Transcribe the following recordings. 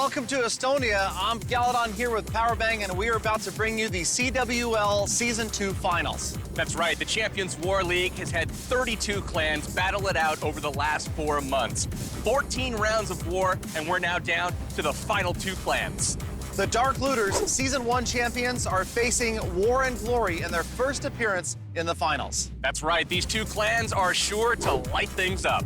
welcome to Estonia. I'm Galadon here with Powerbang, and we are about to bring you the CWL Season 2 Finals. That's right. The Champions War League has had 32 clans battle it out over the last 4 months. 14 rounds of war, and we're now down to the final 2 clans. The Dark Looters, Season 1 champions, are facing War and Glory in their first appearance in the finals. That's right. These 2 clans are sure to light things up.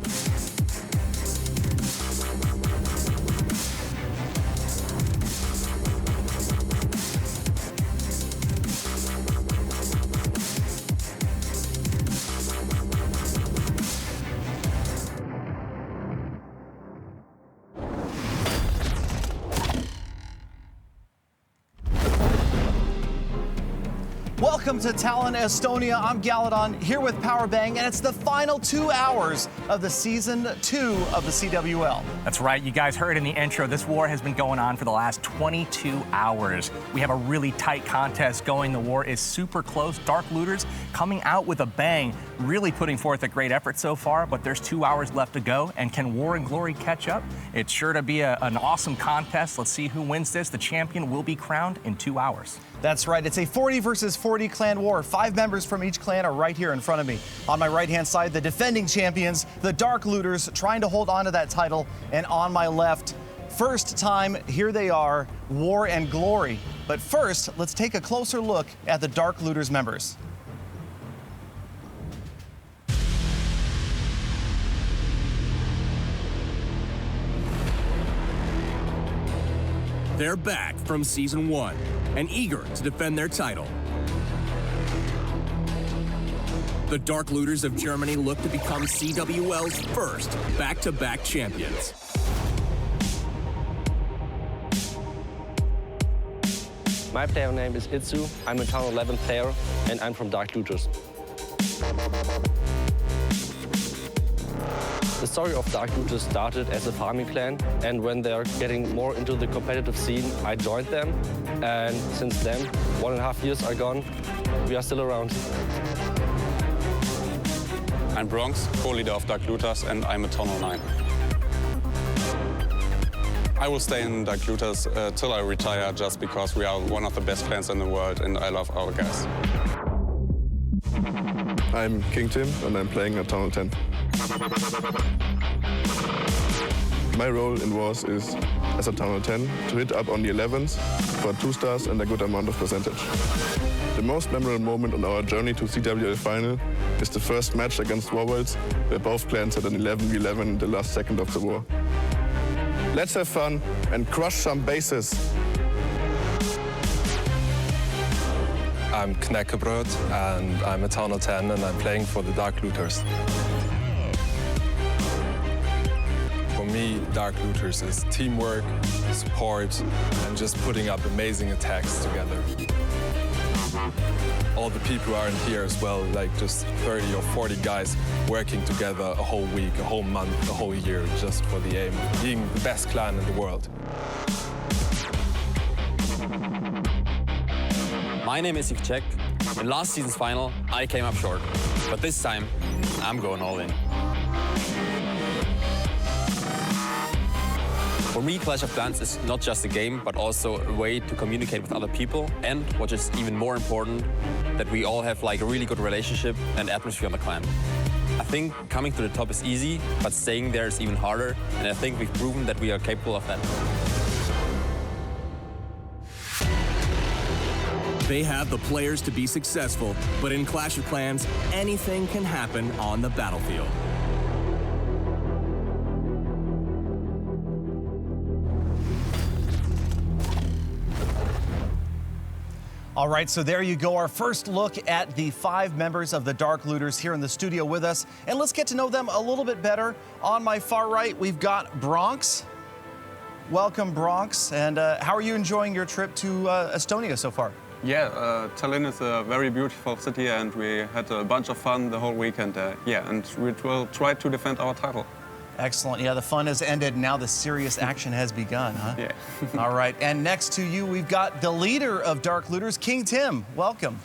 Welcome to Talon Estonia. I'm Galadon here with Powerbang, and it's the final 2 hours of the Season 2 of the CWL. That's right. You guys heard in the intro, this war has been going on for the last 22 hours. We have a really tight contest going. The war is super close. Dark Looters coming out with a bang, really putting forth a great effort so far, but there's 2 hours left to go. And can War and Glory catch up? It's sure to be an awesome contest. Let's see who wins this. The champion will be crowned in 2 hours. That's right. It's a 40 versus 40 clan war. 5 members from each clan are right here in front of me. On my right-hand side, the defending champions, the Dark Looters, trying to hold on to that title. And on my left, first time, here they are, War and Glory. But first, let's take a closer look at the Dark Looters members. They're back from Season 1 and eager to defend their title. The Dark Looters of Germany look to become CWL's first back-to-back champions. My player name is Itsu. I'm a Town 11 player, and I'm from Dark Looters. The story of Dark Looters started as a farming clan, and when they're getting more into the competitive scene, I joined them. And since then, 1.5 years are gone, we are still around. I'm Bronx, co-leader of Dark Looters, and I'm a Town 9. I will stay in Dark Looters till I retire, just because we are one of the best clans in the world, and I love our guys. I'm King Tim, and I'm playing at Town 10. My role in Wars is, as a Town 10, to hit up on the 11s for 2 stars and a good amount of percentage. The most memorable moment on our journey to CWL final is the first match against Warworlds, where both clans had an 11v11 in the last second of the war. Let's have fun and crush some bases. I'm Knäckebröd, and I'm a Town 10, and I'm playing for the Dark Looters. For me, Dark Looters is teamwork, support, and just putting up amazing attacks together. All the people aren't here as well, like just 30 or 40 guys working together a whole week, a whole month, a whole year, just for the aim of being the best clan in the world. My name is Eeche. In last season's final, I came up short. But this time, I'm going all in. For me, Clash of Clans is not just a game, but also a way to communicate with other people. And, what is even more important, that we all have like a really good relationship and atmosphere on the clan. I think coming to the top is easy, but staying there is even harder. And I think we've proven that we are capable of that. They have the players to be successful, but in Clash of Clans, anything can happen on the battlefield. All right, so there you go, our first look at the 5 members of the Dark Looters here in the studio with us. And let's get to know them a little bit better. On my far right, we've got Bronx. Welcome, Bronx. And how are you enjoying your trip to Estonia so far? Yeah, Tallinn is a very beautiful city, and we had a bunch of fun the whole weekend. Yeah, and we will try to defend our title. Excellent. Yeah, the fun has ended. Now the serious action has begun, huh? Yeah. All right. And next to you, we've got the leader of Dark Looters, King Tim. Welcome.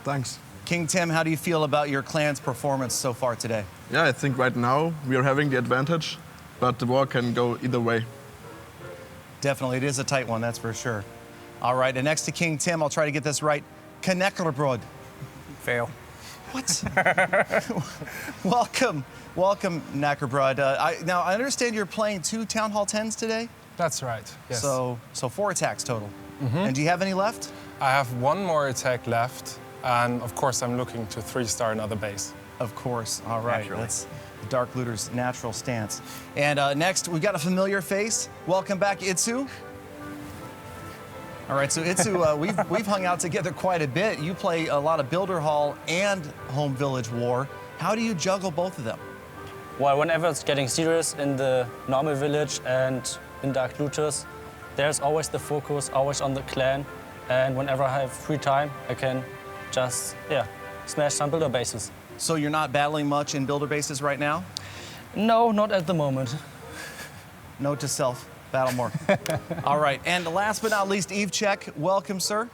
Thanks. King Tim, how do you feel about your clan's performance so far today? Yeah, I think right now we are having the advantage, but the war can go either way. Definitely, it is a tight one, that's for sure. All right, and next to King Tim, I'll try to get this right. Knekkerbrod. Fail. What? welcome, Knekkerbrod. Now, I understand you're playing 2 Town Hall 10s today? That's right, yes. So 4 attacks total. And do you have any left? I have 1 more attack left, and of course I'm looking to 3-star another base. Of course, all right. Naturally. That's the Dark Looter's natural stance. And next, we've got a familiar face. Welcome back, Itsu. All right, so Itsu, we've hung out together quite a bit. You play a lot of Builder Hall and Home Village War. How do you juggle both of them? Well, whenever it's getting serious in the normal village and in Dark Looters, there's always the focus, always on the clan. And whenever I have free time, I can just, smash some builder bases. So you're not battling much in builder bases right now? No, not at the moment. Note to self, battle more. All right, and last but not least, Eeche, welcome, sir.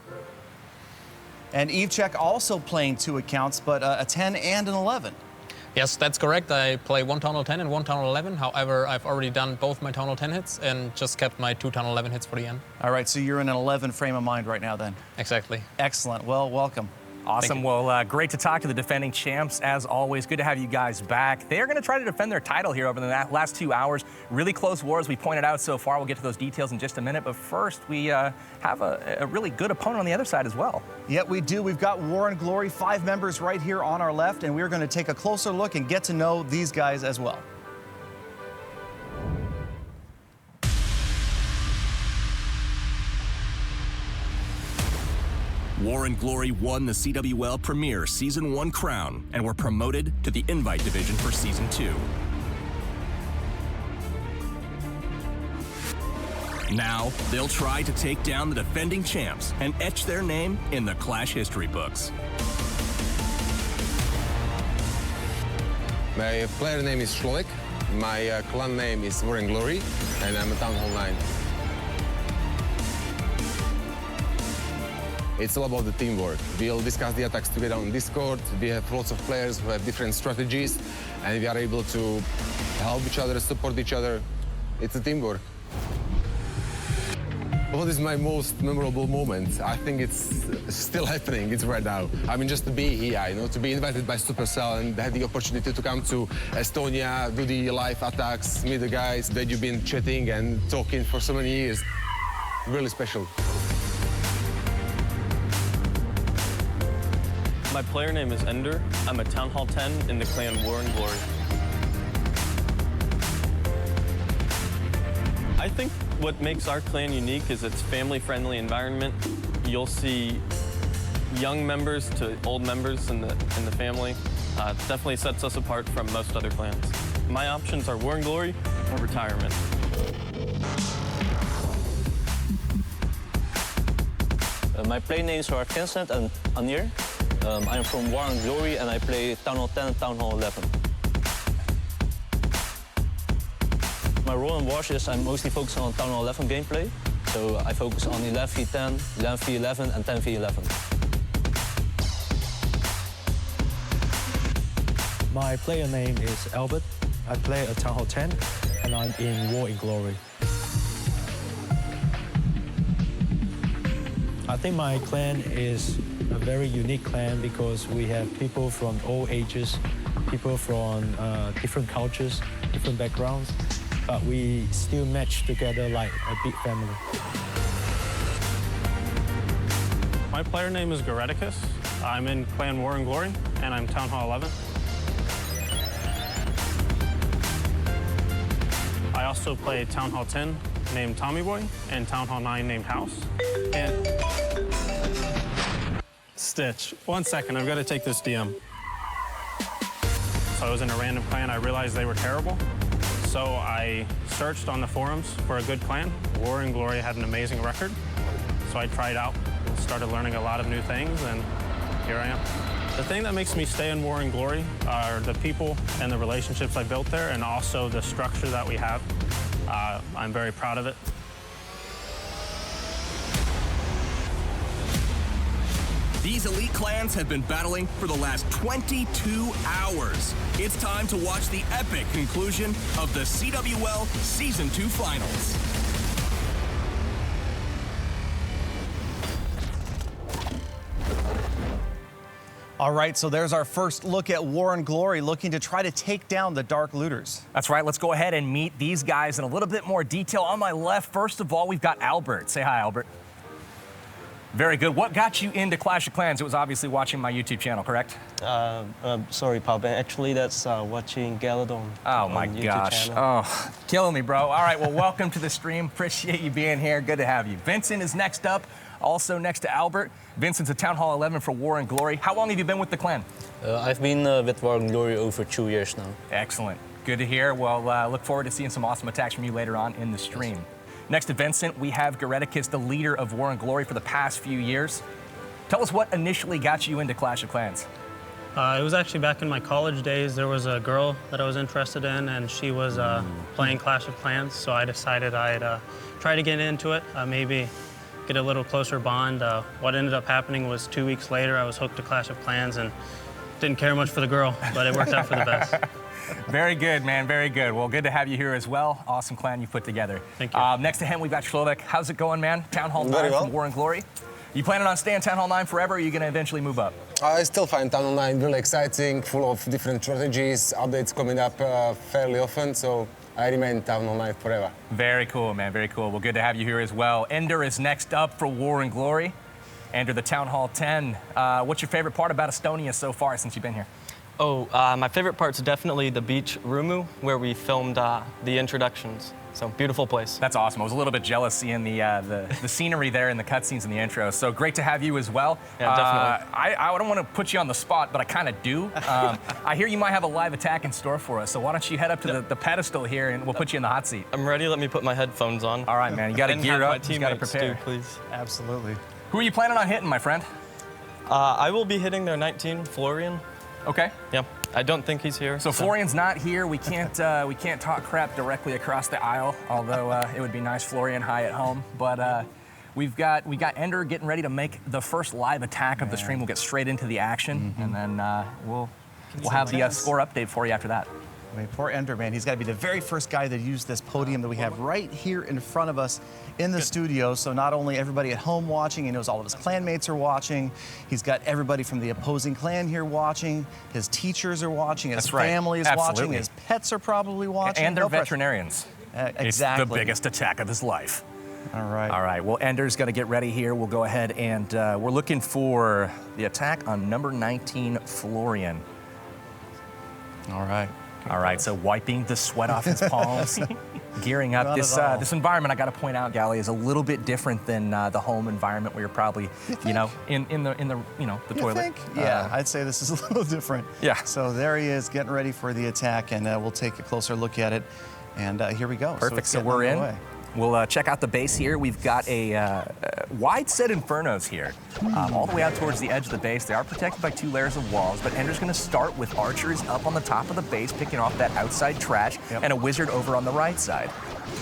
And Eeche also playing 2 accounts, but a 10 and an 11. Yes, that's correct. I play 1 Town Hall 10 and 1 Town Hall 11. However, I've already done both my Town Hall 10 hits and just kept my 2 Town Hall 11 hits for the end. All right, so you're in an 11 frame of mind right now then. Exactly. Excellent, well, welcome. Awesome. Well, great to talk to the defending champs, as always. Good to have you guys back. They are going to try to defend their title here over the last 2 hours. Really close war, as we pointed out so far. We'll get to those details in just a minute. But first, we have a really good opponent on the other side as well. Yeah, we do. We've got War and Glory, 5 members right here on our left, and we're going to take a closer look and get to know these guys as well. War and Glory won the CWL Premier Season 1 crown and were promoted to the Invite Division for Season 2. Now, they'll try to take down the defending champs and etch their name in the Clash history books. My player name is Schlak, my clan name is War and Glory, and I'm a Town Hall 9. It's all about the teamwork. We'll discuss the attacks together on Discord. We have lots of players who have different strategies, and we are able to help each other, support each other. It's a teamwork. What is my most memorable moment? I think it's still happening. It's right now. I mean, just to be here, to be invited by Supercell and have the opportunity to come to Estonia, do the live attacks, meet the guys that you've been chatting and talking for so many years. Really special. My player name is Edgar. I'm a Town Hall 10 in the clan War and Glory. I think what makes our clan unique is its family-friendly environment. You'll see young members to old members in the family. Definitely sets us apart from most other clans. My options are War and Glory or retirement. My play names are Vincent and Anir. I'm from War and Glory, and I play Town Hall 10 and Town Hall 11. My role in Wars is I'm mostly focusing on Town Hall 11 gameplay. So I focus on 11v10, 11v11, and 10v11. My player name is Albert. I play a Town Hall 10, and I'm in War and Glory. I think my clan is a very unique clan because we have people from all ages, people from different cultures, different backgrounds, but we still match together like a big family. My player name is Goreticus. I'm in clan War and Glory, and I'm Town Hall 11. I also play Town Hall 10 named Tommy Boy and Town Hall 9 named House. And Stitch, 1 second, I've got to take this DM. So I was in a random clan, I realized they were terrible. So I searched on the forums for a good clan. War and Glory had an amazing record. So I tried out, started learning a lot of new things, and here I am. The thing that makes me stay in War and Glory are the people and the relationships I built there, and also the structure that we have. I'm very proud of it. These elite clans have been battling for the last 22 hours. It's time to watch the epic conclusion of the CWL Season 2 Finals. All right, so there's our first look at War and Glory, looking to try to take down the Dark Looters. That's right. Let's go ahead and meet these guys in a little bit more detail. On my left, first of all, we've got Albert. Say hi, Albert. Very good. What got you into Clash of Clans? It was obviously watching my YouTube channel, correct? Sorry, Pop. Actually, that's watching Galadon. Oh, my gosh. Oh, killing me, bro. All right, well, welcome to the stream. Appreciate you being here. Good to have you. Vincent is next up, also next to Albert. Vincent's at Town Hall 11 for War and Glory. How long have you been with the clan? I've been with War and Glory over 2 years now. Excellent. Good to hear. Well, look forward to seeing some awesome attacks from you later on in the stream. Yes. Next to Vincent, we have Goreticus, the leader of War and Glory for the past few years. Tell us what initially got you into Clash of Clans. It was actually back in my college days. There was a girl that I was interested in, and she was playing Clash of Clans, so I decided I'd try to get into it, maybe get a little closer bond. What ended up happening was 2 weeks later, I was hooked to Clash of Clans and didn't care much for the girl, but it worked out for the best. Very good, man, very good. Well, good to have you here as well. Awesome clan you put together. Thank you. Next to him, we've got Schlak. How's it going, man? Town Hall 9 from War and Glory. You planning on staying Town Hall 9 forever, or are you going to eventually move up? I still find Town Hall 9 really exciting, full of different strategies, updates coming up fairly often, so I remain Town Hall 9 forever. Very cool, man, very cool. Well, good to have you here as well. Ender is next up for War and Glory. Ender, the Town Hall 10. What's your favorite part about Estonia so far since you've been here? Oh, my favorite part's definitely the beach Rumu, where we filmed the introductions. So, beautiful place. That's awesome. I was a little bit jealous seeing the scenery there in the cutscenes in the intro. So, great to have you as well. Yeah, definitely. I don't want to put you on the spot, but I kind of do. I hear you might have a live attack in store for us, so why don't you head up to the pedestal here, and we'll put you in the hot seat. I'm ready. Let me put my headphones on. All right, man. You got to gear up. You got to prepare. too, please. Absolutely. Who are you planning on hitting, my friend? I will be hitting their 19, Florian. Okay. Yeah. I don't think he's here. So Florian's not here. We can't talk crap directly across the aisle. Although it would be nice, Florian high at home. But we got Ender getting ready to make the first live attack of the stream. We'll get straight into the action, and then we'll have the score update for you after that. I mean, poor Ender, man. He's got to be the very first guy that used this podium that we have right here in front of us in the studio. So not only everybody at home watching, he knows all of his clanmates are watching. He's got everybody from the opposing clan here watching. His teachers are watching. His family is watching. His pets are probably watching. And they're veterinarians. Exactly. It's the biggest attack of his life. All right. All right. Well, Ender's going to get ready here. We'll go ahead and we're looking for the attack on number 19, Florian. All right. All right, so wiping the sweat off his palms, gearing up. This environment, I got to point out, Gally, is a little bit different than the home environment where you're probably, in the toilet. Think? Yeah, I'd say this is a little different. Yeah. So there he is, getting ready for the attack, and we'll take a closer look at it. And here we go. Perfect. So we're in. We'll check out the base here. We've got a wide set infernos here, all the way out towards the edge of the base. They are protected by 2 layers of walls, but Ender's going to start with archers up on the top of the base, picking off that outside trash, and a wizard over on the right side.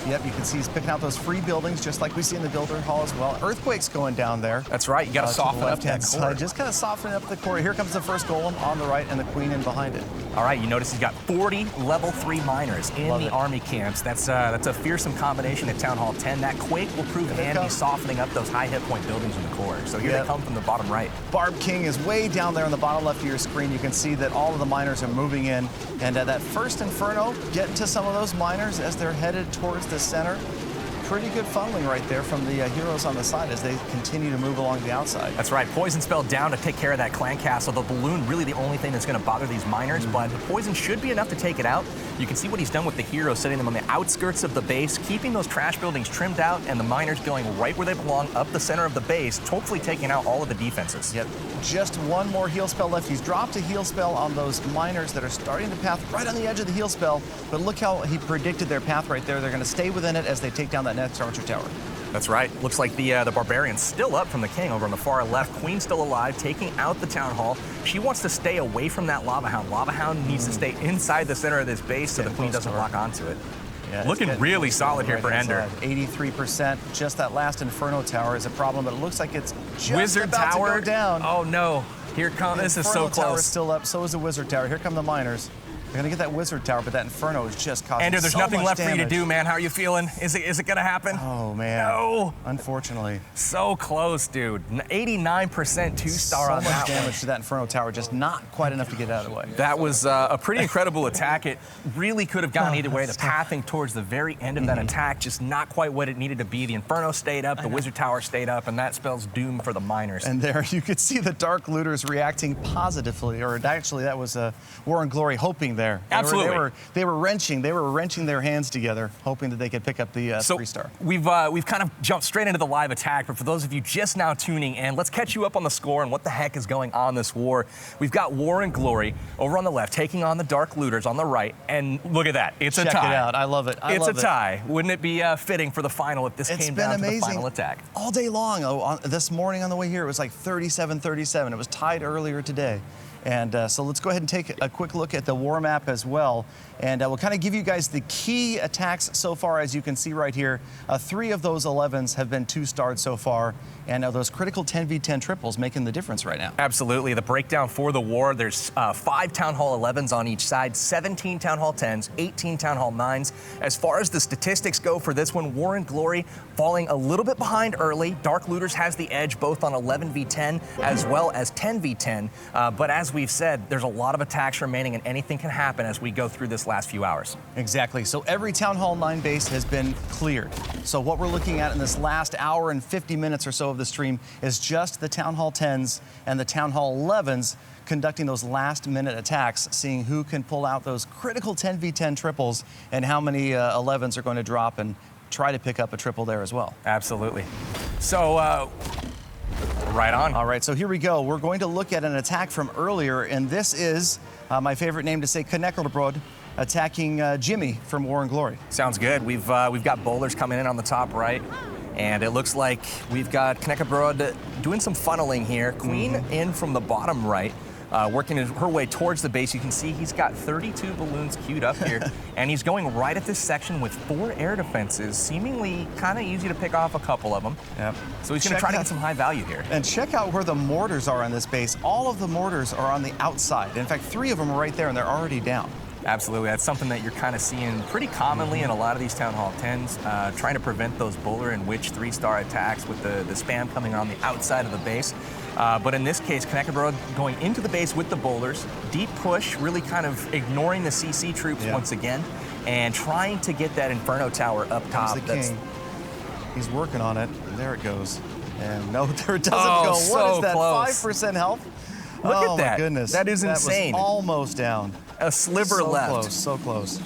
Yep, you can see he's picking out those free buildings, just like we see in the Builder Hall as well. Earthquake's going down there. That's right. You got to soften up that core. Just kind of soften up the core. Here comes the first golem on the right, and the queen in behind it. All right, you notice he's got 40 level 3 miners in the army camps. That's a fearsome combination at Town Hall 10. That quake will prove handy, softening up those high hit point buildings in the core. So here they come from the bottom right. Barb King is way down there on the bottom left of your screen. You can see that all of the miners are moving in, and that first inferno getting to some of those miners as they're headed towards the center. Pretty good funneling right there from the heroes on the side as they continue to move along the outside. That's right. Poison spell down to take care of that clan castle. The balloon really the only thing that's going to bother these miners, but the poison should be enough to take it out. You can see what he's done with the heroes, setting them on the outskirts of the base, keeping those trash buildings trimmed out, and the miners going right where they belong, up the center of the base, hopefully taking out all of the defenses. Yep. Just one more heal spell left. He's dropped a heal spell on those miners that are starting the path right on the edge of the heal spell, but look how he predicted their path right there. They're going to stay within it as they take down that next archer tower. That's right. Looks like the Barbarians still up from the king over on the far left. Queen still alive, taking out the town hall. She wants to stay away from that Lava Hound. Lava Hound needs to stay inside the center of this base so the queen doesn't lock onto it. Yeah, looking really solid here for Ender. 83%. Just that last Inferno tower is a problem, but it looks like it's just Wizard about tower to go down. Oh no! Here comes. This is so close. Tower is still up. So is the Wizard tower. Here come the miners. They're gonna get that wizard tower, but that Inferno is just causing Andrew, there's so nothing much left for you to damage. do, man. How are you feeling? Is it gonna happen? Oh man. No. Unfortunately. So close, dude. 89% two-star on So that much damage one. to that Inferno tower, just not quite enough to get out of the way. That was a pretty incredible attack. It really could have gone either way. The pathing towards the very end of that attack, just not quite what it needed to be. The Inferno stayed up, the Wizard Tower stayed up, and that spells doom for the miners. And there you could see the Dark Looters reacting positively, or actually that was War and Glory hoping there. Absolutely. They were wrenching their hands together, hoping that they could pick up the 3-star. We've kind of jumped straight into the live attack, but for those of you just now tuning in, let's catch you up on the score and what the heck is going on this war. We've got War and Glory over on the left, taking on the Dark Looters on the right, and look at that, it's a tie. Check it out, I love it. It's a tie. Wouldn't it be fitting for the final if this came down to the final attack? All day long. This morning on the way here, it was like 37-37. It was tied earlier today. And so let's go ahead and take a quick look at the war map as well. And we'll kind of give you guys the key attacks so far, as you can see right here. 3 of those 11s have been 2-starred so far. And those critical 10v10 triples making the difference right now. Absolutely. The breakdown for the war, there's 5 Town Hall 11s on each side, 17 Town Hall 10s, 18 Town Hall 9s. As far as the statistics go for this one, War and Glory falling a little bit behind early. Dark Looters has the edge both on 11v10 as well as 10v10. But as we've said, there's a lot of attacks remaining and anything can happen as we go through this last few hours. Exactly. So every Town Hall 9 base has been cleared. So what we're looking at in this last hour and 50 minutes or so of the stream is just the Town Hall 10s and the Town Hall 11s conducting those last-minute attacks, seeing who can pull out those critical 10v10 triples and how many 11s are going to drop and try to pick up a triple there as well. Absolutely. So, right on. All right, so here we go. We're going to look at an attack from earlier, and this is my favorite name to say, Conroad, attacking Jimmy from War and Glory. Sounds good. We've got bowlers coming in on the top right, and it looks like we've got Conroad doing some funneling here. Queen in from the bottom right, working her way towards the base. You can see he's got 32 balloons queued up here, and he's going right at this section with 4 air defenses, seemingly kind of easy to pick off a couple of them. Yep. So he's going to try to get some high value here. And check out where the mortars are on this base. All of the mortars are on the outside. In fact, 3 of them are right there, and they're already down. Absolutely. That's something that you're kind of seeing pretty commonly in a lot of these Town Hall 10s, trying to prevent those bowler and witch 3-star attacks with the spam coming on the outside of the base. But in this case, Conroad going into the base with the bowlers, deep push, really kind of ignoring the CC troops once again, and trying to get that Inferno Tower up top. There's the king. He's working on it. There it goes. And no, there it doesn't go. So what is that, close. 5% health? Look at that. My goodness. That is insane. Was almost down. A sliver left. So close.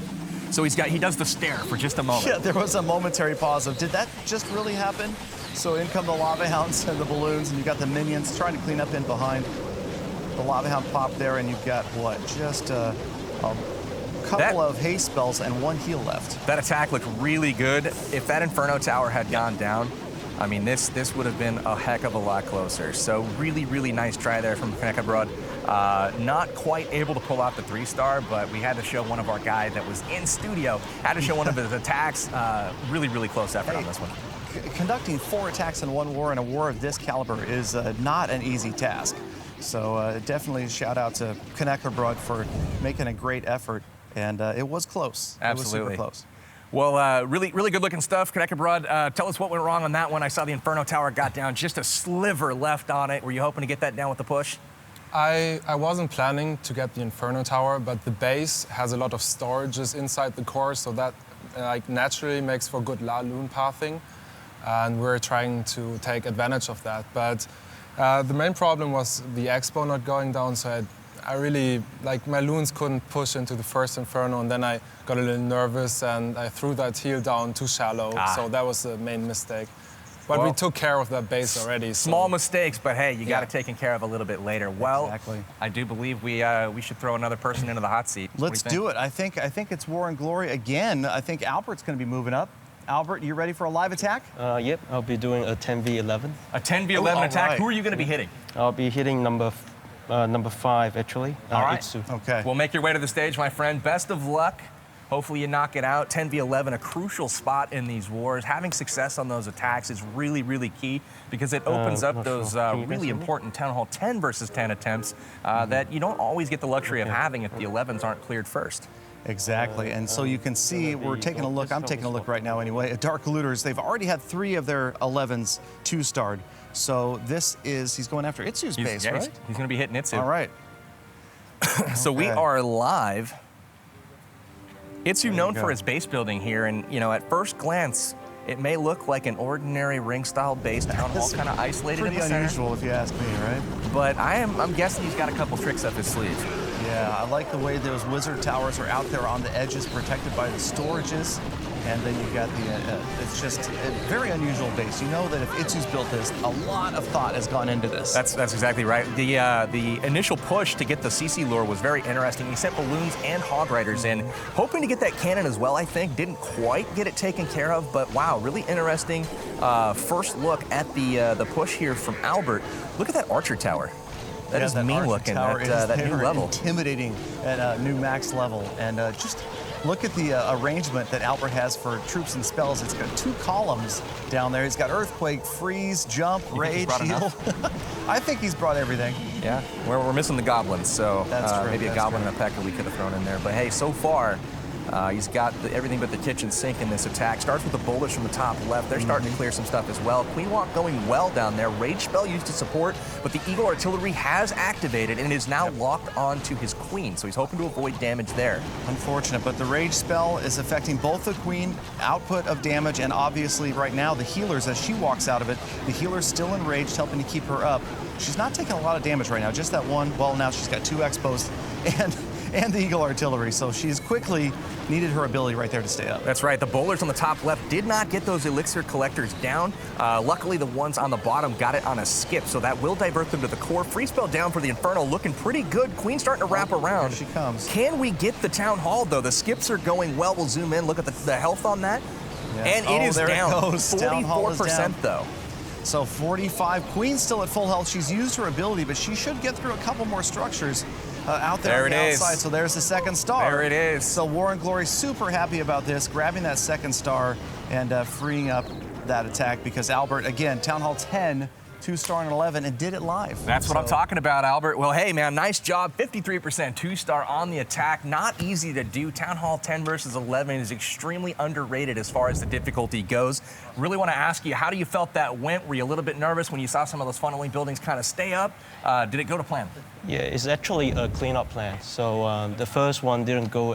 So he does the stare for just a moment. Yeah, there was a momentary pause of, did that just really happen? So in come the Lava Hounds and the balloons, and you got the minions trying to clean up in behind. The Lava Hound pop there, and you've got, what, just a couple of haste spells and 1 heal left. That attack looked really good. If that Inferno Tower had gone down, I mean, this would have been a heck of a lot closer. So really, really nice try there from Conroad. Not quite able to pull out the 3-star, but we had to show one of our guys that was in studio, had to show one of his attacks. Really, really close effort on this one. Conducting 4 attacks in one war, and a war of this caliber is not an easy task. So definitely shout out to Conroad for making a great effort, and it was close. Absolutely. It was super close. Well, really good looking stuff. Conroad, tell us what went wrong on that one. I saw the Inferno Tower got down, just a sliver left on it. Were you hoping to get that down with the push? I wasn't planning to get the Inferno Tower, but the base has a lot of storages inside the core, so that naturally makes for good Laloon pathing. And we're trying to take advantage of that. But the main problem was the Expo not going down, so I really, my loons couldn't push into the first Inferno, and then I got a little nervous and I threw that heal down too shallow, so that was the main mistake. But we took care of that base already. Small mistakes, but hey, you got it taken care of a little bit later. Well, exactly. I do believe we should throw another person into the hot seat. Let's do it. I think it's War and Glory again. I think Albert's going to be moving up. Albert, you ready for a live attack? Yep, I'll be doing a 10v11. A 10v11 attack? Right. Who are you going to be hitting? I'll be hitting number 5, actually. All right. Itsu. Okay. Well, make your way to the stage, my friend. Best of luck. Hopefully you knock it out. 10v11, a crucial spot in these wars. Having success on those attacks is really, really key because it opens up those really important Town Hall 10 versus 10 attempts that you don't always get the luxury of having if the 11s aren't cleared first. Exactly, and so you can see, we're taking a look, I'm taking a look right now anyway, at Dark Looters. They've already had 3 of their 11s 2-starred. So this is, he's going after Itsu's base, right? He's going to be hitting Itsu. All right. So we are live. Itsu known for his base building here, and you know, at first glance, it may look like an ordinary ring-style base, Town Hall kind of isolated in the center. Pretty unusual if you ask me, right? But I'm guessing he's got a couple tricks up his sleeve. Yeah, I like the way those wizard towers are out there on the edges, protected by the storages. And then you've got the, it's just a very unusual base. You know that if Itsu's built this, a lot of thought has gone into this. That's exactly right. The initial push to get the CC lure was very interesting. He sent balloons and Hog Riders in, hoping to get that cannon as well, I think. Didn't quite get it taken care of, but wow, really interesting first look at the push here from Albert. Look at that Archer tower. That is mean looking, that new level. Intimidating at a new max level. And just look at the arrangement that Albert has for troops and spells. It's got 2 columns down there. He's got Earthquake, Freeze, Jump, Rage, Heal. I think he's brought everything. Yeah, we're missing the goblins, so maybe a goblin and a pecker we could have thrown in there. But hey, so far, he's got everything but the kitchen sink in this attack. Starts with the boulders from the top left. They're starting to clear some stuff as well. Queen Walk going well down there. Rage spell used to support, but the Eagle Artillery has activated and is now locked onto his Queen, so he's hoping to avoid damage there. Unfortunate, but the Rage spell is affecting both the Queen, output of damage, and obviously right now the healers, as she walks out of it, the healer's still enraged, helping to keep her up. She's not taking a lot of damage right now, just that one. Well, now she's got 2 expos and the Eagle Artillery, so she's quickly needed her ability right there to stay up. That's right. The bowlers on the top left did not get those elixir collectors down. Luckily, the ones on the bottom got it on a skip, so that will divert them to the core. Free spell down for the Inferno, looking pretty good. Queen starting to wrap around. Here she comes. Can we get the Town Hall, though? The skips are going well. We'll zoom in, look at the health on that. Yeah. And it is down. 44%, though. So 45. Queen's still at full health. She's used her ability, but she should get through a couple more structures out there on the outside. So there's the 2nd star. There it is. So War and Glory super happy about this, grabbing that 2nd star and freeing up that attack because Albert, again, Town Hall 10, 2-star and 11, and did it live. That's what I'm talking about, Albert. Well, hey, man, nice job. 53% 2-star on the attack. Not easy to do. Town Hall 10 versus 11 is extremely underrated as far as the difficulty goes. Really want to ask you, how do you felt that went? Were you a little bit nervous when you saw some of those funneling buildings kind of stay up? Did it go to plan? Yeah, it's actually a cleanup plan. So the first one didn't go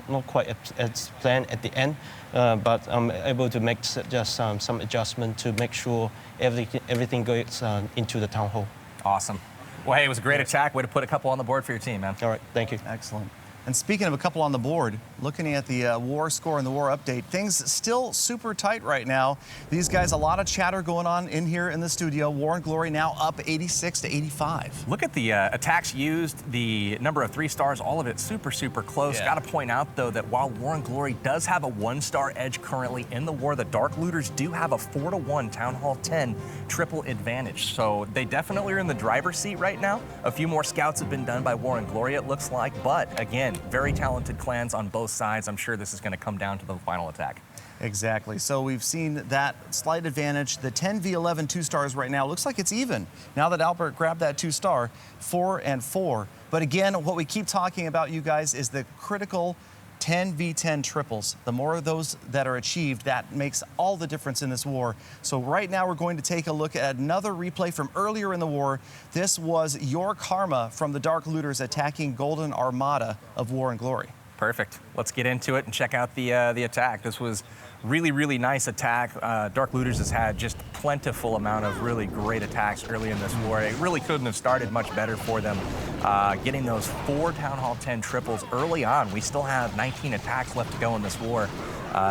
not quite as planned at the end, but I'm able to make just some adjustment to make sure everything goes into the Town Hall. Awesome. Well, hey, it was a great attack. Way to put a couple on the board for your team, man. All right, thank you. Excellent. And speaking of a couple on the board, looking at the war score and the war update, things still super tight right now. These guys, a lot of chatter going on in here in the studio. War and Glory now up 86 to 85. Look at the attacks used, the number of 3 stars, all of it super, super close. Got to point out, though, that while War and Glory does have a 1-star edge currently in the war, the Dark Looters do have a 4-to-1 Town Hall 10 triple advantage. So they definitely are in the driver's seat right now. A few more scouts have been done by War and Glory, it looks like. But, again, very talented clans on both sides. I'm sure this is going to come down to the final attack. Exactly. So we've seen that slight advantage. The 10v11 2-stars right now looks like it's even. Now that Albert grabbed that 2-star, 4 and 4. But again, what we keep talking about, you guys, is the critical 10v10 triples. The more of those that are achieved, that makes all the difference in this war. So right now we're going to take a look at another replay from earlier in the war. This was your karma from the Dark Looters attacking Golden Armada of War and Glory. Perfect. Let's get into it and check out the attack. This was really, really nice attack. Dark Looters has had just plentiful amount of really great attacks early in this war. It really couldn't have started much better for them. Getting those 4 Town Hall 10 triples early on. We still have 19 attacks left to go in this war.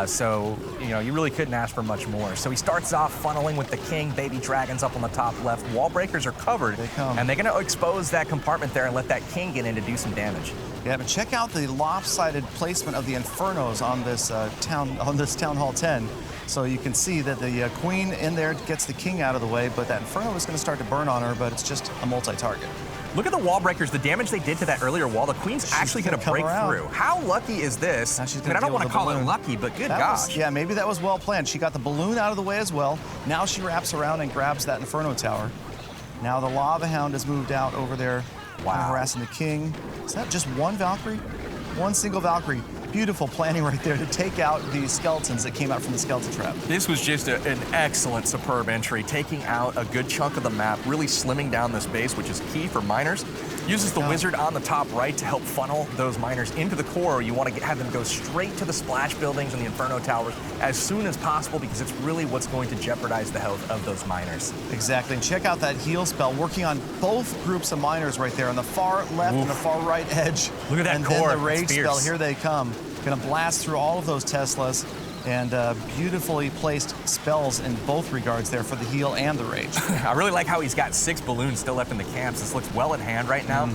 So, you know, you really couldn't ask for much more. So he starts off funneling with the King, Baby Dragons up on the top left. Wall breakers are covered. They come. And they're going to expose that compartment there and let that King get in to do some damage. Yeah, but check out the lopsided placement of the Infernos on this Town Hall 10. So you can see that the Queen in there gets the King out of the way, but that Inferno is going to start to burn on her, but it's just a multi-target. Look at the wall breakers, the damage they did to that earlier wall. The queen's actually going to break through. How lucky is this? I don't want to call it lucky, but good gosh. Yeah, maybe that was well planned. She got the balloon out of the way as well. Now she wraps around and grabs that Inferno Tower. Now the Lava Hound has moved out over there, harassing the king. Is that just one Valkyrie? One single Valkyrie. Beautiful planning right there to take out the skeletons that came out from the skeleton trap. This was just an excellent, superb entry, taking out a good chunk of the map, really slimming down this base, which is key for miners. Uses the wizard on the top right to help funnel those miners into the core. You want to have them go straight to the splash buildings and the Inferno Towers as soon as possible, because it's really what's going to jeopardize the health of those miners. Exactly, and check out that heal spell, working on both groups of miners right there, on the far left and the far right edge. Look at that and core. And then the rage spell, here they come. Gonna blast through all of those Teslas, and beautifully placed spells in both regards there for the heal and the rage. I really like how he's got 6 balloons still left in the camps. This looks well at hand right now.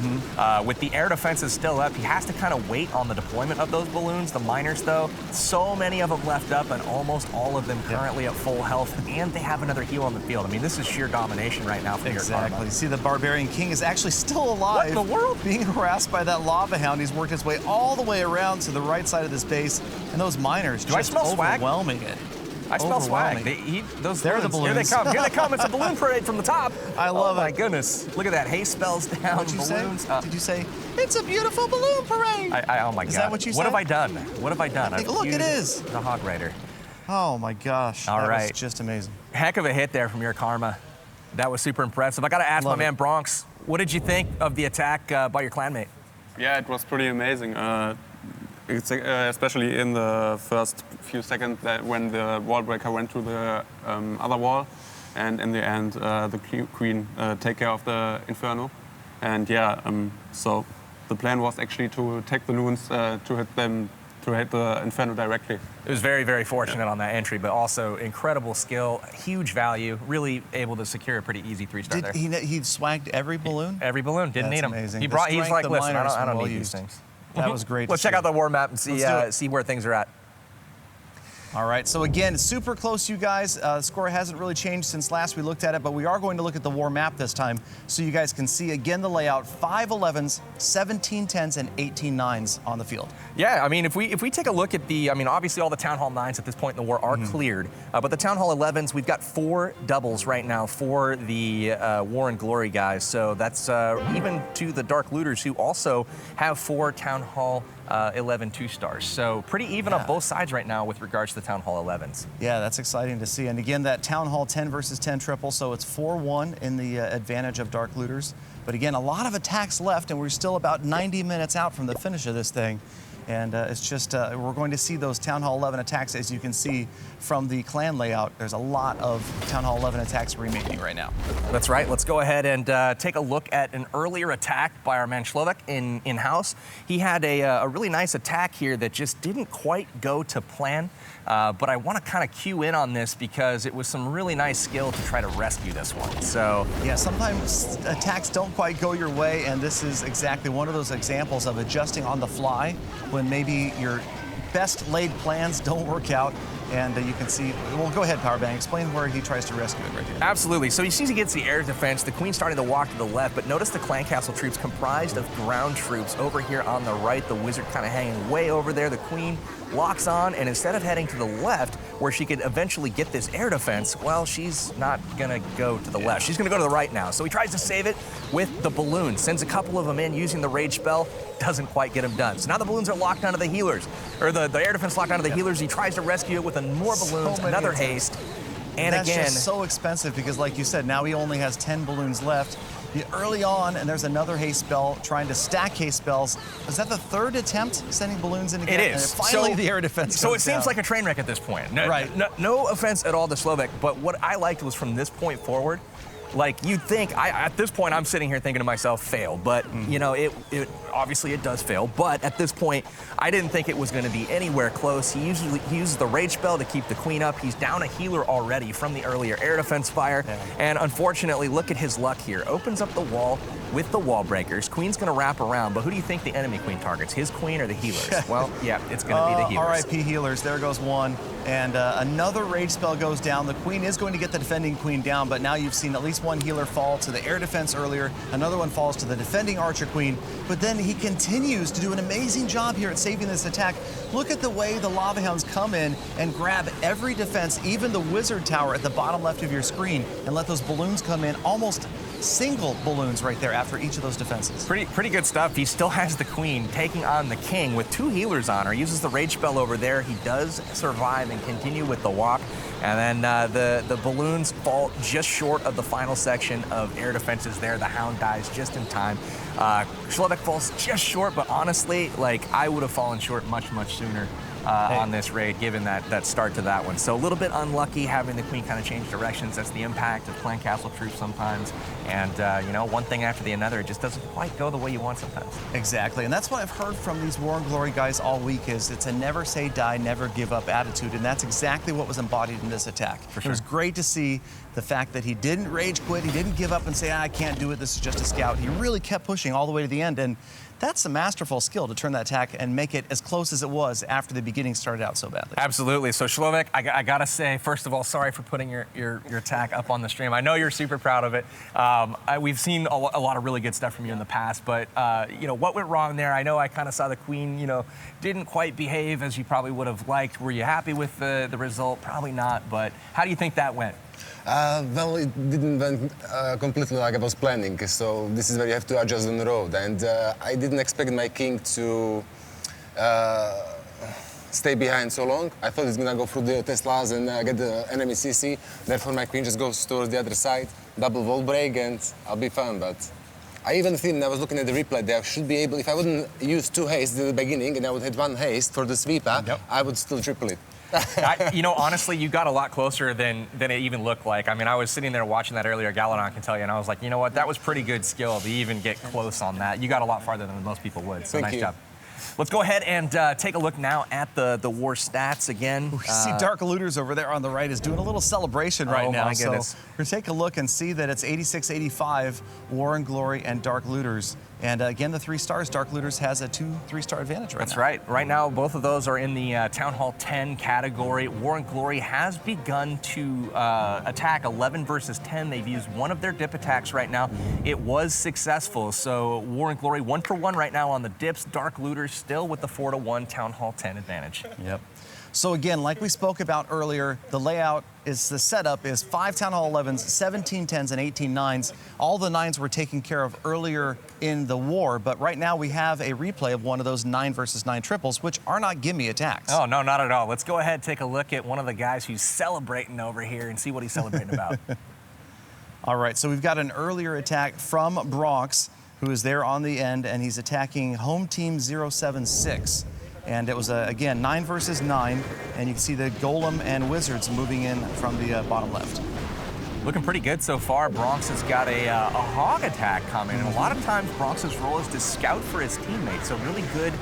With the air defenses still up, he has to kind of wait on the deployment of those balloons. The miners, though, so many of them left up, and almost all of them currently at full health, and they have another heal on the field. I mean, this is sheer domination right now from your Karma. Exactly. See, the Barbarian King is actually still alive. What in the world? Being harassed by that Lava Hound. He's worked his way all the way around to the right side of this base, and those miners Do I just smell swag? overwhelming it. I smell swag. They're the balloons. Here they come. Here they come. It's a balloon parade from the top. I love it. Oh my goodness. Look at that. Haste spells down. What'd you balloons say? Did you say, it's a beautiful balloon parade? Oh my God. Is that what you said? What have I done? What have I done? Look, it is. The Hog Rider. Oh my gosh. All right. That was just amazing. Heck of a hit there from your Karma. That was super impressive. I got to ask my man Bronx, what did you think of the attack by your clanmate? Yeah, it was pretty amazing. Especially in the first few seconds when the wall breaker went to the other wall, and in the end the queen take care of the Inferno. And yeah, so the plan was actually to take the loons to hit the Inferno directly. It was very, very fortunate on that entry, but also incredible skill, huge value, really able to secure a pretty easy 3-star there. He swagged every balloon? Every balloon, didn't need them. Amazing. He's like, listen, I don't need these things. That was great. Let's check out the war map and see where things are at. All right, so again, super close, you guys. The score hasn't really changed since last we looked at it, but we are going to look at the war map this time so you guys can see again the layout: 5 11s, 17 10s, and 18 9s on the field. Yeah, I mean, if we take a look at obviously all the Town Hall 9s at this point in the war are cleared, but the Town Hall 11s, we've got 4 doubles right now for the War and Glory guys, so that's even to the Dark Looters, who also have 4 Town Hall 11 2-stars. So pretty even on both sides right now with regards to the Town Hall 11s. Yeah, that's exciting to see. And again, that Town Hall 10 versus 10 triple, so it's 4-1 in the advantage of Dark Looters. But again, a lot of attacks left, and we're still about 90 minutes out from the finish of this thing. And it's just, we're going to see those Town Hall 11 attacks, as you can see from the clan layout. There's a lot of Town Hall 11 attacks remaining right now. That's right. Let's go ahead and take a look at an earlier attack by our man Schlak in-house. He had a really nice attack here that just didn't quite go to plan. But I want to kind of cue in on this because it was some really nice skill to try to rescue this one. So yeah, sometimes attacks don't quite go your way, and this is exactly one of those examples of adjusting on the fly when maybe your best laid plans don't work out. And you can see, well, go ahead, Powerbang, explain where he tries to rescue it right here. Absolutely. So he sees he gets the air defense, the queen's starting to walk to the left, but notice the clan castle troops comprised of ground troops over here on the right, the wizard kind of hanging way over there. The queen locks on, and instead of heading to the left, where she could eventually get this air defense, well, she's not gonna go to the left. She's gonna go to the right now. So he tries to save it with the balloon, sends a couple of them in using the rage spell, doesn't quite get him done. So now the balloons are locked onto the healers, or the air defense locked onto the healers. He tries to rescue it with more balloons, another haste, and that's again, just so expensive because, like you said, now he only has 10 balloons left. Early on, and there's another haste spell trying to stack haste spells. Is that the third attempt sending balloons in again? It is. And finally, the air defense. So it seems seems like a train wreck at this point. Right. No offense at all to Slovak, but what I liked was from this point forward. Like, you'd think, at this point, I'm sitting here thinking to myself, fail. But, you know, it obviously it does fail. But at this point, I didn't think it was going to be anywhere close. He uses the rage spell to keep the queen up. He's down a healer already from the earlier air defense fire. Yeah. And unfortunately, look at his luck here. Opens up the wall, with the wall breakers. Queen's going to wrap around, but who do you think the enemy queen targets? His queen or the healers? Well, yeah, it's going to be the healers. R.I.P. healers. There goes one. And another rage spell goes down. The queen is going to get the defending queen down, but now you've seen at least one healer fall to the air defense earlier. Another one falls to the defending archer queen. But then he continues to do an amazing job here at saving this attack. Look at the way the lava hounds come in and grab every defense, even the wizard tower at the bottom left of your screen, and let those balloons come in, almost single balloons right there after each of those defenses. Pretty good stuff. He still has the queen taking on the king with 2 healers on her. Uses the rage spell over there. He does survive and continue with the walk. And then the balloons fall just short of the final section of air defenses there. The hound dies just in time. Schlak falls just short, but honestly, like, I would have fallen short much sooner on this raid, given that start to that one. So a little bit unlucky having the queen kind of change directions. That's the impact of clan castle troops sometimes. And, you know, one thing after the another, it just doesn't quite go the way you want sometimes. Exactly. And that's what I've heard from these War and Glory guys all week is it's a never say die, never give up attitude. And that's exactly what was embodied in this attack. For sure. It was great to see the fact that he didn't rage quit. He didn't give up and say, I can't do it. This is just a scout. He really kept pushing all the way to the end. And that's a masterful skill to turn that attack and make it as close as it was after the beginning started out so badly. Absolutely. So Schlak, I gotta say, first of all, sorry for putting your attack up on the stream. I know you're super proud of it. We've seen a lot of really good stuff from you in the past, but you know, what went wrong there? I know I kind of saw the queen, you know, didn't quite behave as you probably would have liked. Were you happy with the result? Probably not, but how do you think that went? Well, it didn't went completely like I was planning, so this is where you have to adjust on the road. And I didn't expect my king to stay behind so long. I thought he's gonna go through the Teslas and get the enemy CC. Therefore, my queen just goes towards the other side, double wall break, and I'll be fine. But I even think, when I was looking at the replay, there should be able, if I wouldn't use 2 hastes at the beginning and I would hit 1 haste for the sweeper, I would still triple it. You know, honestly, you got a lot closer than it even looked like. I mean, I was sitting there watching that earlier, Galadon can tell you, and I was like, you know what, that was pretty good skill to even get close on that. You got a lot farther than most people would, so nice job. Let's go ahead and take a look now at the war stats again. We see Dark Looters over there on the right is doing a little celebration right now. My goodness. So we're going to take a look and see that it's 86-85, War and Glory and Dark Looters. And again, the 3 stars, Dark Looters has a 2-3-star advantage right now. That's right. Right now, both of those are in the Town Hall 10 category. War and Glory has begun to attack 11 versus 10. They've used one of their dip attacks right now. It was successful. So War and Glory 1 for 1 right now on the dips. Dark Looters still with the 4-1 Town Hall 10 advantage. Yep. So again, like we spoke about earlier, the layout is, the setup is 5 Town Hall 11s, 17 10s, and 18 9s. All the 9s were taken care of earlier in the war, but right now we have a replay of one of those 9 versus 9 triples, which are not gimme attacks. Oh, no, not at all. Let's go ahead and take a look at one of the guys who's celebrating over here and see what he's celebrating about. All right, so we've got an earlier attack from Bronx, who is there on the end, and he's attacking home team 076. And it was, again, 9 versus 9, and you can see the Golem and Wizards moving in from the bottom left. Looking pretty good so far. Bronx has got a Hog Attack coming, and a lot of times Bronx's role is to scout for his teammates, so really good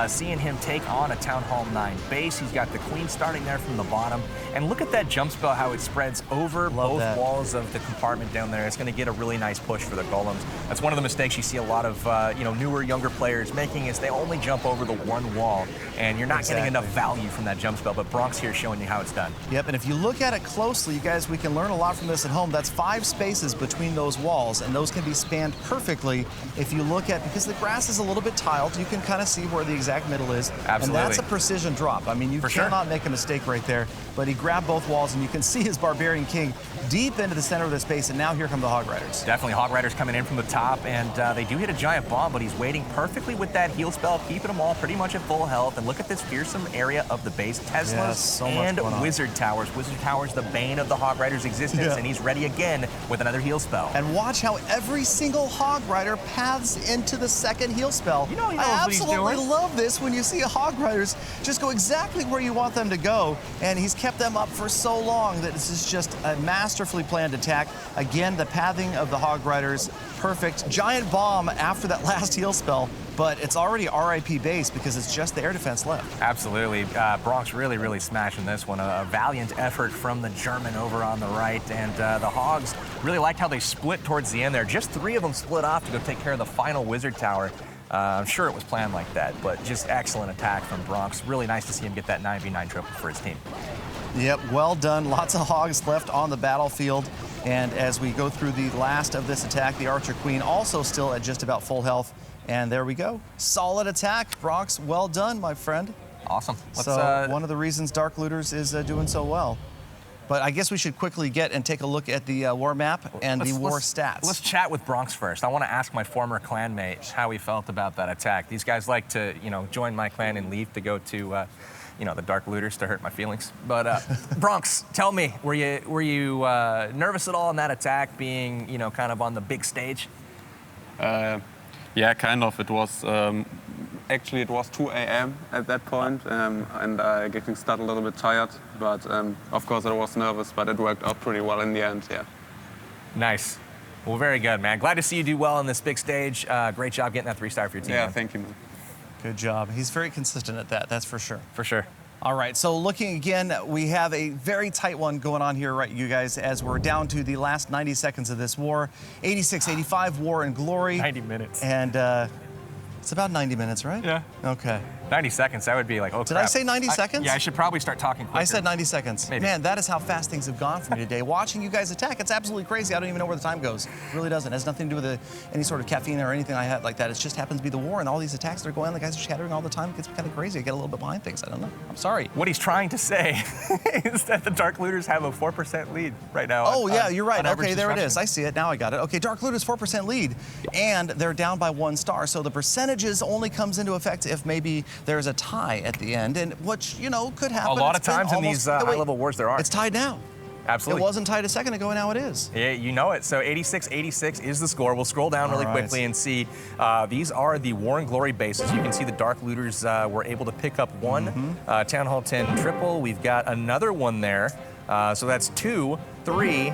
seeing him take on a Town Hall 9 base. He's got the Queen starting there from the bottom, and look at that jump spell, how it spreads over both walls of the compartment down there. It's going to get a really nice push for the Golems. That's one of the mistakes you see a lot of you know, newer, younger players making, is they only jump over the one wall, and you're not getting enough value from that jump spell, but Bronx here showing you how it's done. Yep, and if you look at it closely, you guys, we can learn a lot from this at home. That's 5 spaces between those walls, and those can be spanned perfectly if you look at, because the grass is a little bit tiled, you can kind of see where the exact middle is. Absolutely. And that's a precision drop. I mean, you cannot make a mistake right there, but he grabbed both walls, and you can see his Barbarian King deep into the center of the space, and now here come the Hog Riders. Definitely, Hog Riders coming in from the top, and they do hit a giant bomb, but he's waiting perfectly with that heal spell, keeping them all pretty much at full health. And look at this fearsome area of the base. Teslas and Wizard Towers. Wizard Towers, the bane of the Hog Riders' existence, and he's ready again with another heal spell. And watch how every single Hog Rider paths into the second heal spell. You know, he knows I what he's absolutely doing. love this when you see a Hog Riders just go exactly where you want them to go, and he's kept them up for so long that this is just a masterfully planned attack. Again, the pathing of the Hog Riders perfect. Giant bomb after that last heal spell, but it's already RIP base because it's just the air defense left. Absolutely. Bronx really smashing this one. A valiant effort from the German over on the right, and the Hogs really liked how they split towards the end there. Just 3 of them split off to go take care of the final wizard tower. I'm sure it was planned like that, but just excellent attack from Bronx. Really nice to see him get that 9v9 triple for his team. Yep, well done. Lots of Hogs left on the battlefield. And as we go through the last of this attack, the Archer Queen also still at just about full health. And there we go. Solid attack. Bronx, well done, my friend. Awesome. So one of the reasons Dark Looters is doing so well. But I guess we should quickly get and take a look at the war map and the war stats. Let's chat with Bronx first. I want to ask my former clanmate how he felt about that attack. These guys like to, join my clan and leave to go to, the Dark Looters to hurt my feelings. But Bronx, tell me, were you nervous at all in that attack, being, kind of on the big stage? Yeah, kind of. It was actually it was 2 a.m. at that point, and I getting started a little bit tired. But of course I was nervous, but it worked out pretty well in the end. Yeah. Nice. Well, very good, man. Glad to see you do well on this big stage. Great job getting that 3-star for your team. Yeah, man. thank you, man. Good job. He's very consistent at that, that's for sure. For sure. All right, so looking again, we have a very tight one going on here, right, you guys, as we're down to the last 90 seconds of this war. 86-85, War and Glory. 90 minutes. And it's about 90 minutes, right? Yeah. Okay. 90 seconds, that would be like, oh, Did crap. I say 90 seconds? Yeah, I should probably start talking quicker. I said 90 seconds. Maybe. Man, that is how fast things have gone for me today. Watching you guys attack, it's absolutely crazy. I don't even know where the time goes. It really doesn't. It has nothing to do with any sort of caffeine or anything I had like that. It just happens to be the war and all these attacks that are going on. The guys are shattering all the time. It gets kind of crazy. I get a little bit behind things. I don't know. I'm sorry. What he's trying to say is that the Dark Looters have a 4% lead right now. Oh, yeah, you're right. Okay, there it is. I see it. Now I got it. Okay, Dark Looters 4% lead, and they're down by 1 star. So the percentages only comes into effect if maybe there's a tie at the end, and which, could happen. A lot of times in these high-level wars there are. It's tied now. Absolutely. It wasn't tied a second ago, and now it is. Yeah, you know it. So 86-86 is the score. We'll scroll down really quickly and see. These are the War and Glory bases. You can see the Dark Looters were able to pick up 1 Town Hall 10 triple. We've got another one there. So that's 2, 3,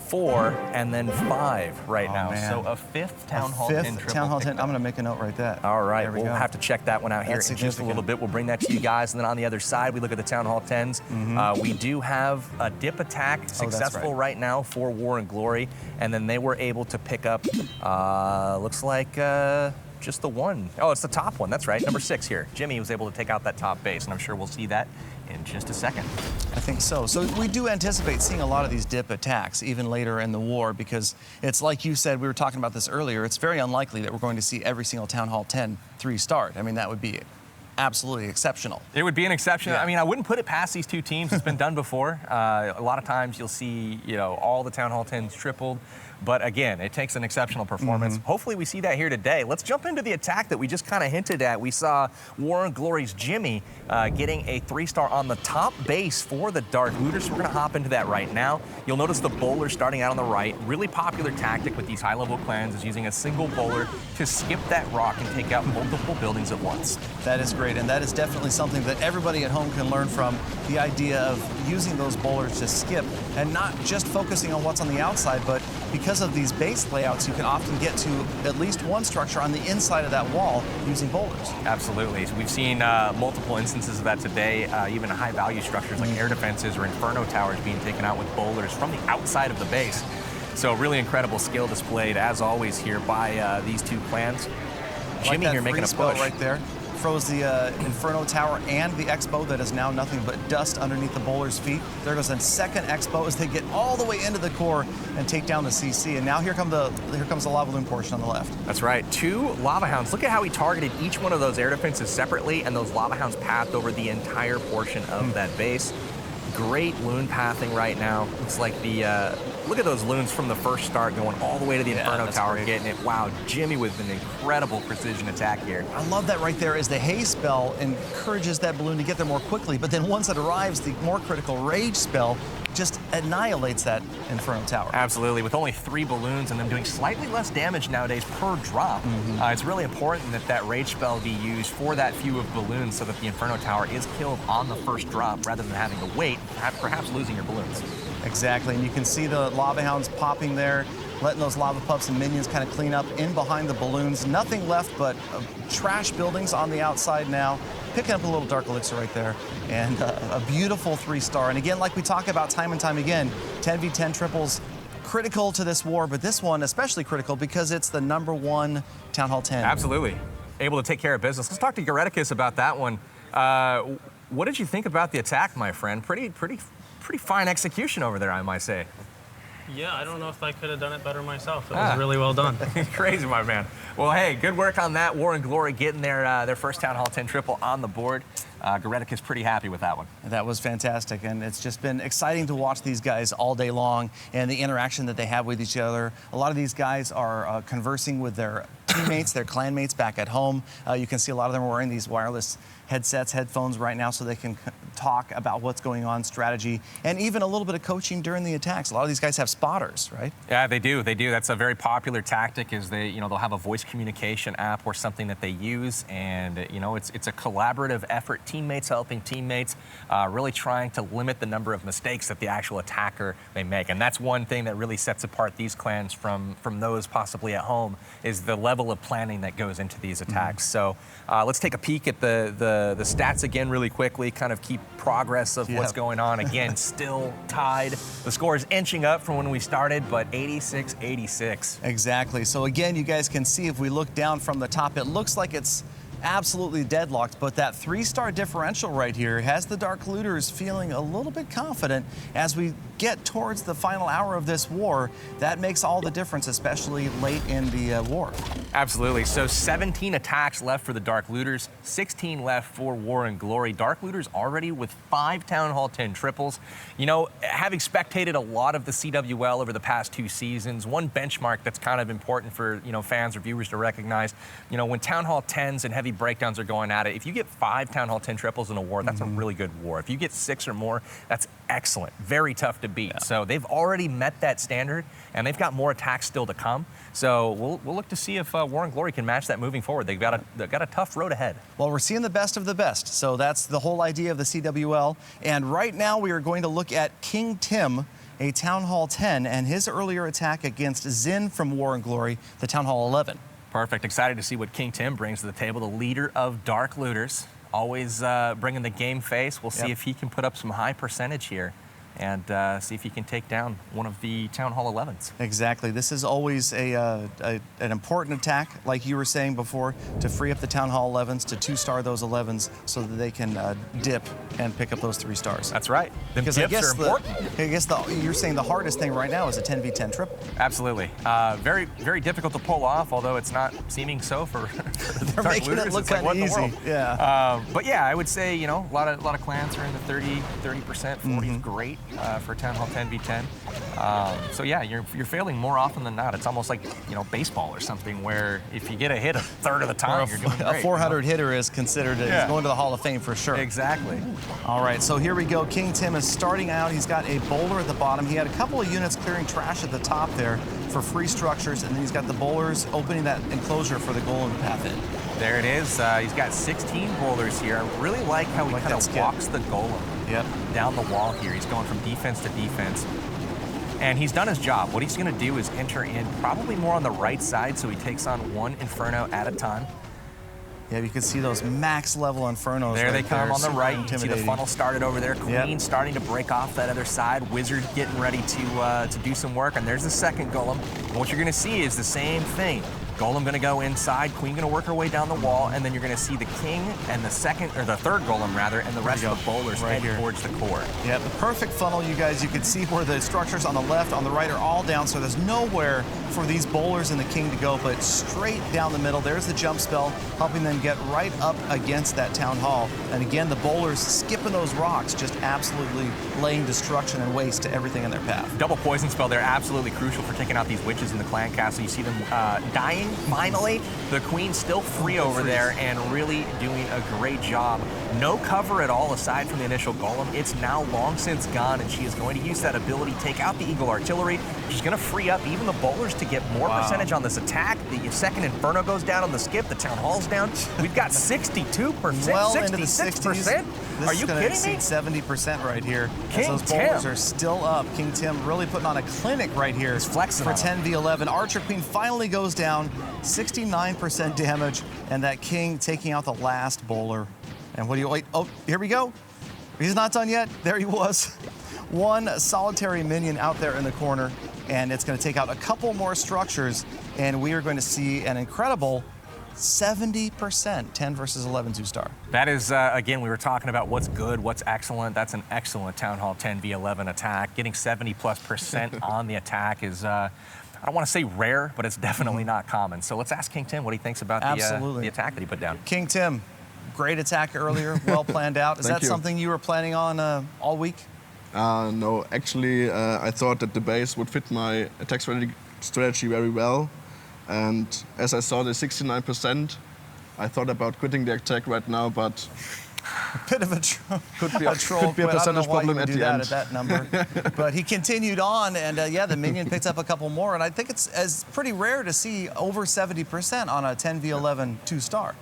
4, and then 5 right now. Man. So a 5th Town Hall 10 triple. Town Hall 10. I'm going to make a note right there. All right, There we we'll go. have to check that one out here in just a little bit. We'll bring that to you guys. And then on the other side, we look at the Town Hall 10s. We do have a dip attack successful right now for War and Glory. And then they were able to pick up, looks like just the 1. Oh, it's the top one. That's right. Number 6 here. Jimmy was able to take out that top base, and I'm sure we'll see that in just a second. I think so. So we do anticipate seeing a lot of these dip attacks even later in the war, because it's like you said, we were talking about this earlier, it's very unlikely that we're going to see every single Town Hall 10 3-star. I mean, that would be absolutely exceptional. It would be an exception. Yeah. I mean, I wouldn't put it past these two teams. It's been done before. A lot of times you'll see, all the Town Hall 10s tripled. But again, it takes an exceptional performance. Hopefully we see that here today. Let's jump into the attack that we just kind of hinted at. We saw War and Glory's Jimmy getting a 3-star on the top base for the Dark Looters. So we're going to hop into that right now. You'll notice the bowler starting out on the right. Really popular tactic with these high-level clans is using a single bowler to skip that rock and take out multiple buildings at once. That is great, and that is definitely something that everybody at home can learn from, the idea of using those bowlers to skip and not just focusing on what's on the outside, but because of these base layouts, you can often get to at least one structure on the inside of that wall using bowlers. Absolutely. So we've seen multiple instances of that today, even high-value structures like air defenses or inferno towers being taken out with bowlers from the outside of the base. So really incredible skill displayed, as always, here by these two clans. Jimmy here making a push. Right there. Froze the Inferno Tower and the Expo that is now nothing but dust underneath the bowler's feet. There goes the second Expo as they get all the way into the core and take down the CC. And now here comes the Lava Loon portion on the left. That's right. 2 Lava Hounds. Look at how he targeted each one of those air defenses separately, and those Lava Hounds pathed over the entire portion of that base. Great loon pathing right now. Looks like look at those loons from the first start going all the way to the Inferno Tower, getting it. Wow, Jimmy with an incredible precision attack here. I love that right there, as the haze spell encourages that balloon to get there more quickly, but then once it arrives, the more critical rage spell just annihilates that Inferno Tower. Absolutely, with only 3 balloons and them doing slightly less damage nowadays per drop. It's really important that that rage spell be used for that few of balloons so that the Inferno Tower is killed on the first drop rather than having to wait, perhaps losing your balloons. Exactly, and you can see the Lava Hounds popping there. letting those lava pups and minions kind of clean up in behind the balloons. Nothing left but trash buildings on the outside now. Picking up a little Dark Elixir right there, and a beautiful 3-star. And again, like we talk about time and time again, 10v10 triples, critical to this war, but this one especially critical because it's the #1 Town Hall 10. Absolutely. Able to take care of business. Let's talk to Guus about that one. What did you think about the attack, my friend? Pretty fine execution over there, I might say. Yeah, I don't know if I could have done it better myself. It was really well done. Crazy, my man. Well, hey, good work on that. War and Glory getting their first Town Hall 10 triple on the board. Guus pretty happy with that one. That was fantastic, and it's just been exciting to watch these guys all day long and the interaction that they have with each other. A lot of these guys are conversing with their teammates, their clanmates back at home. You can see a lot of them are wearing these wireless headphones right now so they can talk about what's going on, strategy, and even a little bit of coaching during the attacks. A lot of these guys have spotters, right? Yeah, they do. They do. That's a very popular tactic is they'll have a voice communication app or something that they use, and it's a collaborative effort, teammates helping teammates, really trying to limit the number of mistakes that the actual attacker may make. And that's one thing that really sets apart these clans from those possibly at home is the level of planning that goes into these attacks. So let's take a peek at the stats again really quickly, kind of keep progress of what's going on. Again, still tied. The score is inching up from when we started, but 86-86. Exactly. So again, you guys can see if we look down from the top, it looks like it's absolutely deadlocked, but that 3-star differential right here has the Dark Looters feeling a little bit confident as we get towards the final hour of this war. That makes all the difference, especially late in the war. Absolutely. So 17 attacks left for the Dark Looters, 16 left for War and Glory. Dark Looters already with 5 Town Hall 10 triples. Having spectated a lot of the CWL over the past 2 seasons, one benchmark that's kind of important for fans or viewers to recognize, when Town Hall 10s and heavy breakdowns are going at it, if you get 5 Town Hall 10 triples in a war, that's a really good war. If you get 6 or more, that's excellent. Very tough to beat. Yeah. So they've already met that standard, and they've got more attacks still to come. So we'll look to see if War and Glory can match that moving forward. They've got a tough road ahead. Well, we're seeing the best of the best. So that's the whole idea of the CWL. And right now we are going to look at King Tim, a Town Hall 10, and his earlier attack against Zin from War and Glory, the Town Hall 11. Perfect. Excited to see what King Tim brings to the table, the leader of Dark Looters. Always bringing the game face. We'll see if he can put up some high percentage here and see if he can take down one of the Town Hall 11s. Exactly. This is always an important attack, like you were saying before, to free up the Town Hall 11s, to 2-star those 11s so that they can dip and pick up those 3 stars. That's right. Because I guess you're saying the hardest thing right now is a 10v10 triple. Absolutely. Very, very difficult to pull off, although it's not seeming so for They're Dark making Looters. it look kind of easy. Yeah. But yeah, I would say, a lot of clans are in the 30%, 40 is great. For Town Hall 10v10. So yeah, you're failing more often than not. It's almost like baseball or something where if you get a hit a third of the time, you're doing great. A 400 hitter is considered he's going to the Hall of Fame for sure. Exactly. All right, so here we go. King Tim is starting out. He's got a bowler at the bottom. He had a couple of units clearing trash at the top there for free structures, and then he's got the bowlers opening that enclosure for the golem path in. There it is. He's got 16 bowlers here. I really like how he kind of walks the golem down the wall here. He's going from defense to defense. And he's done his job. What he's going to do is enter in probably more on the right side, so he takes on 1 Inferno at a time. Yeah, you can see those max level Infernos. There they come on the right. You can see the funnel started over there. Queen starting to break off that other side. Wizard getting ready to do some work. And there's the second golem. And what you're going to see is the same thing. Golem going to go inside, Queen going to work her way down the wall, and then you're going to see the King and the third golem rather, and the rest of the bowlers head towards the core. Yeah, the perfect funnel, you guys. You can see where the structures on the left, on the right are all down, so there's nowhere for these bowlers and the King to go, but straight down the middle. There's the jump spell, helping them get right up against that Town Hall. And again, the bowlers skipping those rocks, just absolutely laying destruction and waste to everything in their path. Double poison spell there, absolutely crucial for taking out these witches in the clan castle. You see them dying King, finally. The Queen still free over there and really doing a great job. No cover at all aside from the initial golem. It's now long since gone, and she is going to use that ability, take out the Eagle Artillery. She's going to free up even the bowlers to get more percentage on this attack. The second Inferno goes down on the skip. The Town Hall's down. We've got 62%, well 66%. into the 60s. Are you kidding me? 70% right here. King As those bowlers Tim are still up. King Tim really putting on a clinic right here. He's flexing for on him. 10v11. Archer Queen finally goes down, 69% damage, and that King taking out the last bowler. And what do you wait? Oh, here we go. He's not done yet. There he was. One solitary minion out there in the corner, and it's going to take out a couple more structures, and we are going to see an incredible 70% 10 versus 11 2-star. That is, again, we were talking about what's good, what's excellent. That's an excellent Town Hall 10v11 attack. Getting 70+% on the attack is, I don't want to say rare, but it's definitely not common. So let's ask King Tim what he thinks about the attack that he put down. King Tim, great attack earlier, well planned out. Is that something you were planning on all week? No, actually, I thought that the base would fit my attack strategy very well. And as I saw the 69%, I thought about quitting the attack right now, but a bit of a could be a I don't percentage know why problem you at would the do that end. at that number. But he continued on, and yeah, the minion picks up a couple more, and I think it's pretty rare to see over 70% on a 10v11 2-star.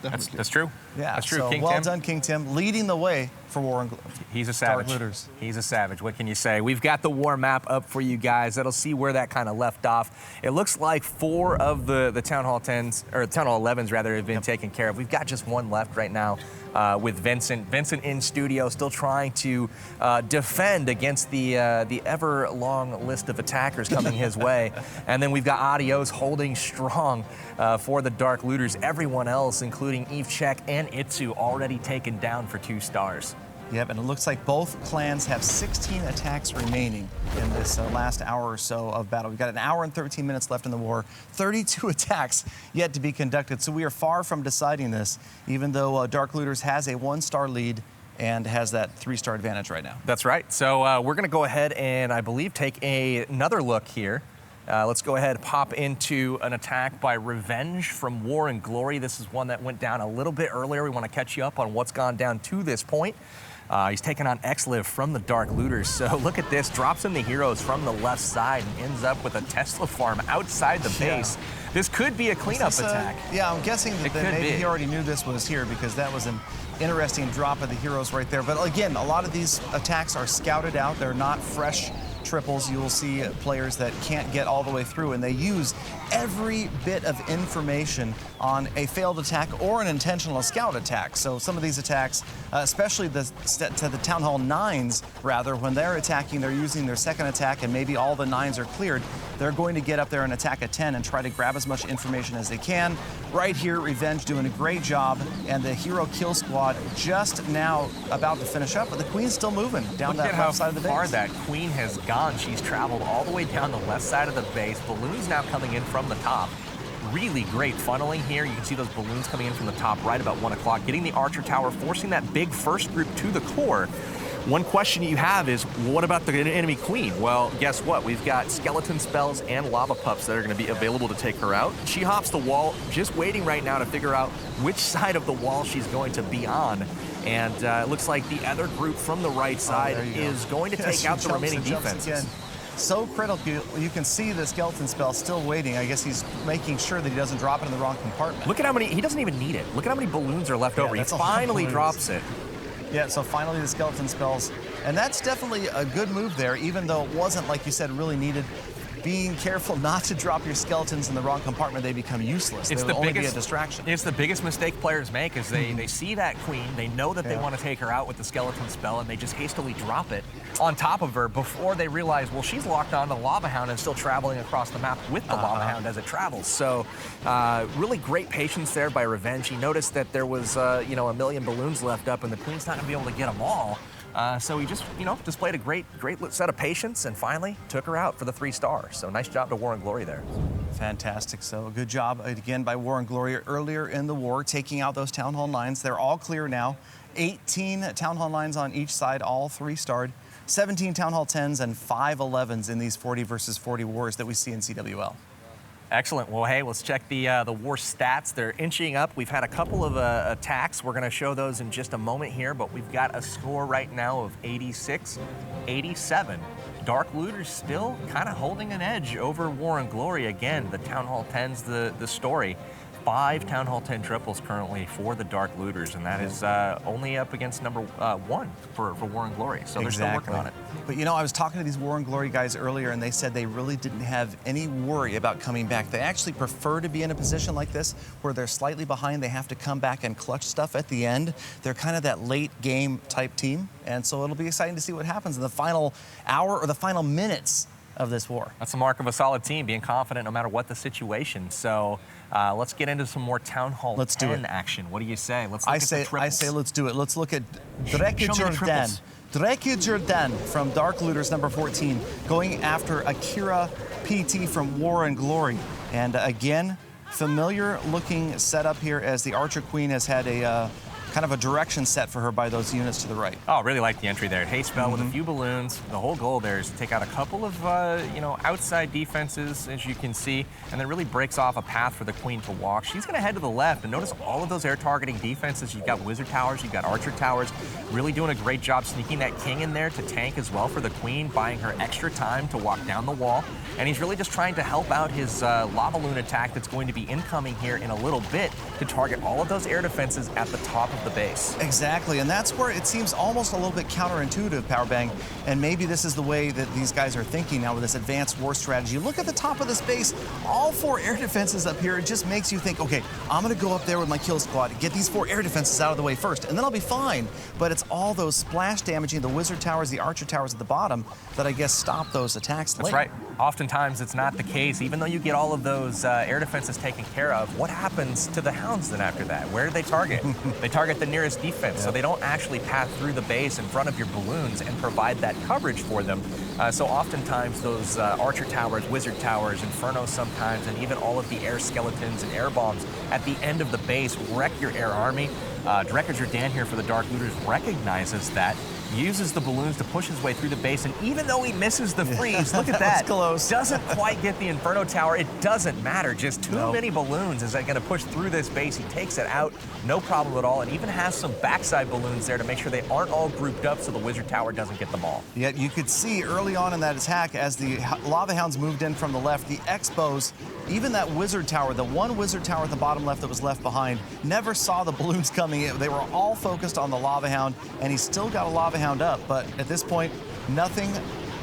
That's true. Yeah, that's true. So King well Tim. done, King Tim, leading the way for War and He's a savage. Dark Looters. He's a savage. What can you say? We've got the war map up for you guys. That'll see where that kind of left off. It looks like 4 of the Town Hall 10s, or Town Hall 11s rather, have been taken care of. We've got just one left right now with Vincent. Vincent in studio, still trying to defend against the ever long list of attackers coming his way. And then we've got Adios holding strong for the Dark Looters. Everyone else, including Eeche and Itsu, already taken down for 2 stars. Yep, and it looks like both clans have 16 attacks remaining in this last hour or so of battle. We've got an hour and 13 minutes left in the war, 32 attacks yet to be conducted. So we are far from deciding this, even though Dark Looters has a 1-star lead and has that 3-star advantage right now. That's right. So we're going to go ahead and, I believe, take another look here. Let's go ahead and pop into an attack by Revenge from War and Glory. This is one that went down a little bit earlier. We want to catch you up on what's gone down to this point. He's taking on Xliv from the Dark Looters. So look at this, drops in the heroes from the left side and ends up with a Tesla farm outside the base. Yeah. This could be a cleanup attack. Yeah, I'm guessing that maybe he already knew this was here because that was an interesting drop of the heroes right there. But again, a lot of these attacks are scouted out. They're not fresh triples. You will see players that can't get all the way through, and they use every bit of information on a failed attack or an intentional scout attack. So some of these attacks, especially the Town Hall 9s, rather, when they're attacking, they're using their second attack and maybe all the 9s are cleared. They're going to get up there and attack a 10 and try to grab as much information as they can. Right here, Revenge doing a great job, and the hero kill squad just now about to finish up, but the Queen's still moving down that left side of the base. Look at how far that Queen has gone. She's traveled all the way down the left side of the base. Balloons now coming in from the top. Really great funneling here. You can see those balloons coming in from the top right about 1 o'clock, getting the Archer Tower, forcing that big first group to the core. One question you have is, what about the enemy Queen? Well, guess what? We've got skeleton spells and lava pups that are going to be available to take her out. She hops the wall, just waiting right now to figure out which side of the wall she's going to be on. And it looks like the other group from the right side is going to take out the remaining defenses. So critical. You can see the skeleton spell still waiting. I guess he's making sure that he doesn't drop it in the wrong compartment. Look at how many, he doesn't even need it. Look at how many balloons are left over. He finally drops it. Yeah, so finally the skeleton spells. And that's definitely a good move there, even though it wasn't, like you said, really needed. Being careful not to drop your skeletons in the wrong compartment, they become useless. They will only be a distraction. It's the biggest mistake players make is they see that Queen, they know that they want to take her out with the skeleton spell, and they just hastily drop it on top of her before they realize, well, she's locked on the Lava Hound and still traveling across the map with the Lava Hound as it travels. So really great patience there by Revenge. He noticed that there was, a million balloons left up, and the Queen's not going to be able to get them all. So he just, displayed a great set of patience and finally took her out for the 3 stars. So nice job to War and Glory there. Fantastic. So good job again by War and Glory earlier in the war, taking out those Town Hall 9s. They're all clear now. 18 Town Hall 9s on each side, all 3-starred. 17 Town Hall 10s and 5 11s in these 40 versus 40 wars that we see in CWL. Excellent. Well, hey, let's check the war stats. They're inching up. We've had a couple of attacks. We're going to show those in just a moment here, but we've got a score right now of 86-87. Dark Looters still kind of holding an edge over War and Glory. Again, the Town Hall 10's the story. 5 Town Hall 10 triples currently for the Dark Looters, and that is only up against number 1 for War and Glory. So they're still working on it. But you know, I was talking to these War and Glory guys earlier, and they said they really didn't have any worry about coming back. They actually prefer to be in a position like this where they're slightly behind. They have to come back and clutch stuff at the end. They're kind of that late game type team, and so it'll be exciting to see what happens in the final hour or the final minutes of this war. That's the mark of a solid team, being confident no matter what the situation. So let's get into some more Town Hall 10 action. What do you say? Let's look at the triples. I say let's do it. Let's look at Dreke Jordan from Dark Looters, number 14, going after Akira PT from War and Glory. And again, familiar looking setup here as the Archer Queen has had a kind of a direction set for her by those units to the right. Oh, really like the entry there. Haste spell with a few balloons. The whole goal there is to take out a couple of, outside defenses, as you can see, and then really breaks off a path for the Queen to walk. She's going to head to the left, and notice all of those air targeting defenses. You've got Wizard Towers, you've got Archer Towers, really doing a great job sneaking that King in there to tank as well for the Queen, buying her extra time to walk down the wall. And he's really just trying to help out his lava loon attack that's going to be incoming here in a little bit to target all of those air defenses at the top of the base. Exactly, and that's where it seems almost a little bit counterintuitive, Powerbang, and maybe this is the way that these guys are thinking now with this advanced war strategy. Look at the top of this base, all 4 air defenses up here. It just makes you think, okay, I'm gonna go up there with my kill squad, get these 4 air defenses out of the way first, and then I'll be fine. But it's all those splash damaging, the Wizard Towers, the Archer Towers at the bottom, that I guess stop those attacks late. That's right. Oftentimes it's not the case. Even though you get all of those air defenses taken care of, what happens to the Hounds then after that? Where do they target? They target the nearest defense, so they don't actually pass through the base in front of your balloons and provide that coverage for them. So oftentimes those Archer Towers, Wizard Towers, Inferno sometimes, and even all of the air skeletons and air bombs at the end of the base wreck your air army. Dreke Jordan here for the Dark Looters recognizes that, uses the balloons to push his way through the base, and even though he misses the freeze, look at that, close. Doesn't quite get the Inferno Tower. It doesn't matter, just too many balloons. Is that going to push through this base? He takes it out, no problem at all, and even has some backside balloons there to make sure they aren't all grouped up so the Wizard Tower doesn't get them all. Yet you could see early on in that attack as the Lava Hounds moved in from the left, the Expos, even that Wizard Tower, the one Wizard Tower at the bottom left that was left behind, never saw the balloons coming in. They were all focused on the Lava Hound, and he still got a Lava Hound up, but at this point, nothing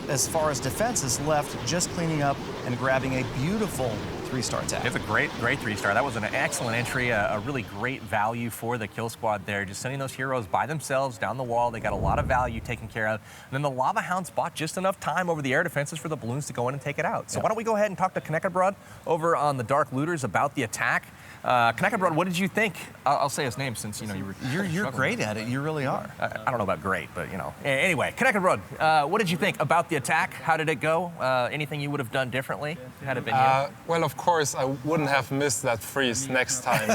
as far as defense is left, just cleaning up and grabbing a beautiful 3-star attack. It's a great 3-star. That was an excellent entry, a really great value for the kill squad there. Just sending those heroes by themselves down the wall. They got a lot of value taken care of. And then the Lava Hounds bought just enough time over the air defenses for the balloons to go in and take it out. So why don't we go ahead and talk to Knekkebrod over on the Dark Looters about the attack. Knekkebrod, what did you think? I'll say his name since, you were... You're great at it. You really are. I don't know about great, but, Anyway, Knekkebrod, what did you think about the attack? How did it go? Anything you would have done differently had it been you? Well, of course, I wouldn't have missed that freeze next time.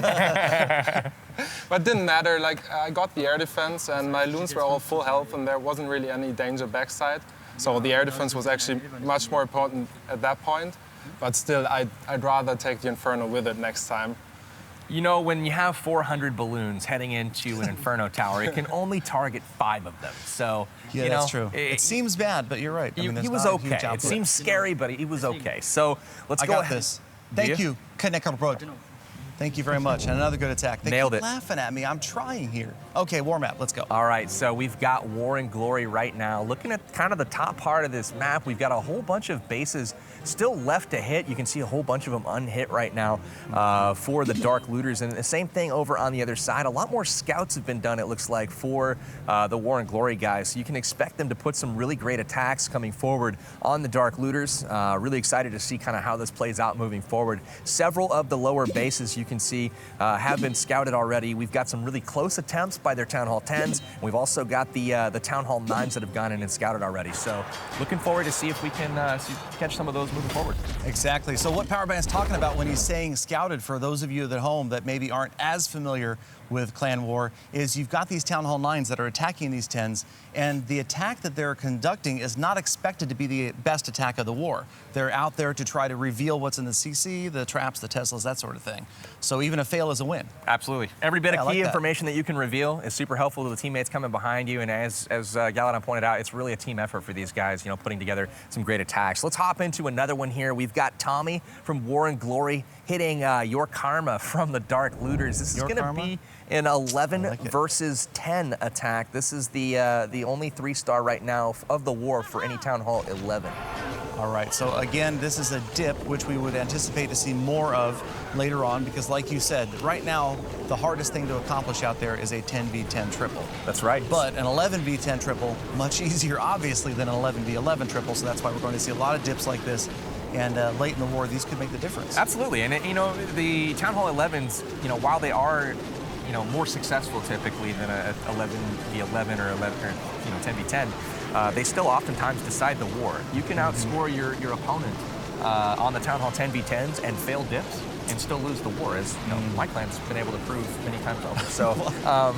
But it didn't matter. I got the air defense, and my loons were all full health, and there wasn't really any danger backside. So the air defense was actually much more important at that point. But still, I'd rather take the Inferno with it next time. When you have 400 balloons heading into an Inferno Tower, it can only target 5 of them. So, that's true. It seems bad, but you're right. He was okay. It seems scary, but he was okay. So let's go ahead. This. Thank you, Knekkebrod. Thank you very much. And another good attack. They Nailed keep it. laughing at me. I'm trying here. Okay, war map. Let's go. All right, so we've got War and Glory right now. Looking at kind of the top part of this map, we've got a whole bunch of bases still left to hit. You can see a whole bunch of them unhit right now for the Dark Looters. And the same thing over on the other side. A lot more scouts have been done, it looks like, for the War and Glory guys. So you can expect them to put some really great attacks coming forward on the Dark Looters. Really excited to see kind of how this plays out moving forward. Several of the lower bases you can see have been scouted already. We've got some really close attempts by their Town Hall 10s. We've also got the Town Hall 9s that have gone in and scouted already. So looking forward to see if we can catch some of those goes moving forward. Exactly. So what Powerband's talking about when he's saying scouted, for those of you at home that maybe aren't as familiar with Clan War, is you've got these Town Hall 9s that are attacking these 10s, and the attack that they're conducting is not expected to be the best attack of the war. They're out there to try to reveal what's in the CC, the traps, the Teslas, that sort of thing. So even a fail is a win. Absolutely. Every bit of Yeah, key I like information that you can reveal is super helpful to the teammates coming behind you, and as Galadon pointed out, it's really a team effort for these guys, you know, putting together some great attacks. Let's hop into another one here. We've got Tommy from War and Glory hitting Your Karma from the Dark Looters. This is going to be an 11 versus 10 attack. This is the only 3-star right now of the war for any Town Hall 11. All right, so again, this is a dip, which we would anticipate to see more of later on, because like you said, right now, the hardest thing to accomplish out there is a 10v10 triple. That's right. But an 11v10 triple, much easier, obviously, than an 11v11 triple, so that's why we're going to see a lot of dips like this. And late in the war, these could make the difference. Absolutely, and you know, the Town Hall 11s, you know, while they are, you know, more successful typically than a 11v11 or 10v10, they still oftentimes decide the war. You can outscore your opponent on the Town Hall 10v10s and fail dips and still lose the war, as you know, my clan's been able to prove many times over. So I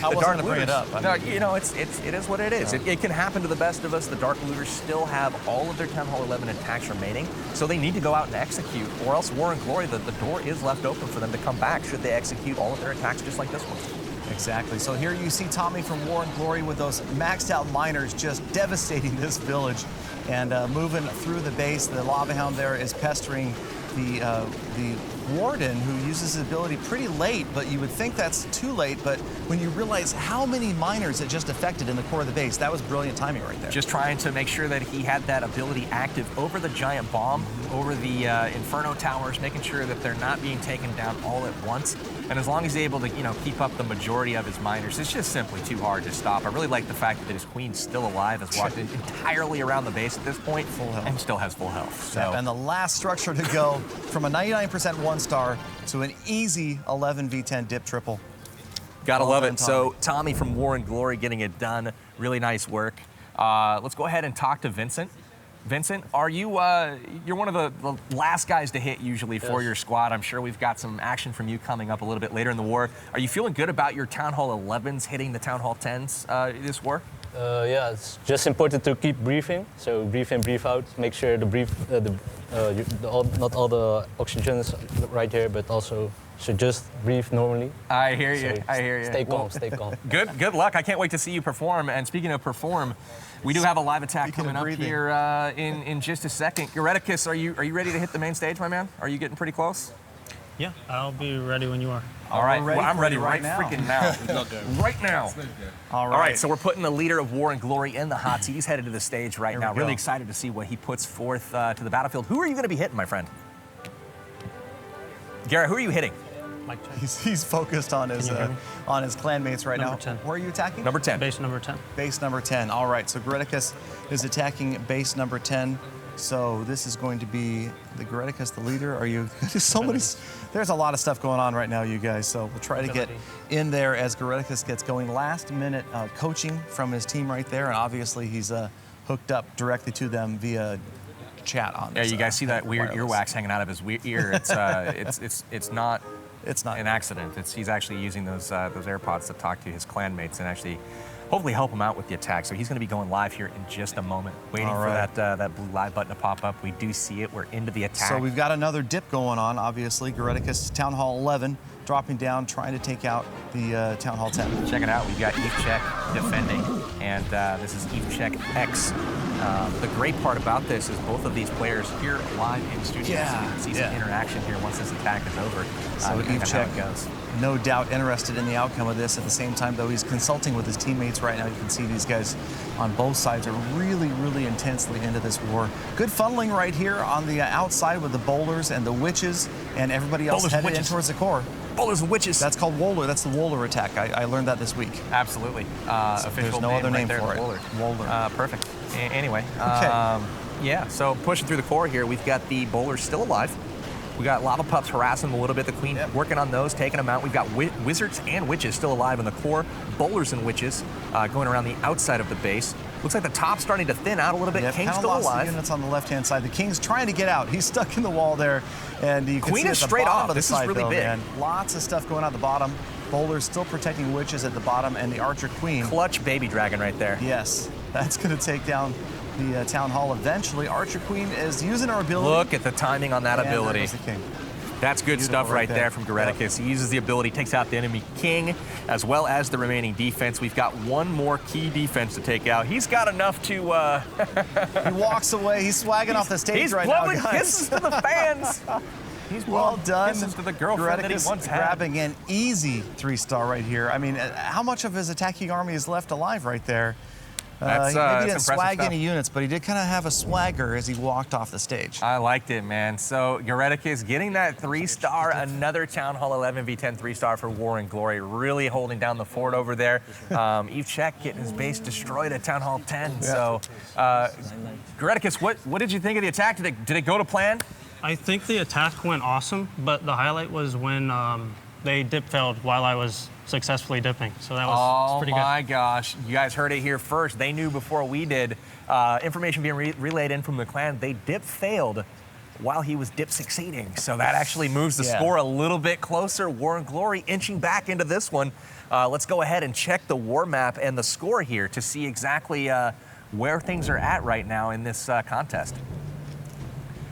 wasn't going to bring it up. No, you know, it is what it is. It can happen to the best of us. The Dark Looters still have all of their Town Hall 11 attacks remaining, so they need to go out and execute, or else War and Glory, the door is left open for them to come back should they execute all of their attacks just like this one. Exactly. So here you see Tommy from War and Glory with those maxed out miners just devastating this village and moving through the base. The Lava Hound there is pestering the Warden, who uses his ability pretty late, but you would think that's too late. But when you realize how many miners it just affected in the core of the base, that was brilliant timing right there. Just trying to make sure that he had that ability active over the giant bomb, over the Inferno towers, making sure that they're not being taken down all at once. And as long as he's able to, you know, keep up the majority of his miners, it's just simply too hard to stop. I really like the fact that his queen's still alive, has walked entirely around the base at this point, full health, and still has full health. So. And the last structure to go from a 99% 1-star to an easy 11v10 dip triple. Gotta love it. So Tommy from War and Glory getting it done. Really nice work. Let's go ahead and talk to Vincent. Vincent, are you, you're one of the last guys to hit usually for your squad. I'm sure we've got some action from you coming up a little bit later in the war. Are you feeling good about your Town Hall 11s hitting the Town Hall 10s this war? Yeah, it's just important to keep breathing. So breathe in, breathe out. Make sure to breathe, not all the oxygen's right here, but also should just breathe normally. I hear you. So I hear you. Stay calm. Stay calm. Good luck. I can't wait to see you perform. And speaking of perform, we do have a live attack coming up here in just a second. Goreticus, are you ready to hit the main stage, my man? Are you getting pretty close? Yeah, I'll be ready when you are. All right, well, I'm ready right freaking now. Right now. All right, so we're putting the leader of War and Glory in the hot seat. He's headed to the stage right now. Really excited to see what he puts forth to the battlefield. Who are you going to be hitting, my friend? Garrett, who are you hitting? He's focused on his clanmates right now. 10. Where are you attacking? Number 10. Base number 10. Base number 10. All right, so Goreticus is attacking base number 10. So this is going to be the Goreticus, the leader. Are you? There's a lot of stuff going on right now, you guys. So we'll try to get in there as Goreticus gets going. Last minute coaching from his team right there, and obviously he's hooked up directly to them via chat on this. Yeah, you guys see that weird earwax hanging out of his ear. It's not an accident. He's actually using those AirPods to talk to his clanmates and actually hopefully help him out with the attack. So he's going to be going live here in just a moment, waiting for that blue live button to pop up. We do see it. We're into the attack. So we've got another dip going on, obviously. Goreticus, Town Hall 11, dropping down, trying to take out the Town Hall 10. Check it out. We've got Eeche defending, and this is Eeche X. The great part about this is both of these players here live in studio. So you can see some interaction here once this attack is over. So Eeche, no doubt interested in the outcome of this. At the same time, though, he's consulting with his teammates right now. You can see these guys on both sides are really, really intensely into this war. Good funneling right here on the outside with the bowlers and the witches and everybody else headed in towards the core. Bowlers and witches. That's called Woler. That's the Woler attack. I learned that this week. Absolutely. So there's no other name for it. Woler. Perfect. Anyway. Yeah, so pushing through the core here, we've got the bowlers still alive. We got Lava Pups harassing them a little bit. The Queen working on those, taking them out. We've got wizards and witches still alive in the core. Bowlers and witches going around the outside of the base. Looks like the top's starting to thin out a little bit. Yep, King's kinda still lost the alive. units on the left-hand side. The King's trying to get out. He's stuck in the wall there, and you can Queen see is at the straight bottom off. of the This is side, really though, big. man. Lots of stuff going on at the bottom. Bowlers still protecting witches at the bottom, and the Archer Queen. Clutch baby dragon right there. Yes, that's going to take down the Town Hall eventually. Archer Queen is using her ability. Look at the timing on that And there ability. goes the King. That's good Beautiful stuff right there from Goreticus. He uses the ability, takes out the enemy king, as well as the remaining defense. We've got one more key defense to take out. He's got enough to... He walks away. He's swagging off the stage right now, He's blowing kisses to the fans. He's well done. Kisses to the girlfriend that he Goreticus once had. grabbing an easy 3-star right here. I mean, how much of his attacking army is left alive right there? That's, maybe he that's didn't impressive swag stuff. any units, but he did kind of have a swagger as he walked off the stage. I liked it, man. So Goreticus getting that 3-star, another Town Hall 11 V10 3-star for War and Glory, really holding down the fort over there. Eeche getting his base destroyed at Town Hall 10. Yeah. So Goreticus, what did you think of the attack? Did it go to plan? I think the attack went awesome, but the highlight was when they dip failed while I was successfully dipping. So that was pretty good. Oh my gosh, you guys heard it here first. They knew before we did. Information being relayed in from the clan, they dip failed while he was dip succeeding. So that actually moves the score a little bit closer. War and Glory inching back into this one. Let's go ahead and check the war map and the score here to see exactly where things are at right now in this contest.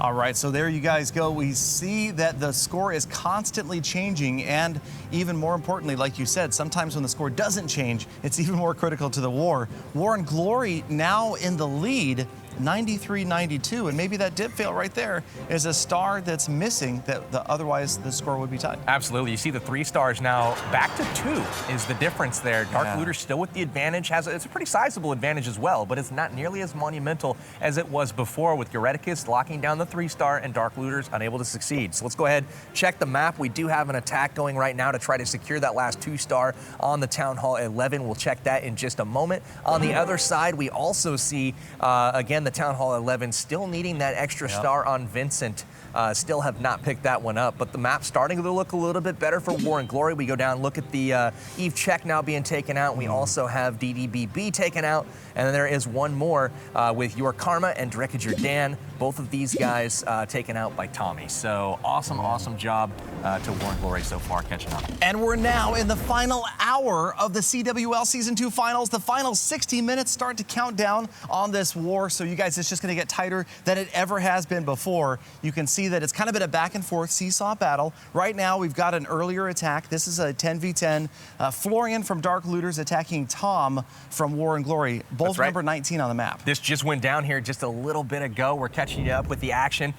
All right, so there you guys go. We see that the score is constantly changing, and even more importantly, like you said, sometimes when the score doesn't change, it's even more critical to the war. War and Glory now in the lead, 93-92, and maybe that dip fail right there is a star that's missing that otherwise the score would be tied. Absolutely. You see the 3 stars now back to 2 is the difference there. Dark Looter still with the advantage. It's a pretty sizable advantage as well, but it's not nearly as monumental as it was before with Goreticus locking down the 3-star and Dark Looters unable to succeed. So let's go ahead, check the map. We do have an attack going right now to try to secure that last 2-star on the Town Hall 11. We'll check that in just a moment. On the other side, we also see, again, the Town Hall 11 still needing that extra star on Vincent. Still have not picked that one up, but the map's starting to look a little bit better for War and Glory. We go down, look at the Eeche now being taken out. We also have DDBB taken out, and then there is one more with Your Karma and Drekkager Dan. Both of these guys taken out by Tommy. So awesome job to War and Glory so far catching up. And we're now in the final hour of the CWL Season 2 Finals. The final 60 minutes start to count down on this war. So you guys, it's just going to get tighter than it ever has been before. You can see that it's kind of been a back and forth seesaw battle. Right now, we've got an earlier attack. This is a 10v10. Florian from Dark Looters attacking Tom from War and Glory. Both number 19 on the map. This just went down here just a little bit ago. We're catching you up with the action.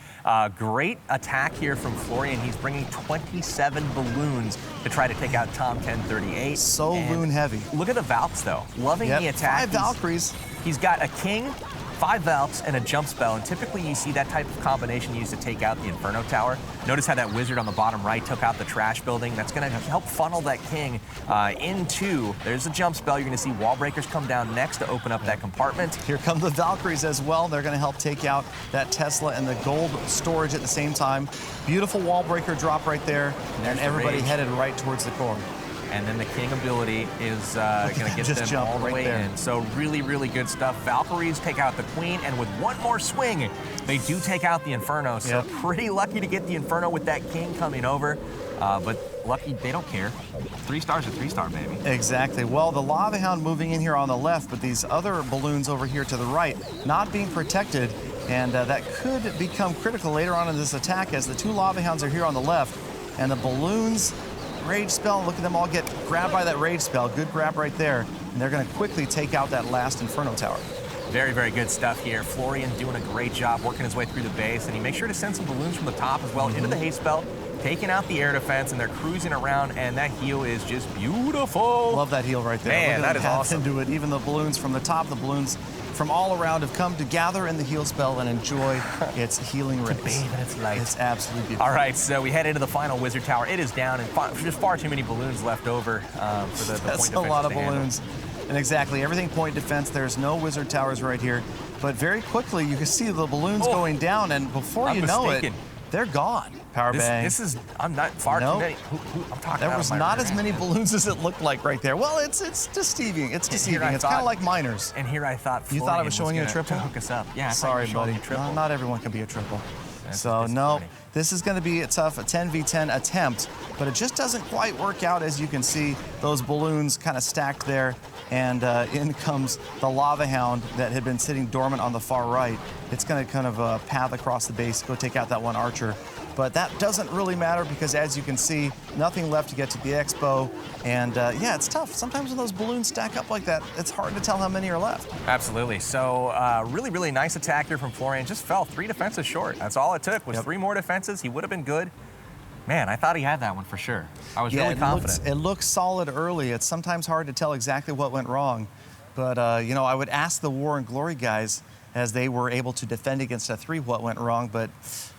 Great attack here from Florian. He's bringing 27 balloons to try to take out Tom 1038. So loon heavy. Look at the Valks though. Loving the attack. 5 Valkyries. He's got a king, 5 Valks, and a jump spell, and typically you see that type of combination used to take out the Inferno Tower. Notice how that wizard on the bottom right took out the trash building. That's going to help funnel that king into, there's a jump spell. You're going to see wall breakers come down next to open up that compartment. Here come the Valkyries as well. They're going to help take out that Tesla and the gold storage at the same time. Beautiful wall breaker drop right there, and everybody headed right towards the core. And then the king ability is going to get them all the way in. So really good stuff. Valkyries take out the queen, and with one more swing, they do take out the Inferno. So pretty lucky to get the Inferno with that king coming over. But lucky, they don't care. 3 stars are 3-star, baby. Exactly. Well, the Lava Hound moving in here on the left, but these other balloons over here to the right not being protected, and that could become critical later on in this attack as the 2 Lava Hounds are here on the left, and the balloons, rage spell, look at them all get grabbed by that rage spell. Good grab right there, and they're going to quickly take out that last Inferno Tower. Very good stuff here. Florian doing a great job working his way through the base, and he makes sure to send some balloons from the top as well into the haste spell, taking out the air defense, and they're cruising around, and that heal is just beautiful. Love that heal right there. Man, that is awesome. Into it. Even the balloons from the top, the balloons from all around have come to gather in the heal spell and enjoy its healing rays. It's light. It's absolutely beautiful. All right, so we head into the final wizard tower. It is down, and just far too many balloons left over for the That's point a lot of defense to balloons. handle. And exactly, everything point defense. There's no wizard towers right here. But very quickly, you can see the balloons going down, and before you know it, they're gone. Power bang. This is, I'm not far too many. I'm talking There was not as many balloons as it looked like right there. Well, it's deceiving. It's deceiving. It's kind of like miners. And here I thought you thought I was showing you a triple? To hook us up. Yeah, sorry, buddy. No, not everyone can be a triple. So no, this is going to be a tough 10v10 attempt, but it just doesn't quite work out. As you can see, those balloons kind of stacked there, and in comes the lava hound that had been sitting dormant on the far right. It's going to kind of path across the base, go take out that one archer. But that doesn't really matter because, as you can see, nothing left to get to the expo. And yeah, it's tough. Sometimes when those balloons stack up like that, it's hard to tell how many are left. Absolutely. So really, really nice attack here from Florian. Just fell 3 defenses short. That's all it took was 3 more defenses. He would have been good. Man, I thought he had that one for sure. I was really confident. It looks solid early. It's sometimes hard to tell exactly what went wrong. But, you know, I would ask the War and Glory guys, as they were able to defend against a 3, what went wrong, but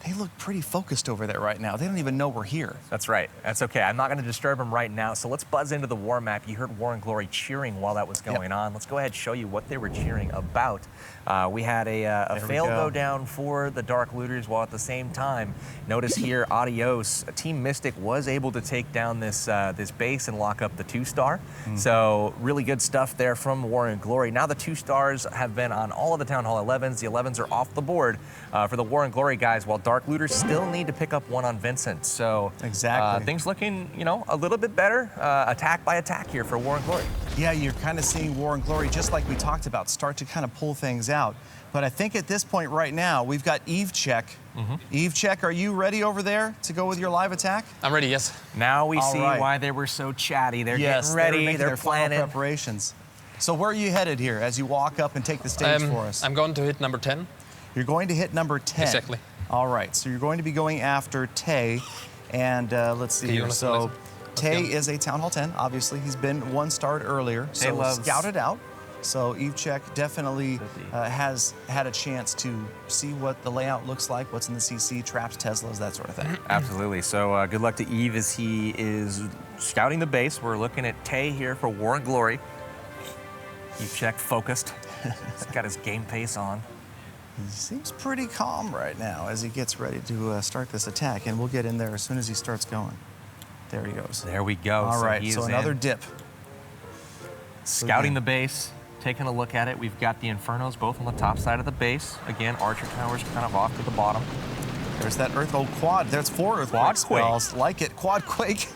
they look pretty focused over there right now. They don't even know we're here. That's right. That's okay. I'm not going to disturb them right now. So let's buzz into the war map. You heard War and Glory cheering while that was going on. Let's go ahead and show you what they were cheering about. We had a fail go down for the Dark Looters, while at the same time, notice here, Adios, Team Mystic was able to take down this this base and lock up the 2-star. So really good stuff there from War and Glory. Now the 2 stars have been on all of the Town Hall 11s. The 11s are off the board for the War and Glory guys, while Dark Looters still need to pick up one on Vincent. So things looking, you know, a little bit better attack by attack here for War and Glory. Yeah, you're kind of seeing War and Glory, just like we talked about, start to kind of pull things out. But I think at this point right now, we've got Eeche. Eeche, are you ready over there to go with your live attack? I'm ready, yes. Now we see why they were so chatty. They're getting ready, they're planning preparations. So where are you headed here as you walk up and take the stage for us? I'm going to hit number 10. You're going to hit number 10. Exactly. All right, so you're going to be going after Tay, and let's see here. So Tay is a Town Hall 10, obviously. He's been 1-starred earlier, so scouted out. So Eeche definitely has had a chance to see what the layout looks like, what's in the CC, traps, Teslas, that sort of thing. Absolutely. So good luck to Eve as he is scouting the base. We're looking at Tay here for War and Glory. Eeche focused. He's got his game face on. He seems pretty calm right now as he gets ready to start this attack, and we'll get in there as soon as he starts going. There he goes. There we go. All right, so another dip. Scouting the base, taking a look at it. We've got the Infernos both on the top side of the base. Again, Archer Towers kind of off to the bottom. There's that quad. There's 4 earthquake spells. Like it. Quad quake.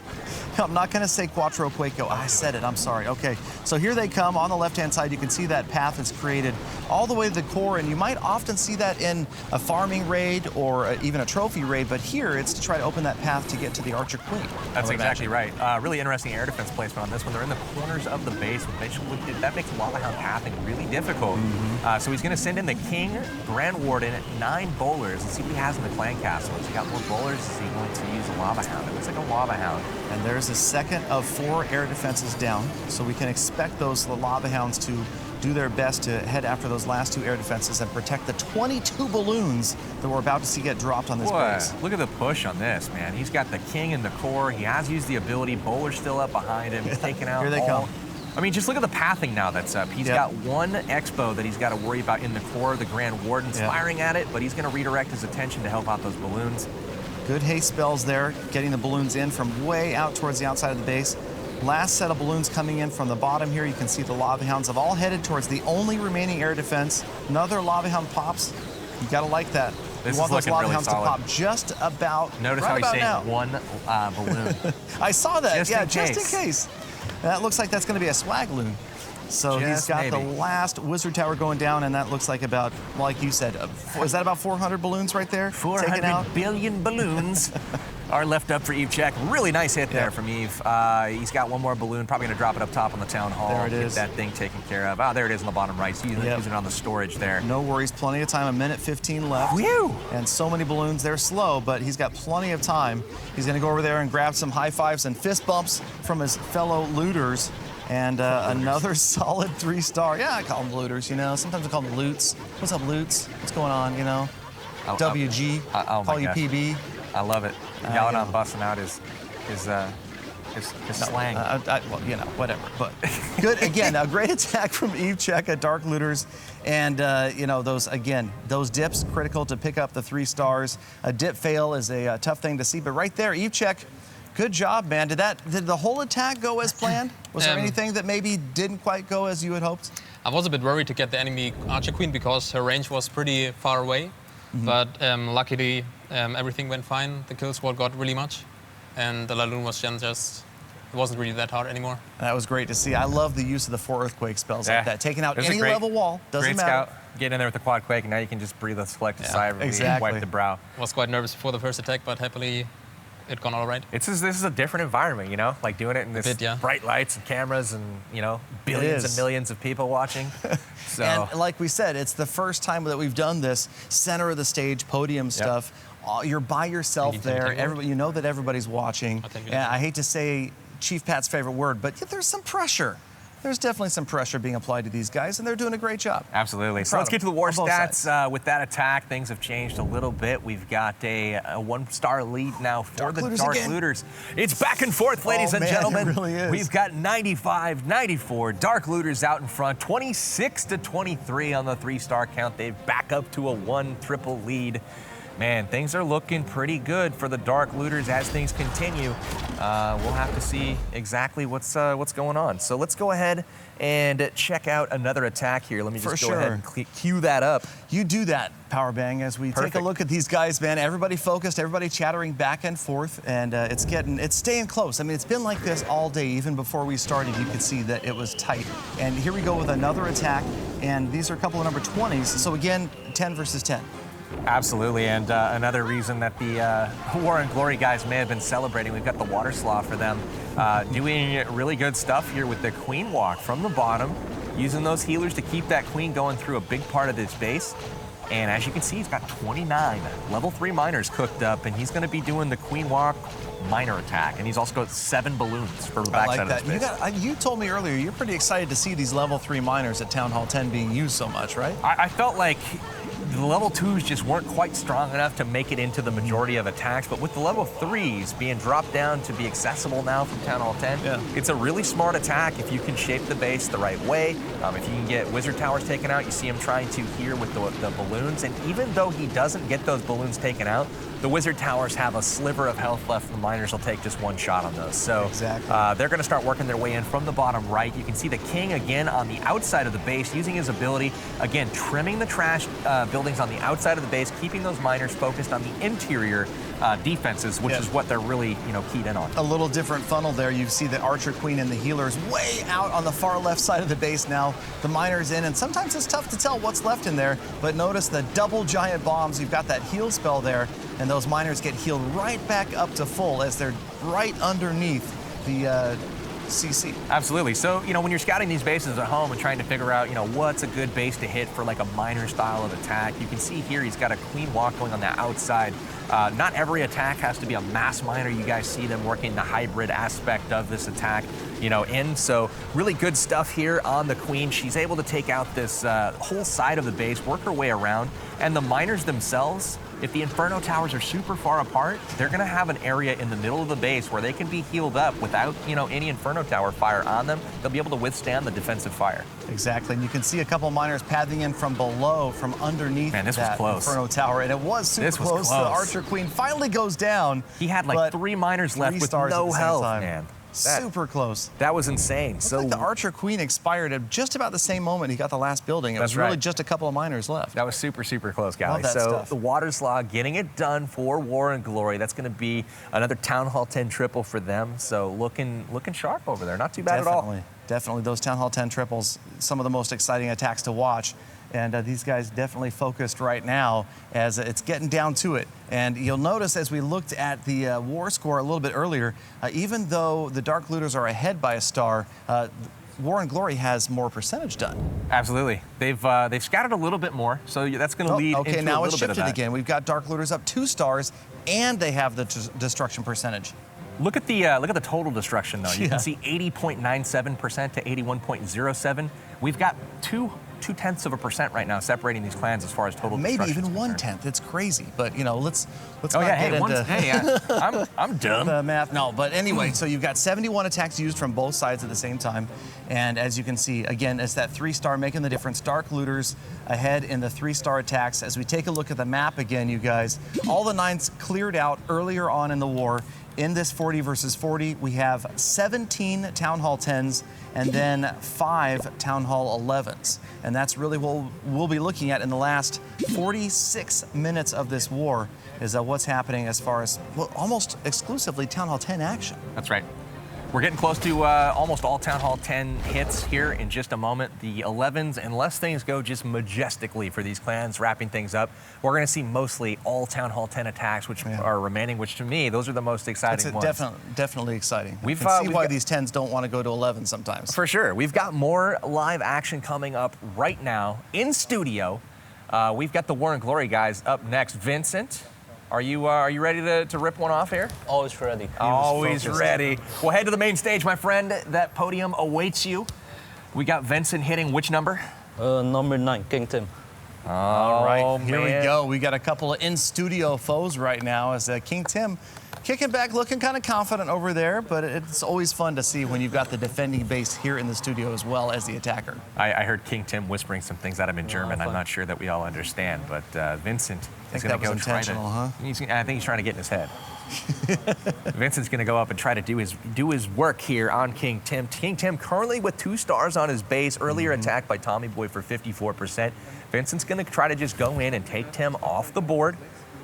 I'm not going to say Quattro Quaco. I said it. I'm sorry. Okay. So here they come. On the left-hand side, you can see that path is created all the way to the core, and you might often see that in a farming raid or even a trophy raid, but here it's to try to open that path to get to the Archer Queen. That's exactly right. Really interesting air defense placement on this one. They're in the corners of the base, which that makes Lava Hound pathing really difficult. So he's going to send in the King, Grand Warden, 9 bowlers. Let's see what he has in the clan castle. Has he got more bowlers? Is he going to use a Lava Hound? It looks like a Lava Hound. And there's the second of 4 air defenses down, so we can expect those Lava Hounds to do their best to head after those last 2 air defenses and protect the 22 balloons that we're about to see get dropped on this base. Look at the push on this, man. He's got the King in the core. He has used the ability. Bowler's still up behind him. He's taking out Here they come. I mean, just look at the pathing now that's up. He's got 1 Expo that he's got to worry about in the core. The Grand Warden's firing at it, but he's going to redirect his attention to help out those balloons. Good haste spells there, getting the balloons in from way out towards the outside of the base. Last set of balloons coming in from the bottom here. You can see the Lava Hounds have all headed towards the only remaining air defense. Another Lava Hound pops. You gotta like that. This you want those Lava Hounds solid. to pop just about Notice right how he's about saying 1 balloon. I saw that. Just in case. That looks like that's going to be a swag loon. So he's got the last wizard tower going down, and that looks like about, like you said, is that about 400 balloons right there? 400 billion balloons are left up for Eeche. Really nice hit there from Eve. He's got 1 more balloon, probably going to drop it up top on the town hall. There it is. Get that thing taken care of. There it is on the bottom right. So using it on the storage there. No worries. Plenty of time. 1:15 left. Whew. And so many balloons. They're slow, but he's got plenty of time. He's going to go over there and grab some high fives and fist bumps from his fellow looters. And another solid 3-star. Yeah, I call them looters, you know. Sometimes I call them loots. What's up, loots? What's going on, you know? WG, call you PB. I love it. Galadon busting out his His slang. Well, you know, whatever. But good again. A great attack from Eeche at Dark Looters, and you know those dips critical to pick up the 3 stars. A dip fail is a tough thing to see, but right there, Eeche, good job, man. Did the whole attack go as planned? Was there anything that maybe didn't quite go as you had hoped? I was a bit worried to get the enemy Archer Queen because her range was pretty far away, but luckily everything went fine. The kill squad got really much, and the Laloon was just. It wasn't really that hard anymore. That was great to see. I love the use of the 4 earthquake spells like that. Taking out any level wall, doesn't matter. Scout, get in there with the quad quake, and now you can just breathe a collective sigh of relief and wipe the brow. I was quite nervous before the first attack, but happily it gone all right. This is a different environment, you know, like doing it in this bright lights and cameras and, you know, billions and millions of people watching. So. And like we said, it's the first time that we've done this center of the stage podium stuff. You're by yourself there. Everybody, you know that everybody's watching. And I hate to say Chief Pat's favorite word, but there's some pressure. There's definitely some pressure being applied to these guys, and they're doing a great job. Absolutely. So let's get to the war stats. With that attack, things have changed a little bit. We've got a 1-star lead now for the Dark Looters. It's back and forth, ladies and gentlemen. It really is. We've got 95-94. Dark Looters out in front, 26-23 on the 3-star count. They've back up to a 1 triple lead. Man, things are looking pretty good for the Dark Looters as things continue. We'll have to see exactly what's going on. So let's go ahead and check out another attack here. Let me just go ahead and cue that up. You do that, Powerbang, as we take a look at these guys, man. Everybody focused, everybody chattering back and forth, and it's staying close. I mean, it's been like this all day. Even before we started, you could see that it was tight. And here we go with another attack, and these are a couple of number 20s. So again, 10 versus 10. Absolutely, and another reason that the War and Glory guys may have been celebrating, we've got the Water Slough for them, doing really good stuff here with the Queen Walk from the bottom, using those healers to keep that Queen going through a big part of this base. And as you can see, he's got 29 level 3 miners cooked up, and he's going to be doing the Queen Walk miner attack, and he's also got 7 balloons for the backside of this base. You told me earlier you're pretty excited to see these level 3 miners at Town Hall 10 being used so much, right? I felt like the level 2s just weren't quite strong enough to make it into the majority of attacks, but with the level 3s being dropped down to be accessible now from Town Hall 10, it's a really smart attack if you can shape the base the right way. If you can get Wizard Towers taken out, you see him trying to here with the balloons, and even though he doesn't get those balloons taken out, the Wizard Towers have a sliver of health left. The miners will take just 1 shot on those. So they're going to start working their way in from the bottom right. You can see the King again on the outside of the base, using his ability, again, trimming the trash buildings on the outside of the base, keeping those miners focused on the interior defenses, which is what they're really, keyed in on. A little different funnel there. You see the Archer Queen and the healers way out on the far left side of the base now. The miners in, and sometimes it's tough to tell what's left in there, but notice the double giant bombs. You've got that heal spell there, and those miners get healed right back up to full as they're right underneath the CC. Absolutely. So, when you're scouting these bases at home and trying to figure out, what's a good base to hit for like a miner style of attack, you can see here he's got a Queen Walk going on the outside. Not every attack has to be a mass miner. You guys see them working the hybrid aspect of this attack, in. So really good stuff here on the Queen. She's able to take out this whole side of the base, work her way around, and the miners themselves, if the Inferno Towers are super far apart, they're going to have an area in the middle of the base where they can be healed up without, any Inferno Tower fire on them. They'll be able to withstand the defensive fire. Exactly, and you can see a couple miners pathing in from below, from underneath that Inferno Tower, and it was super close. The Archer Queen finally goes down. He had like 3 miners left with no health, man. Super close. That was insane. So like the Archer Queen expired at just about the same moment he got the last building. It was really just a couple of miners left. That was super, super close, guys. So the Water Slough getting it done for War and Glory. That's going to be another Town Hall 10 triple for them. So looking sharp over there. Not too bad at all. Definitely. Those Town Hall 10 triples, some of the most exciting attacks to watch. And these guys definitely focused right now as it's getting down to it. And you'll notice as we looked at the war score a little bit earlier, even though the Dark Looters are ahead by a star, War and Glory has more percentage done. Absolutely. They've scattered a little bit more, so that's going to lead into a little bit of that. Okay, now it's shifted again. We've got Dark Looters up 2 stars, and they have the destruction percentage. Look at the total destruction, though. You can see 80.97% to 81.07. We've got 2 0.2% right now separating these clans as far as total Maybe destruction even is concerned. 1/10. It's crazy. But, you know, let's Oh, not yeah, get hey, into... hey, I'm dumb. The math. No, but anyway, so you've got 71 attacks used from both sides at the same time. And as you can see, again, it's that 3-star making the difference. Dark Looters ahead in the 3-star attacks. As we take a look at the map again, you guys, all the 9s cleared out earlier on in the war. In this 40 versus 40, we have 17 Town Hall 10s and then 5 Town Hall 11s. And that's really what we'll be looking at in the last 46 minutes of this war, is what's happening as far as almost exclusively Town Hall 10 action. That's right. We're getting close to almost all Town Hall 10 hits here in just a moment. The 11s, unless things go just majestically for these clans, wrapping things up, we're going to see mostly all Town Hall 10 attacks, which are remaining, which to me, those are the most exciting ones. Definitely exciting. We've I can see why these 10s don't want to go to 11 sometimes. For sure. We've got more live action coming up right now in studio. We've got the War and Glory guys up next. Vincent, are you ready to rip one off here? Always ready. Always ready. Well, head to the main stage, my friend. That podium awaits you. We got Vincent hitting which number? Number 9, King Tim. All right, here man. we go. We got a couple of in-studio foes right now as King Tim kicking back, looking kind of confident over there, but it's always fun to see when you've got the defending base here in the studio as well as the attacker. I heard King Tim whispering some things at him in German. I'm not sure that we all understand, but Vincent is going to go try to... huh? I think he's trying to get in his head. Vincent's going to go up and try to do his work here on King Tim. King Tim currently with 2 stars on his base. Earlier attacked by Tommy Boy for 54%. Vincent's going to try to just go in and take Tim off the board.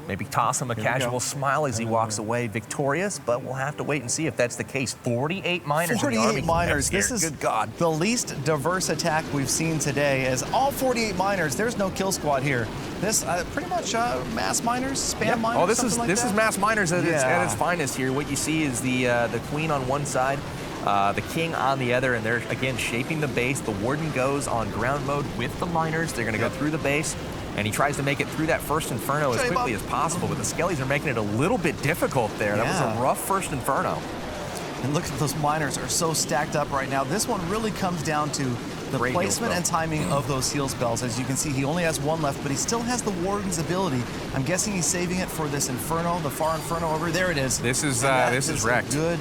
Maybe toss him a casual smile as he walks away victorious, but we'll have to wait and see if that's the case. 48 miners. 48 miners. This is good God. The least diverse attack we've seen today. As all 48 miners, there's no kill squad here. This pretty much mass miners, spam miners. Oh, this is mass miners at its finest here. What you see is the queen on one side, the king on the other, and they're again shaping the base. The warden goes on ground mode with the miners. They're going to go through the base. And he tries to make it through that first inferno as quickly as possible, but the Skellies are making it a little bit difficult there. That was a rough first inferno. And look at those miners are so stacked up right now. This one really comes down to the placement and timing of those heal spells. As you can see, he only has 1 left, but he still has the Warden's ability. I'm guessing he's saving it for this inferno, the far inferno over there. It is. This is wrecked. Good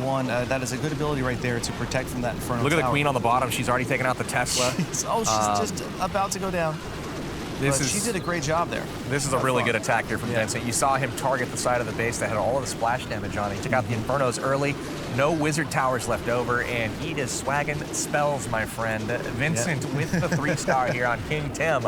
one. That is a good ability right there to protect from that inferno. Look at tower. the queen on the bottom. She's already taken out the Tesla. She's just about to go down. She did a great job there. This is a really good attack here from Vincent. You saw him target the side of the base that had all of the splash damage on it. He took out the Infernos early. No wizard towers left over, and he is swagging spells, my friend. Vincent with the 3-star here on King Tim.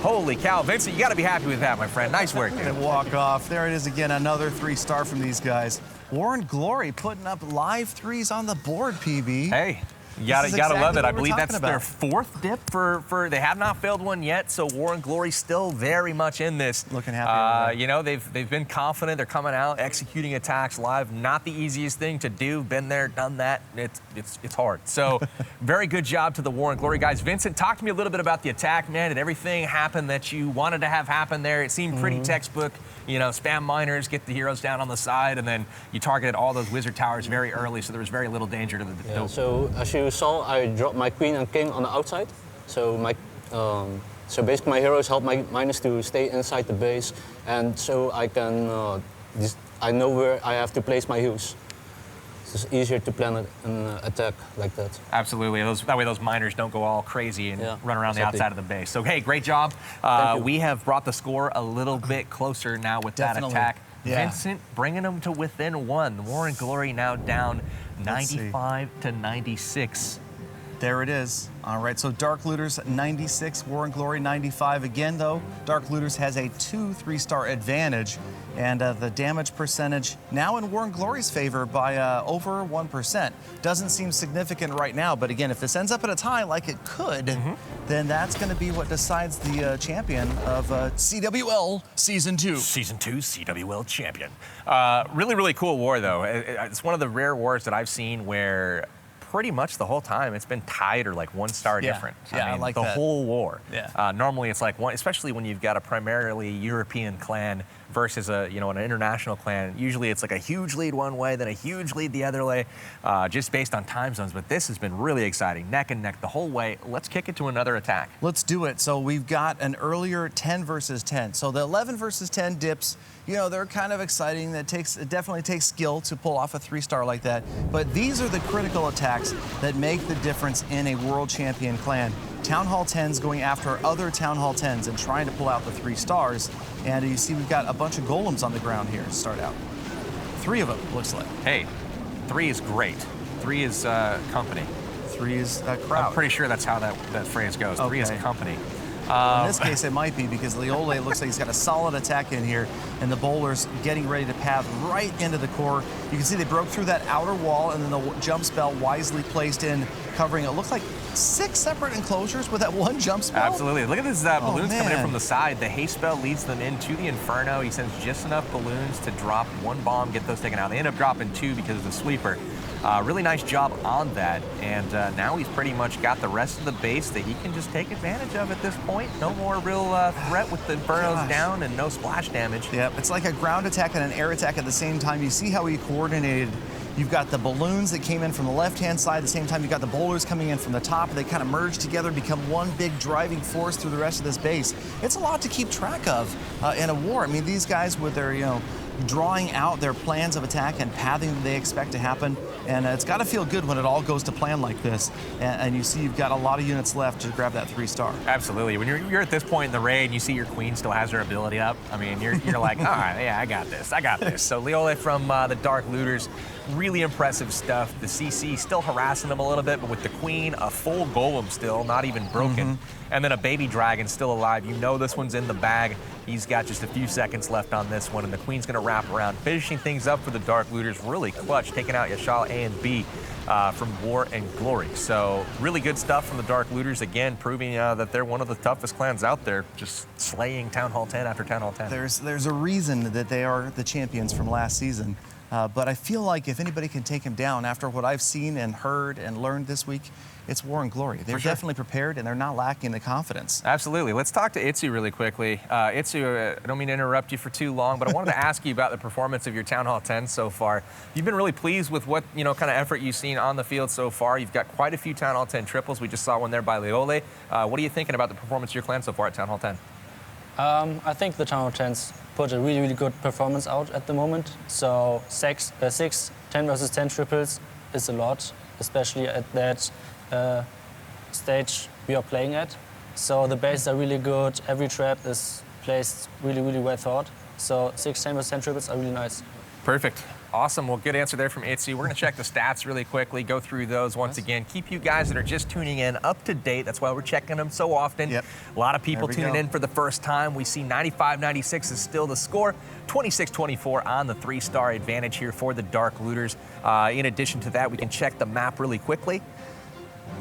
Holy cow, Vincent, you got to be happy with that, my friend. Nice work, dude. And walk off. There it is again, another 3-star from these guys. War and Glory putting up live 3s on the board, PB. Hey. You gotta love it. I believe that's their 4th dip for they have not failed one yet, so War and Glory still very much in this. Looking happy. You know, they've been confident. They're coming out, executing attacks live. Not the easiest thing to do. Been there, done that. It's hard. So very good job to the War and Glory guys. Vincent, talk to me a little bit about the attack, man. Did everything happen that you wanted to have happen there? It seemed pretty textbook. You know, spam miners, get the heroes down on the side, and then you targeted all those wizard towers very early, so there was very little danger to the So as you saw, I dropped my queen and king on the outside. So so basically my heroes help my miners to stay inside the base, and so I can I know where I have to place my heals. It's easier to plan an attack like that. Absolutely. That way those miners don't go all crazy and run around the outside of the base. So, hey, great job. We have brought the score a little bit closer now with that attack. Yeah. Vincent bringing them to within 1. War and Glory now down 95 to 96. There it is. All right, so Dark Looters 96, War and Glory 95. Again, though, Dark Looters has a 2 3-star advantage, and the damage percentage now in War and Glory's favor by over 1%. Doesn't seem significant right now, but again, if this ends up at a tie like it could, then that's going to be what decides the champion of CWL Season 2. Season 2 CWL champion. Really, really cool war, though. It's one of the rare wars that I've seen where pretty much the whole time it's been tied or like 1 star different. Yeah, I mean, like the that. whole war. Yeah. Normally it's like one, especially when you've got a primarily European clan versus an international clan. Usually it's like a huge lead one way, then a huge lead the other way, just based on time zones. But this has been really exciting, neck and neck the whole way. Let's kick it to another attack. Let's do it. So we've got an earlier 10 versus 10. So the 11 versus 10 dips, they're kind of exciting. It definitely takes skill to pull off a 3-star like that. But these are the critical attacks that make the difference in a world champion clan. Town Hall 10s going after other Town Hall 10s and trying to pull out the 3 stars. And you see we've got a bunch of golems on the ground here to start out. 3 of them, looks like. Hey, 3 is great. 3 is company. 3 is crowd. I'm pretty sure that's how that phrase goes. 3 is company. In this case, it might be because Leol looks like he's got a solid attack in here, and the bowlers getting ready to path right into the core. You can see they broke through that outer wall, and then the jump spell wisely placed in, covering it looks like 6 separate enclosures with that 1 jump spell. Absolutely. Look at these balloons coming in from the side. The haste spell leads them into the Inferno. He sends just enough balloons to drop 1 bomb, get those taken out. They end up dropping 2 because of the sweeper. Really nice job on that, and now he's pretty much got the rest of the base that he can just take advantage of at this point. No more real threat with the Infernos down and no splash damage. Yep, it's like a ground attack and an air attack at the same time. You see how he coordinated. You've got the balloons that came in from the left-hand side. At the same time, you've got the bowlers coming in from the top. They kind of merge together, become one big driving force through the rest of this base. It's a lot to keep track of in a war. I mean, these guys with their, drawing out their plans of attack and pathing that they expect to happen. And it's got to feel good when it all goes to plan like this. And you see you've got a lot of units left to grab that 3-star. Absolutely. When you're at this point in the raid and you see your queen still has her ability up, I mean, you're like, all right, yeah, I got this. So Leol from the Dark Looters, really impressive stuff. The CC still harassing them a little bit, but with the queen, a full golem still, not even broken. And then a baby dragon still alive. You know this one's in the bag. He's got just a few seconds left on this one, and the queen's going to wrap around, finishing things up for the Dark Looters. Really clutch, taking out Yashal A and B from War and Glory. So really good stuff from the Dark Looters, again, proving that they're one of the toughest clans out there, just slaying Town Hall 10 after Town Hall 10. There's a reason that they are the champions from last season. But I feel like if anybody can take him down after what I've seen and heard and learned this week, it's War and Glory. They're definitely prepared, and they're not lacking the confidence. Absolutely. Let's talk to Itsu really quickly. Itsu, I don't mean to interrupt you for too long, but I wanted to ask you about the performance of your Town Hall 10 so far. You've been really pleased with what, kind of effort you've seen on the field so far. You've got quite a few Town Hall 10 triples. We just saw one there by Leol. What are you thinking about the performance of your clan so far at Town Hall 10? I think the Town Hall 10s put a really, really good performance out at the moment. So 6 10 versus 10 triples is a lot, especially at that stage we are playing at. So the bases are really good. Every trap is placed really, really well thought. So 6 10 versus 10 triples are really nice. Perfect. Awesome. Well, good answer there from Itsu. We're going to check the stats really quickly, go through those once again. Keep you guys that are just tuning in up to date. That's why we're checking them so often. A lot of people tuning in for the first time. We see 95-96 is still the score. 26-24 on the 3-star advantage here for the Dark Looters. In addition to that, we can check the map really quickly.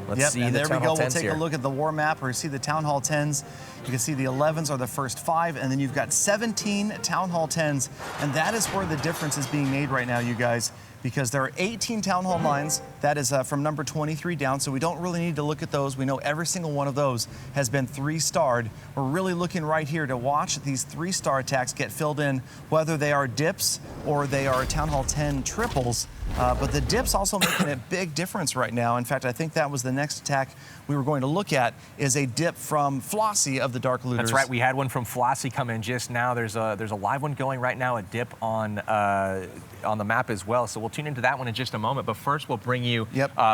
Let's see and the there Town we go. Hall 10s We'll take here. a look at the war map where you see the Town Hall 10s. You can see the 11s are the first 5, and then you've got 17 Town Hall 10s, and that is where the difference is being made right now, you guys, because there are 18 Town Hall 9s. That is from number 23 down, so we don't really need to look at those. We know every single one of those has been 3-starred. We're really looking right here to watch these 3-star attacks get filled in, whether they are dips or they are Town Hall 10 triples. But the dips also making a big difference right now. In fact, I think that was the next attack we were going to look at, is a dip from Flossy of the Dark Looters. That's right. We had one from Flossy come in just now. There's a live one going right now, a dip on the map as well. So we'll tune into that one in just a moment. But first, we'll bring you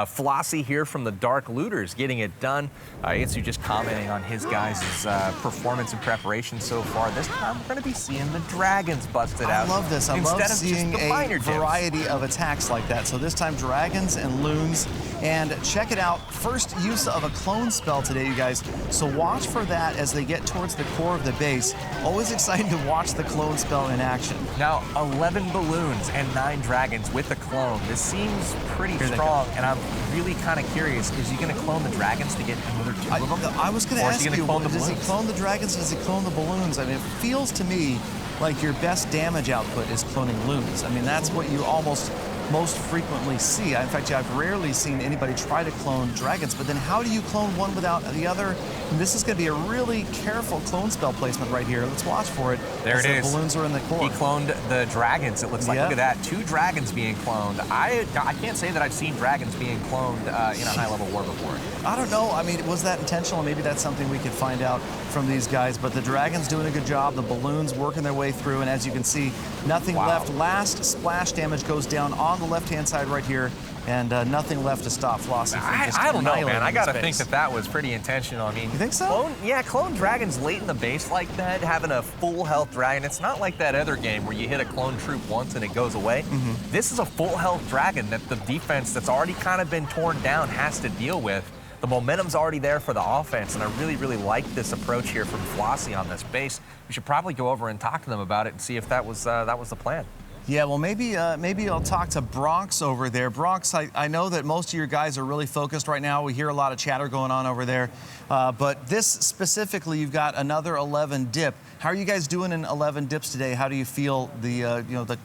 Flossy here from the Dark Looters, getting it done. Itsu just commenting on his guys' performance and preparation so far. This time, we're going to be seeing the dragons busted out. I love this. I love seeing a variety of attacks like that. So this time, dragons and loons. And check it out. First use of a clone spell today, you guys. So watch for that as they get towards the core of the base. Always exciting to watch the clone spell in action. Now, 11 balloons and 9 dragons with the clone. This seems pretty strong, and I'm really kind of curious. Is he going to clone the dragons to get another 2 of them? I was going to ask you, does he clone the dragons or does he clone the balloons? I mean, it feels to me like your best damage output is cloning loons. I mean, that's what you almost most frequently see. In fact, I've rarely seen anybody try to clone dragons, but then how do you clone one without the other? And this is going to be a really careful clone spell placement right here. Let's watch for it. There it is. The balloons are in the core. He cloned the dragons, it looks like. Yep. Look at that. 2 dragons being cloned. I can't say that I've seen dragons being cloned in a high-level war before. I don't know. I mean, was that intentional? Maybe that's something we could find out from these guys. But the dragon's doing a good job. The balloons working their way through. And as you can see, nothing left. Last splash damage goes down on the left-hand side right here. And nothing left to stop Flossy from just I don't know, man. annihilating I got to his think base. that was pretty intentional. I mean, you think so? Clone dragons late in the base like that, having a full health dragon. It's not like that other game where you hit a clone troop once and it goes away. This is a full health dragon that the defense that's already kind of been torn down has to deal with. The momentum's already there for the offense, and I really, really like this approach here from Flossy on this base. We should probably go over and talk to them about it and see if that was the plan. Yeah, well, maybe I'll talk to Bronx over there. Bronx, I know that most of your guys are really focused right now. We hear a lot of chatter going on over there. But this specifically, you've got another 11 dip. How are you guys doing in 11 dips today? How do you feel the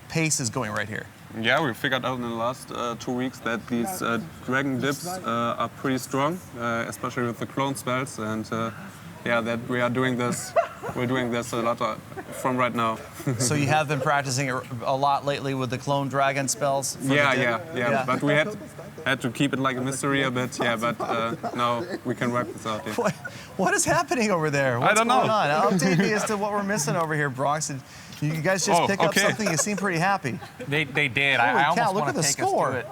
pace is going right here? Yeah, we figured out in the last 2 weeks that these dragon dips are pretty strong, especially with the clone spells. And yeah, that we are doing this. We're doing this a lot from right now. So you have been practicing a lot lately with the clone dragon spells? Yeah. But we had to keep it like a mystery a bit. Yeah, but now we can work this out. Yeah. What is happening over there? What's going on? Update me as to what we're missing over here, Bronx. You guys just pick up something. You seem pretty happy. They did. Holy I almost cow, look want at to the take us score. through it.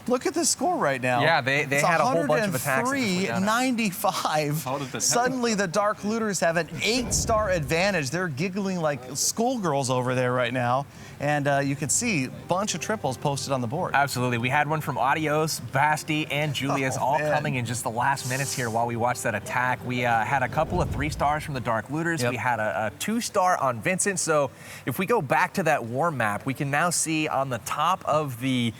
Look at the score right now. Yeah, they had a whole bunch of attacks. 103-95. Suddenly, the Dark Looters have an 8-star advantage. They're giggling like schoolgirls over there right now. And you can see a bunch of triples posted on the board. Absolutely. We had one from Adios, Basti, and Julius all coming in just the last minutes here while we watched that attack. We had a couple of 3-stars from the Dark Looters. We had a 2-star on Vincent. So if we go back to that war map, we can now see on the top of the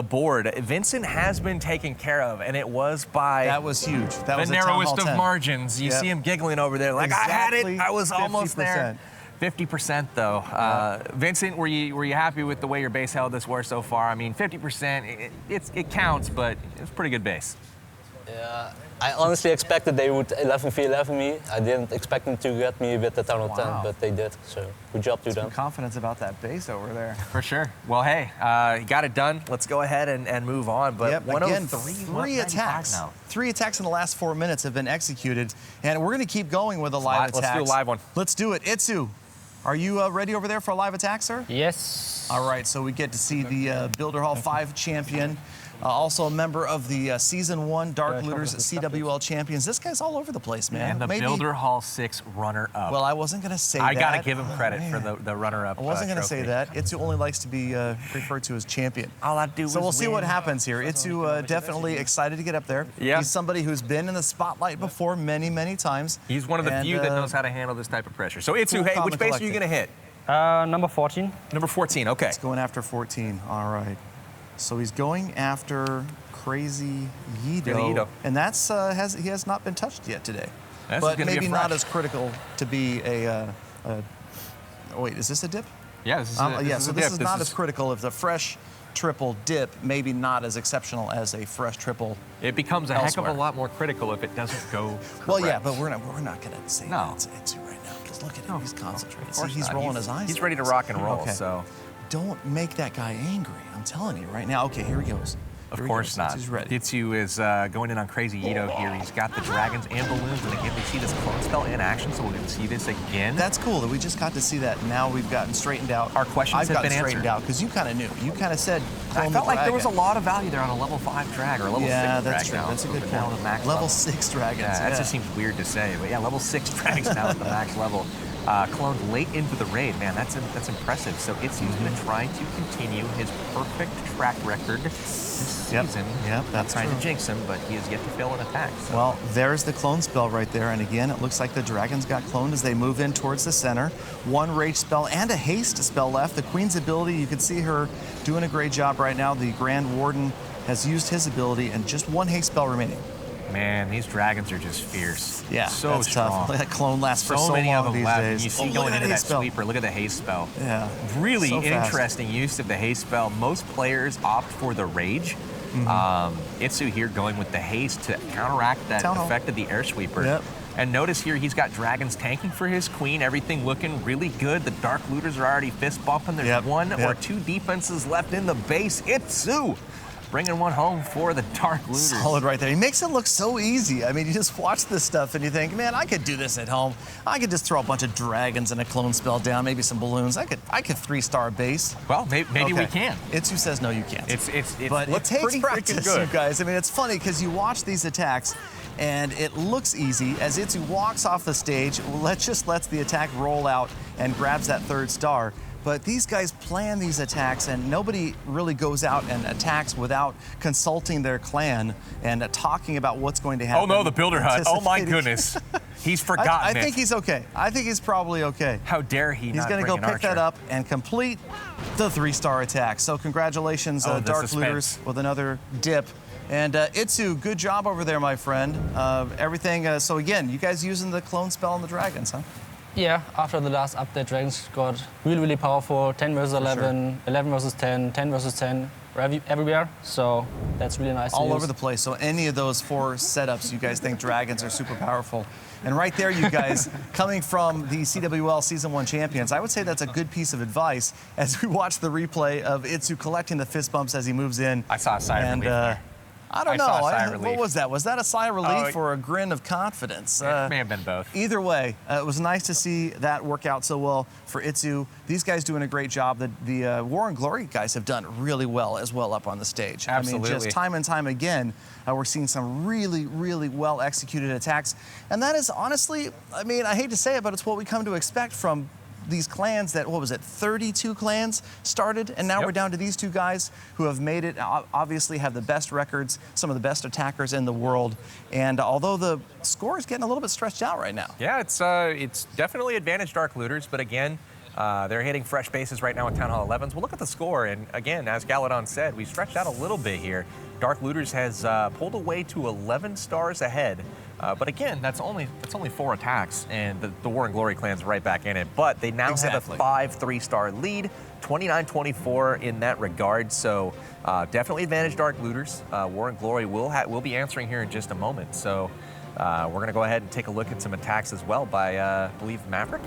board, Vincent has been taken care of, and it was by... That was huge. That was the narrowest of margins. You see him giggling over there like, exactly. I had it. I was almost 50%. there. 50% though. Vincent, were you happy with the way your base held this war so far? I mean, 50%, it counts, but it's a pretty good base. Yeah, I honestly expected they would 11v11 me. I didn't expect them to get me with the town of 10, but they did. So good job to them. Confidence about that base over there. For sure. Well, hey, you got it done. Let's go ahead and move on. But again, 3 attacks. Now. 3 attacks in the last 4 minutes have been executed, and we're going to keep going with a live attack. Let's do a live one. Let's do it. Itsu, are you ready over there for a live attack, sir? Yes. All right, so we get to see the Builder Hall 5 champion, also a member of the Season 1 Dark Looters CWL champions. This guy's all over the place, man. And the Builder Hall 6 runner-up. Well, I wasn't going to say that. I got to give him credit for the runner-up. I wasn't going to say that. Itsu only likes to be referred to as champion. All I do is So we'll see win. what happens here. Itsu definitely excited to get up there. Yeah. He's somebody who's been in the spotlight before many, many times. He's one of the few that knows how to handle this type of pressure. So Itsu, hey, which base are you going to hit? Number 14. Number 14, okay. He's going after 14, all right. So he's going after Crazy Yeedo. And that's he has not been touched yet today. But maybe not as critical to be a wait, is this a dip? Yeah, this is so this is not as critical if the fresh triple dip, maybe not as exceptional as a fresh triple. It becomes a heck of a lot more critical if it doesn't go correct. Well, yeah, but we're not going to say that to Itsu right now, because look at him, he's concentrated. See, he's rolling his eyes. He's ready to rock and roll, so. Don't make that guy angry, I'm telling you right now. Okay, here he goes. Of course not. He's ready. Itsu is going in on Crazy Yeedo here. He's got the dragons and balloons, and again, we see this clone spell in action, so we're going to see this again. That's cool that we just got to see that. Now we've gotten straightened out. Our questions have been straightened answered. out because you kind of knew. You kind of said. I felt like there was a lot of value there on a level 5 drag or a level 6 drag. Yeah, that's true. Now. That's a good Now point. the max level 6 dragons. Yeah, that just seems weird to say, but yeah, level 6 drags now at the max level. Cloned late into the raid, man, that's impressive. So Itsu's going to try to continue his perfect track record this season. Yep, that's trying true. to jinx him, but he has yet to fail an attack. So. Well, there's the clone spell right there, and again, it looks like the dragons got cloned as they move in towards the center. 1 rage spell and a haste spell left. The Queen's ability, you can see her doing a great job right now. The Grand Warden has used his ability, and just 1 haste spell remaining. Man, these dragons are just fierce. Yeah, so that's strong. tough. That clone lasts for so many long of them these left. days. You see Look going at into that haste spell. sweeper. Look at the haste spell. Yeah. Really So fast. interesting use of the haste spell. Most players opt for the rage. Itsu here going with the haste to counteract that Town Hall. effect of the air sweeper. Yep. And notice here he's got dragons tanking for his queen. Everything looking really good. The dark looters are already fist bumping. There's one or two defenses left in the base. Itsu bringing one home for the dark looters. Solid right there. He makes it look so easy. I mean, you just watch this stuff and you think, man, I could do this at home. I could just throw a bunch of dragons and a clone spell down, maybe some balloons. I could 3-star base. Well, maybe we can. Itsu says no, you can't. But it looks takes pretty practice, freaking good. you guys. I mean, it's funny because you watch these attacks and it looks easy. As Itsu walks off the stage, lets the attack roll out and grabs that 3rd star. But these guys plan these attacks, and nobody really goes out and attacks without consulting their clan and talking about what's going to happen. Oh no, the builder hut. Oh my goodness. He's forgotten I think he's okay. I think he's probably okay. How dare he He's not going to bring go an pick that archer. up and complete the 3-star attack. So congratulations, Oh, the Dark suspense. Looters, with another dip. And Itsu, good job over there, my friend. Everything, so again, you guys using the clone spell on the dragons, huh? Yeah, after the last update, dragons got really, really powerful. 10 versus 11, 11 versus 10, 10 versus 10, everywhere. So that's really nice to All use. over the place. So any of those 4 setups, you guys think dragons are super powerful. And right there, you guys, coming from the CWL Season 1 champions, I would say that's a good piece of advice as we watch the replay of Itsu collecting the fist bumps as he moves in. I saw a sigh of relief there. I don't know. saw a sigh of relief. What was that? Was that a sigh of relief or a grin of confidence? It may have been both. Either way, it was nice to see that work out so well for Itsu. These guys doing a great job. The War and Glory guys have done really well as well up on the stage. Absolutely. I mean, just time and time again, we're seeing some really, really well executed attacks. And that is honestly, I mean, I hate to say it, but it's what we come to expect from these clans that, 32 clans started, and now we're down to these 2 guys who have made it, obviously have the best records, some of the best attackers in the world. And although the score is getting a little bit stretched out right now. Yeah, it's definitely advantage Dark Looters, but again, they're hitting fresh bases right now with Town Hall 11s. Well, look at the score, and again, as Galadon said, we stretched out a little bit here. Dark Looters has pulled away to 11 stars ahead. But again, that's only 4 attacks, and the War and Glory clan's right back in it. But they now have a 5 3-star lead, 29-24 in that regard. So definitely advantage Dark Looters. War and Glory will be answering here in just a moment. So we're going to go ahead and take a look at some attacks as well by, I believe, Maverick.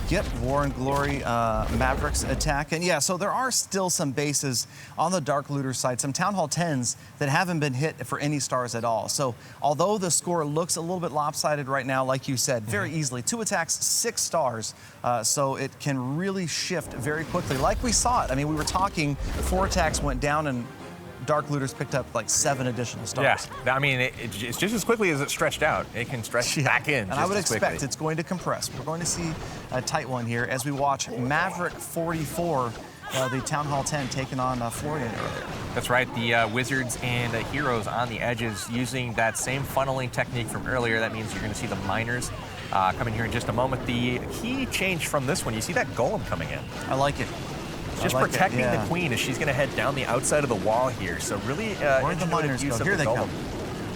Yep, War and Glory, Mavericks attack. And yeah, so there are still some bases on the Dark Looter side, some Town Hall 10s that haven't been hit for any stars at all. So although the score looks a little bit lopsided right now, like you said, very easily, 2 attacks, 6 stars. So it can really shift very quickly, like we saw it. I mean, we were talking, 4 attacks went down and Dark Looters picked up like 7 additional stars. Yeah, I mean, it's just as quickly as it stretched out. It can stretch back in. And I would expect it's going to compress. We're going to see a tight one here as we watch Maverick 44, the Town Hall 10, taking on Florian earlier. That's right, the Wizards and Heroes on the edges using that same funneling technique from earlier. That means you're going to see the Miners coming here in just a moment. The key change from this one, you see that Golem coming in. I like it. Just protecting the Queen as she's going to head down the outside of the wall here. So really Where'd the Miners go? Here they come.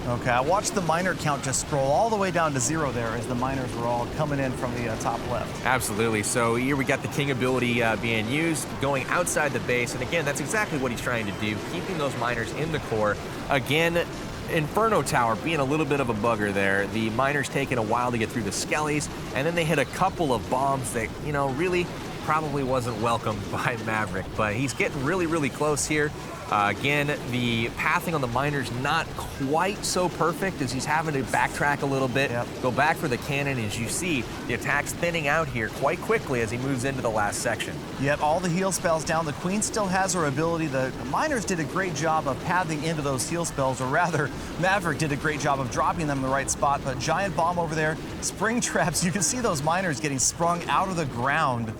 Okay, I watched the miner count just scroll all the way down to 0 there as the miners were all coming in from the top left. Absolutely. So here we got the King ability being used, going outside the base. And again, that's exactly what he's trying to do, keeping those miners in the core. Again, Inferno Tower being a little bit of a bugger there. The miners taking a while to get through the skellies, and then they hit a couple of bombs that, really probably wasn't welcomed by Maverick, but he's getting really, really close here. Again, the pathing on the miners not quite so perfect as he's having to backtrack a little bit, go back for the cannon. As you see, the attack's thinning out here quite quickly as he moves into the last section. Yep, all the heal spells down. The Queen still has her ability. The miners did a great job of pathing into those heal spells, or rather, Maverick did a great job of dropping them in the right spot. But giant bomb over there, spring traps. You can see those miners getting sprung out of the ground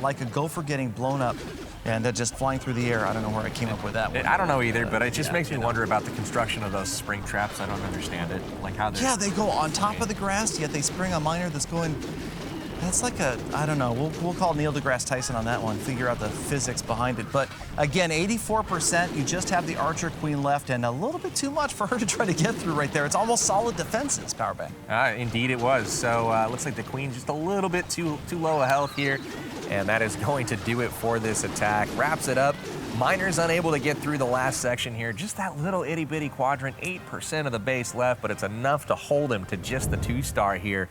like a gopher getting blown up. And just flying through the air. I don't know where I came up with that one. I don't know either, but it just makes me wonder about the construction of those spring traps. I don't understand it. Like how they're... Yeah, they go on top of the grass, yet they spring a miner that's going That's like a, I don't know, we'll call Neil deGrasse Tyson on that one, figure out the physics behind it. But again, 84%, you just have the Archer Queen left, and a little bit too much for her to try to get through right there. It's almost solid defenses, Powerbang. Indeed it was. So looks like the Queen's just a little bit too low a health here, and that is going to do it for this attack. Wraps it up. Miner's unable to get through the last section here. Just that little itty-bitty quadrant, 8% of the base left, but it's enough to hold him to just the 2-star here.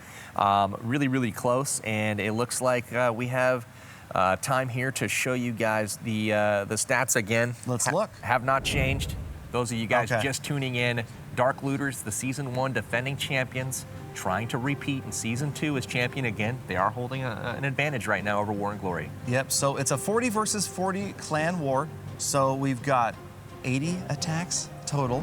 Really, really close, and it looks like we have time here to show you guys the stats again. Let's look. Have not changed. Those of you guys just tuning in, Dark Looters, the Season 1 defending champions, trying to repeat in Season 2 as champion again. They are holding an advantage right now over War and Glory. Yep, so it's a 40 versus 40 clan war. So we've got 80 attacks total.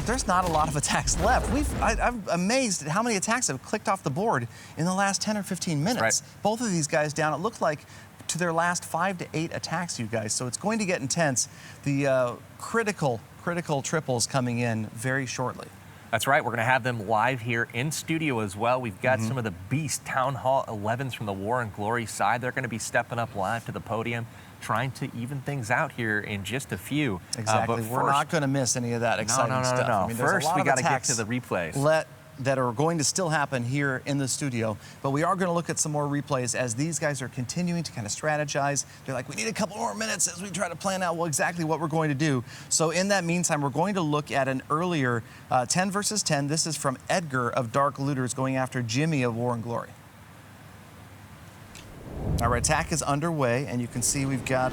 There's not a lot of attacks left. I'm amazed at how many attacks have clicked off the board in the last 10 or 15 minutes. Right. Both of these guys down, it looked like, to their last 5 to 8 attacks, you guys. So it's going to get intense. The critical triples coming in very shortly. That's right. We're going to have them live here in studio as well. We've got some of the Beast Town Hall 11s from the War and Glory side. They're going to be stepping up live to the podium, trying to even things out here in just a few. Exactly. But We're not going to miss any of that exciting stuff. No. I mean, there's a First, lot we of got to get attacks to the replays. That are going to still happen here in the studio, but we are going to look at some more replays as these guys are continuing to kind of strategize. They're like, we need a couple more minutes as we try to plan out exactly what we're going to do. So in that meantime, we're going to look at an earlier 10 versus 10. This is from Edgar of Dark Looters going after Jimmy of War and Glory. Our attack is underway, and you can see we've got,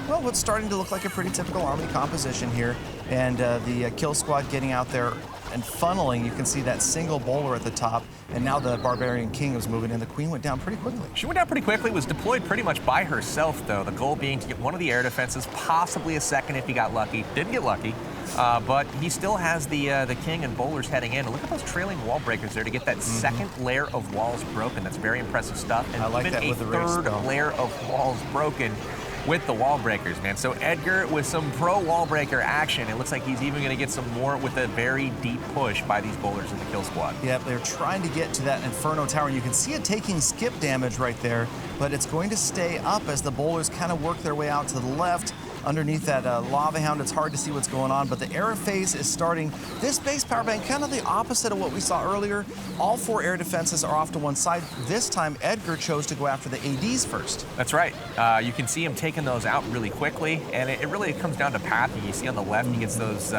well, what's starting to look like a pretty typical army composition here, and the kill squad getting out there and funneling. You can see that single bowler at the top, and now the Barbarian King is moving in. The Queen went down pretty quickly. She went down pretty quickly, was deployed pretty much by herself, though. The goal being to get one of the air defenses, possibly a second if he got lucky. Didn't get lucky, but he still has the King and bowlers heading in. And look at those trailing wall breakers there to get that second layer of walls broken. That's very impressive stuff. And I like even that with the third layer of walls broken with the wall breakers, man. So Edgar with some pro wall breaker action. It looks like he's even going to get some more with a very deep push by these bowlers in the kill squad. Yep, they're trying to get to that Inferno Tower, and you can see it taking skip damage right there, but it's going to stay up as the bowlers kind of work their way out to the left. Underneath that Lava Hound, it's hard to see what's going on, but the air phase is starting. This base power bank, kind of the opposite of what we saw earlier. All 4 air defenses are off to one side. This time, Edgar chose to go after the ADs first. That's right. You can see him taking those out really quickly, and it really comes down to pathing. You see on the left, he gets those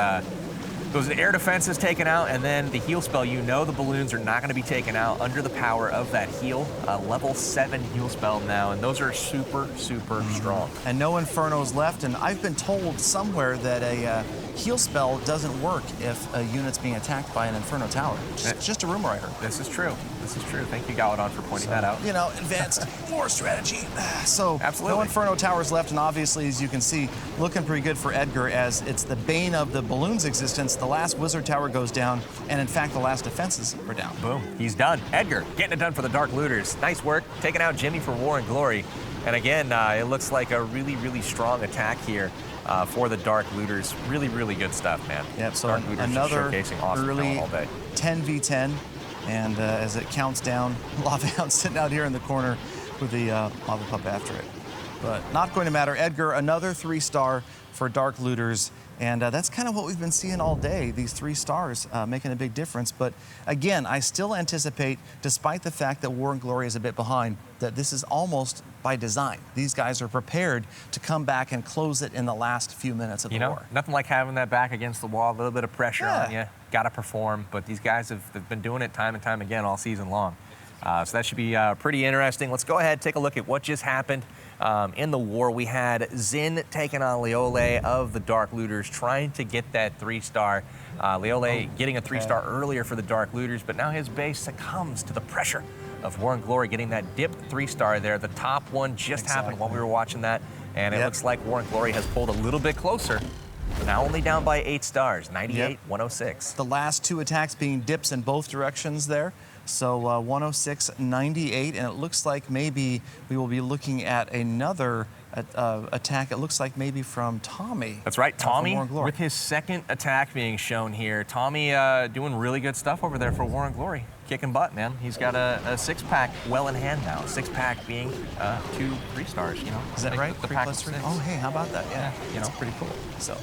air defenses taken out, and then the heal spell, you know the balloons are not going to be taken out under the power of that heal. Level 7 heal spell now, and those are super, super strong. And no Infernos left, and I've been told somewhere that a heal spell doesn't work if a unit's being attacked by an Inferno Tower. Just a rumor I heard. This is true. This is true. Thank you, Galadon, for pointing that out. You know, advanced war strategy. So absolutely. No Inferno Towers left, and obviously, as you can see, looking pretty good for Edgar as it's the bane of the balloon's existence. The last Wizard Tower goes down, and in fact, the last defenses are down. Boom. He's done. Edgar getting it done for the Dark Looters. Nice work. Taking out Jimmy for War and Glory. And again, it looks like a really, really strong attack here for the Dark Looters. Really, really good stuff, man. Yep, so Dark Looters another showcasing awesome early all day. 10v10, and as it counts down, Lava Hound sitting out here in the corner with the Lava Pup after it. But not going to matter. Edgar, another 3-star for Dark Looters. And that's kind of what we've been seeing all day, these 3 stars making a big difference. But again, I still anticipate, despite the fact that War and Glory is a bit behind, that this is almost by design. These guys are prepared to come back and close it in the last few minutes of the war. Nothing like having that back against the wall, a little bit of pressure on you. Got to perform, but these guys have been doing it time and time again all season long. So that should be pretty interesting. Let's go ahead and take a look at what just happened. In the war, we had Zin taking on Leol of the Dark Looters, trying to get that 3-star. Leol getting a 3-star earlier for the Dark Looters, but now his base succumbs to the pressure of War and Glory, getting that dip 3-star there. The top one just happened while we were watching that, and it looks like War and Glory has pulled a little bit closer. Now only down by 8 stars, 98, 106. The last 2 attacks being dips in both directions there. So 106, 98, and it looks like maybe we will be looking at another attack, it looks like maybe from Tommy. That's right, Tommy, War and Glory. with his second attack being shown here. Tommy doing really good stuff over there for War and Glory. Kicking butt, man. He's got a six-pack well in hand now. Six-pack being 2 3-stars, you know. Is that right? The 3 pack plus 3? of 6. Oh, hey, how about that? Yeah, you that's know, pretty cool. So,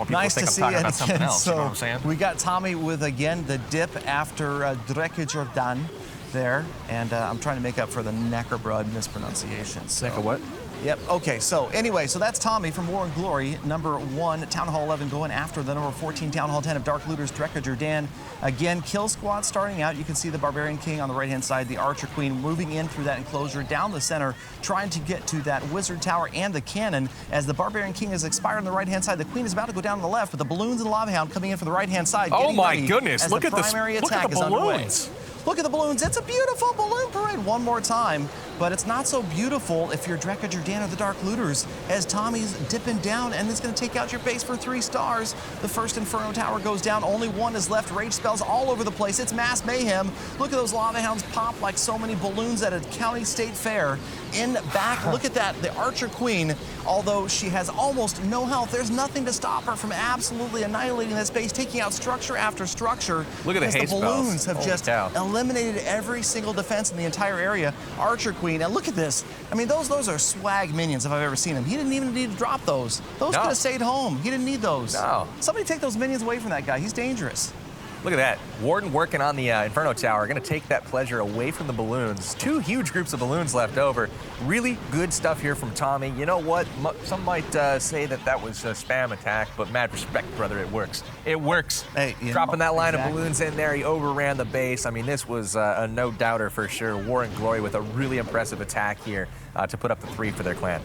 nice to see I'm talking it about something again. else, So you know what I'm saying? we got Tommy with, again, the dip after Dord Jan there. And I'm trying to make up for the Necrobrud mispronunciation. So. what? Yep, okay, so anyway, so that's Tommy from War and Glory, number 1, Town Hall 11, going after the number 14, Town Hall 10 of Dark Looters, Dord Jan. Again, kill squad starting out. You can see the Barbarian King on the right-hand side, the Archer Queen moving in through that enclosure, down the center, trying to get to that Wizard Tower and the cannon. As the Barbarian King is expired on the right-hand side, the Queen is about to go down on the left, but the balloons and Lava Hound coming in from the right-hand side. Oh my goodness, look at this! Look at the balloons. Look at the balloons. It's a beautiful balloon parade one more time, but it's not so beautiful if you're Dord Jan or the Dark Looters, as Tommy's dipping down and it's going to take out your base for 3 stars. The first Inferno Tower goes down. Only 1 is left. Rage spells all over the place. It's mass mayhem. Look at those Lava Hounds pop like so many balloons at a county state fair. In back, look at that. The Archer Queen, although she has almost no health, there's nothing to stop her from absolutely annihilating this base, taking out structure after structure. Look at the haste balloons spells. have Holy just cow. eliminated every single defense in the entire area. Archer Queen, and look at this. I mean, those are swag minions if I've ever seen them. He didn't even need to drop those. Those could have stayed home. He didn't need those. No. Somebody take those minions away from that guy. He's dangerous. Look at that. Warden working on the Inferno Tower. Going to take that pleasure away from the balloons. 2 huge groups of balloons left over. Really good stuff here from Tommy. You know what? Some might say that was a spam attack, but mad respect, brother. It works. It works. Hey, Dropping that line of balloons in there, he overran the base. I mean, this was a no-doubter for sure. War and Glory with a really impressive attack here to put up the 3 for their clan.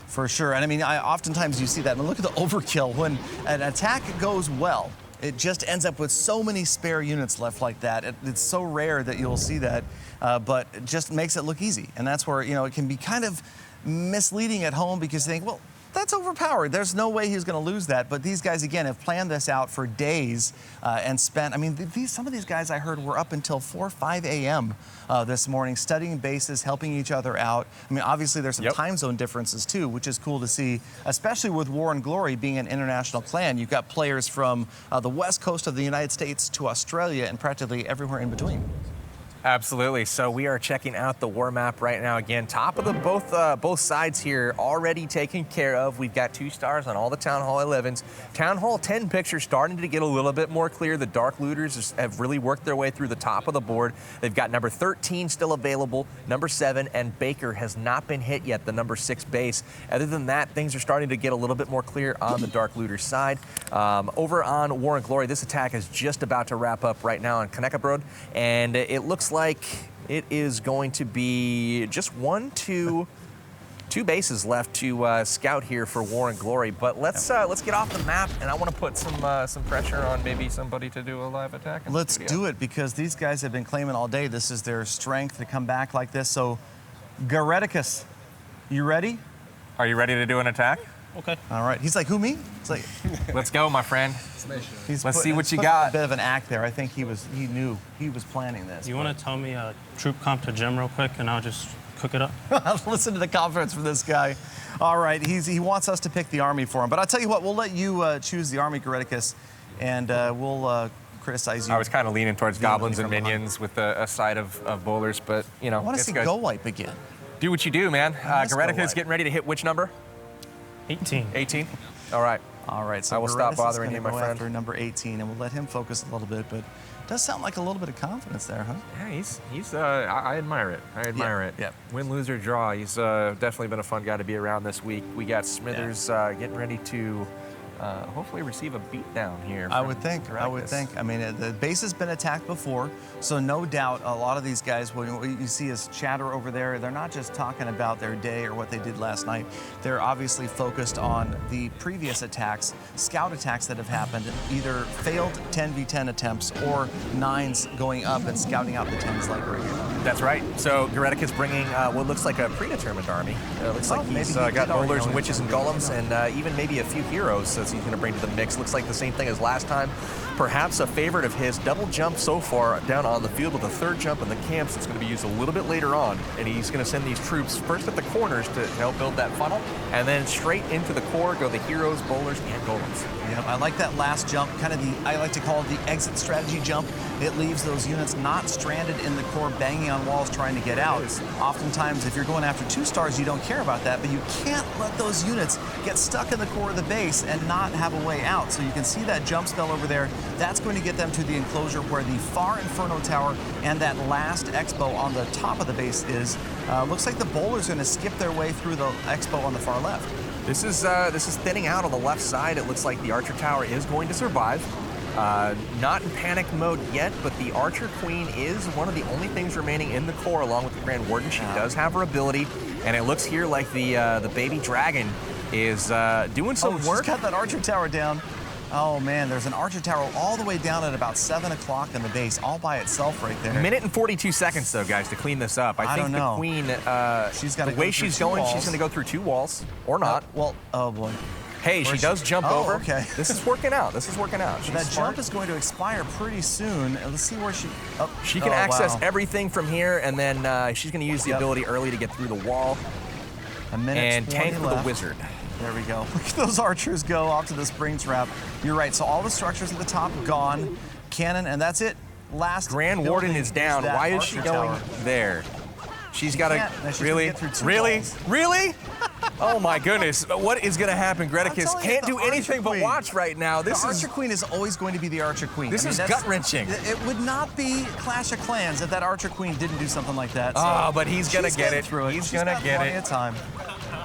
For sure. And I mean, oftentimes you see that. I mean, look at the overkill. When an attack goes well, it just ends up with so many spare units left like that. It's so rare that you'll see that, but it just makes it look easy. And that's where, you know, it can be kind of misleading at home because you think, well, that's overpowered. There's no way he's going to lose that. But these guys, again, have planned this out for days and spent, I mean, some of these guys I heard were up until 4 or 5 a.m. This morning, studying bases, helping each other out. I mean, obviously, there's some time zone differences, too, which is cool to see, especially with War and Glory being an international clan. You've got players from the west coast of the United States to Australia and practically everywhere in between. Absolutely. So we are checking out the war map right now. Again, top of the both sides here already taken care of. We've got 2 stars on all the Town Hall 11s. Town Hall 10 picture starting to get a little bit more clear. The Dark Looters have really worked their way through the top of the board. They've got number 13 still available, number 7, and Baker has not been hit yet, the number 6 base. Other than that, things are starting to get a little bit more clear on the Dark Looters side. Over on War and Glory, this attack is just about to wrap up right now on Conroad, and it looks like it is going to be just 2 bases left to scout here for War and Glory. But let's get off the map, and I want to put some pressure on maybe somebody to do a live attack. Let's do it, because these guys have been claiming all day this is their strength to come back like this. So, Gareticus, you ready? Are you ready to do an attack? Okay. All right. He's like, who, me? It's like, let's go, my friend. Let's see what you put got. A bit of an act there. I think he knew he was planning this. You want to tell me a troop comp to Jim real quick, and I'll just cook it up? Listen to the confidence from this guy. All right, he wants us to pick the army for him. But I'll tell you what, we'll let you choose the army, Gareticus, and we'll criticize you. I was kind of leaning towards goblins and minions with a side of bowlers, but, you know. I want to see good. Go Wipe again. Do what you do, man. Gareticus getting ready to hit which number? 18. 18? All right. All right, so I will stop bothering you, my go friend. After number 18, and we'll let him focus a little bit, but it does sound like a little bit of confidence there, huh? Yeah, I admire it. I admire it. Yeah. Win, lose, or draw. He's definitely been a fun guy to be around this week. We got Smithers getting ready to hopefully receive a beatdown here. I would think. I mean, the base has been attacked before, so no doubt a lot of these guys, what you see is chatter over there. They're not just talking about their day or what they did last night. They're obviously focused on the previous attacks, scout attacks that have happened, either failed 10v10 attempts or 9s going up and scouting out the 10s like right here. That's right. So Gareticus bringing what looks like a predetermined army. It looks like he's got boulders and witches and golems, and even maybe a few heroes combos he's going to bring to the mix. Looks like the same thing as last time. Perhaps a favorite of his, double jump so far down on the field with a third jump in the camps that's going to be used a little bit later on. And he's going to send these troops first at the corners to help build that funnel, and then straight into the core go the heroes, bowlers, and golems. Yeah, I like that last jump, kind of I like to call it the exit strategy jump. It leaves those units not stranded in the core, banging on walls, trying to get out. Oftentimes, if you're going after 2 stars, you don't care about that, but you can't let those units get stuck in the core of the base and not have a way out. So you can see that jump spell over there. That's going to get them to the enclosure where the far Inferno Tower and that last Expo on the top of the base is. Looks like the bowler's going to skip their way through the Expo on the far left. This is thinning out on the left side. It looks like the Archer Tower is going to survive. Not in panic mode yet, but the Archer Queen is one of the only things remaining in the core along with the Grand Warden. She does have her ability, and it looks here like the baby dragon is doing some work. She's got that Archer Tower down. Oh man, there's an Archer Tower all the way down at about 7 o'clock in the base, all by itself right there. 1 minute and 42 seconds though, guys, to clean this up. I think the Queen, she's got the way she's going, she's going to go through 2 walls, or not. Oh boy. Hey, she does jump over. Okay. This is working out. This is working out. So that jump is going to expire pretty soon. Let's see where she... She can access everything from here, and then she's going to use the ability early to get through the wall. 1 minute and tank left. the wizard. There we go. Look at those archers go off to the spring trap. You're right. So all the structures at the top gone. Cannon, and that's it. Last Grand Warden is down. Why is she going there? She's got to really. Oh my goodness! What is going to happen? Greticus can't do anything but watch right now. The Archer Queen is always going to be the Archer Queen. This is gut-wrenching. It would not be Clash of Clans if that Archer Queen didn't do something like that. Oh, but he's going to get it. He's going to get it. Plenty of time.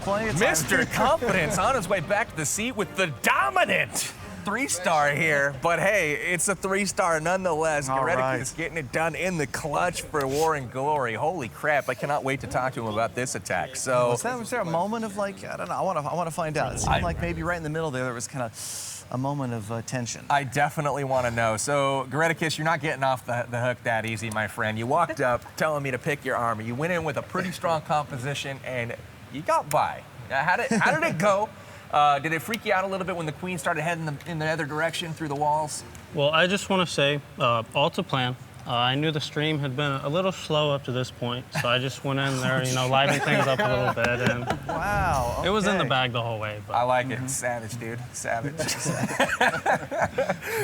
Mr. Confidence on his way back to the seat with the dominant 3-star here. But hey, it's a 3-star nonetheless. Greticus getting it done in the clutch for War and Glory. Holy crap, I cannot wait to talk to him about this attack. So was there a moment of like, I don't know, I want to find out. It seemed like maybe right in the middle there was kind of a moment of tension. I definitely want to know. So, Greticus, you're not getting off the hook that easy, my friend. You walked up telling me to pick your army. You went in with a pretty strong composition, and you got by. How did it go? Did it freak you out a little bit when the Queen started heading in the other direction through the walls? Well, I just want to say, all to plan. I knew the stream had been a little slow up to this point, so I just went in there, liven things up a little bit, and wow, okay. It was in the bag the whole way. But. I like it. Savage, dude. Savage.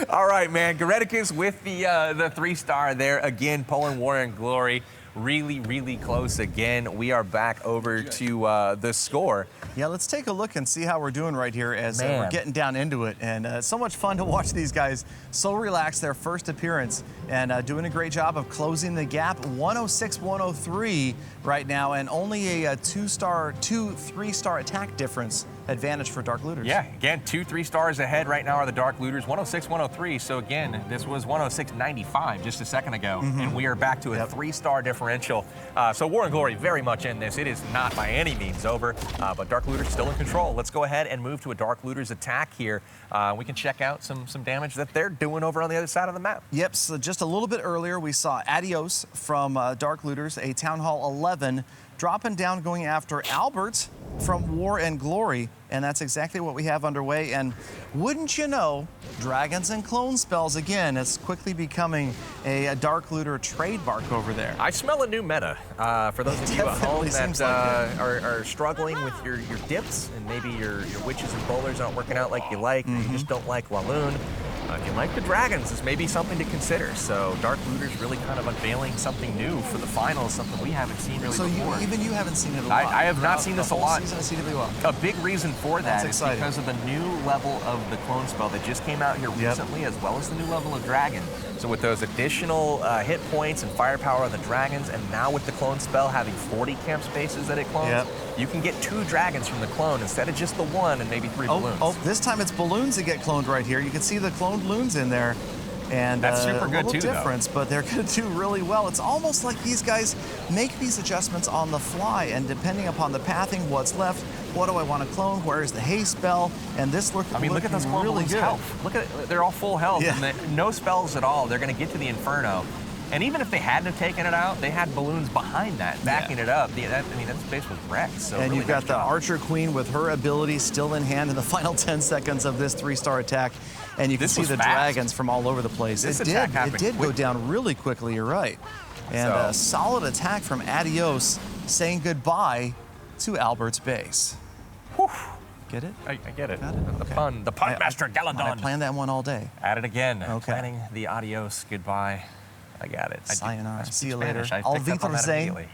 All right, man. Greticus with the 3-star there again, pulling War and Glory. Really, really close again. We are back over to the score. Yeah, let's take a look and see how we're doing right here as we're getting down into it. And it's so much fun to watch these guys so relaxed, their first appearance, and doing a great job of closing the gap. 106-103 right now, and only a 3-star attack difference advantage for Dark Looters. Yeah, again, 2 3-stars ahead right now are the Dark Looters, 106-103. So again, this was 106-95 just a second ago, and we are back to a 3-star differential. So War and Glory very much in this. It is not by any means over, but Dark Looters still in control. Let's go ahead and move to a Dark Looters attack here. We can check out some damage that they're doing over on the other side of the map. Yep, so just a little bit earlier, we saw Adios from Dark Looters, a Town Hall 11, dropping down, going after Albert from War and Glory, and that's exactly what we have underway. And wouldn't you know, dragons and clone spells again. It's quickly becoming a Dark Looter trademark over there. I smell a new meta for those of you at home that are struggling with your dips, and maybe your witches and bowlers aren't working out like you like, or you just don't like Walloon. If you like the dragons, this may be something to consider. So Dark Looters really kind of unveiling something new for the finals, something we haven't seen really before. Even you haven't seen it a lot. I have not seen this a lot. Season of CWL. A big reason for that is because of the new level of the clone spell that just came out here recently, as well as the new level of dragon. So with those additional hit points and firepower of the dragons, and now with the clone spell having 40 camp spaces that it clones, you can get 2 dragons from the clone instead of just the 1 and maybe 3 balloons. Oh, this time it's balloons that get cloned right here. You can see the cloned loons in there. And that's super good too, difference, but they're going to do really well. It's almost like these guys make these adjustments on the fly, and depending upon the pathing, what's left, what do I want to clone, where is the haste spell, and this look at those clone really good. Health. Look at it, they're all full health, and no spells at all. They're going to get to the Inferno. And even if they hadn't have taken it out, they had balloons behind that, backing it up. That space was wrecked. So and really you've got the Archer Queen with her ability still in hand in the final 10 seconds of this 3-star attack. And you can see the dragons from all over the place. It did go down really quickly, you're right. And a solid attack from Adios saying goodbye to Albert's base. Whew. Get it? I get it. The pun master Galadon. I planned that one all day. At it again. Okay. Planning the adios goodbye. I got it. Sayonara. See you later. Auf Wiedersehen.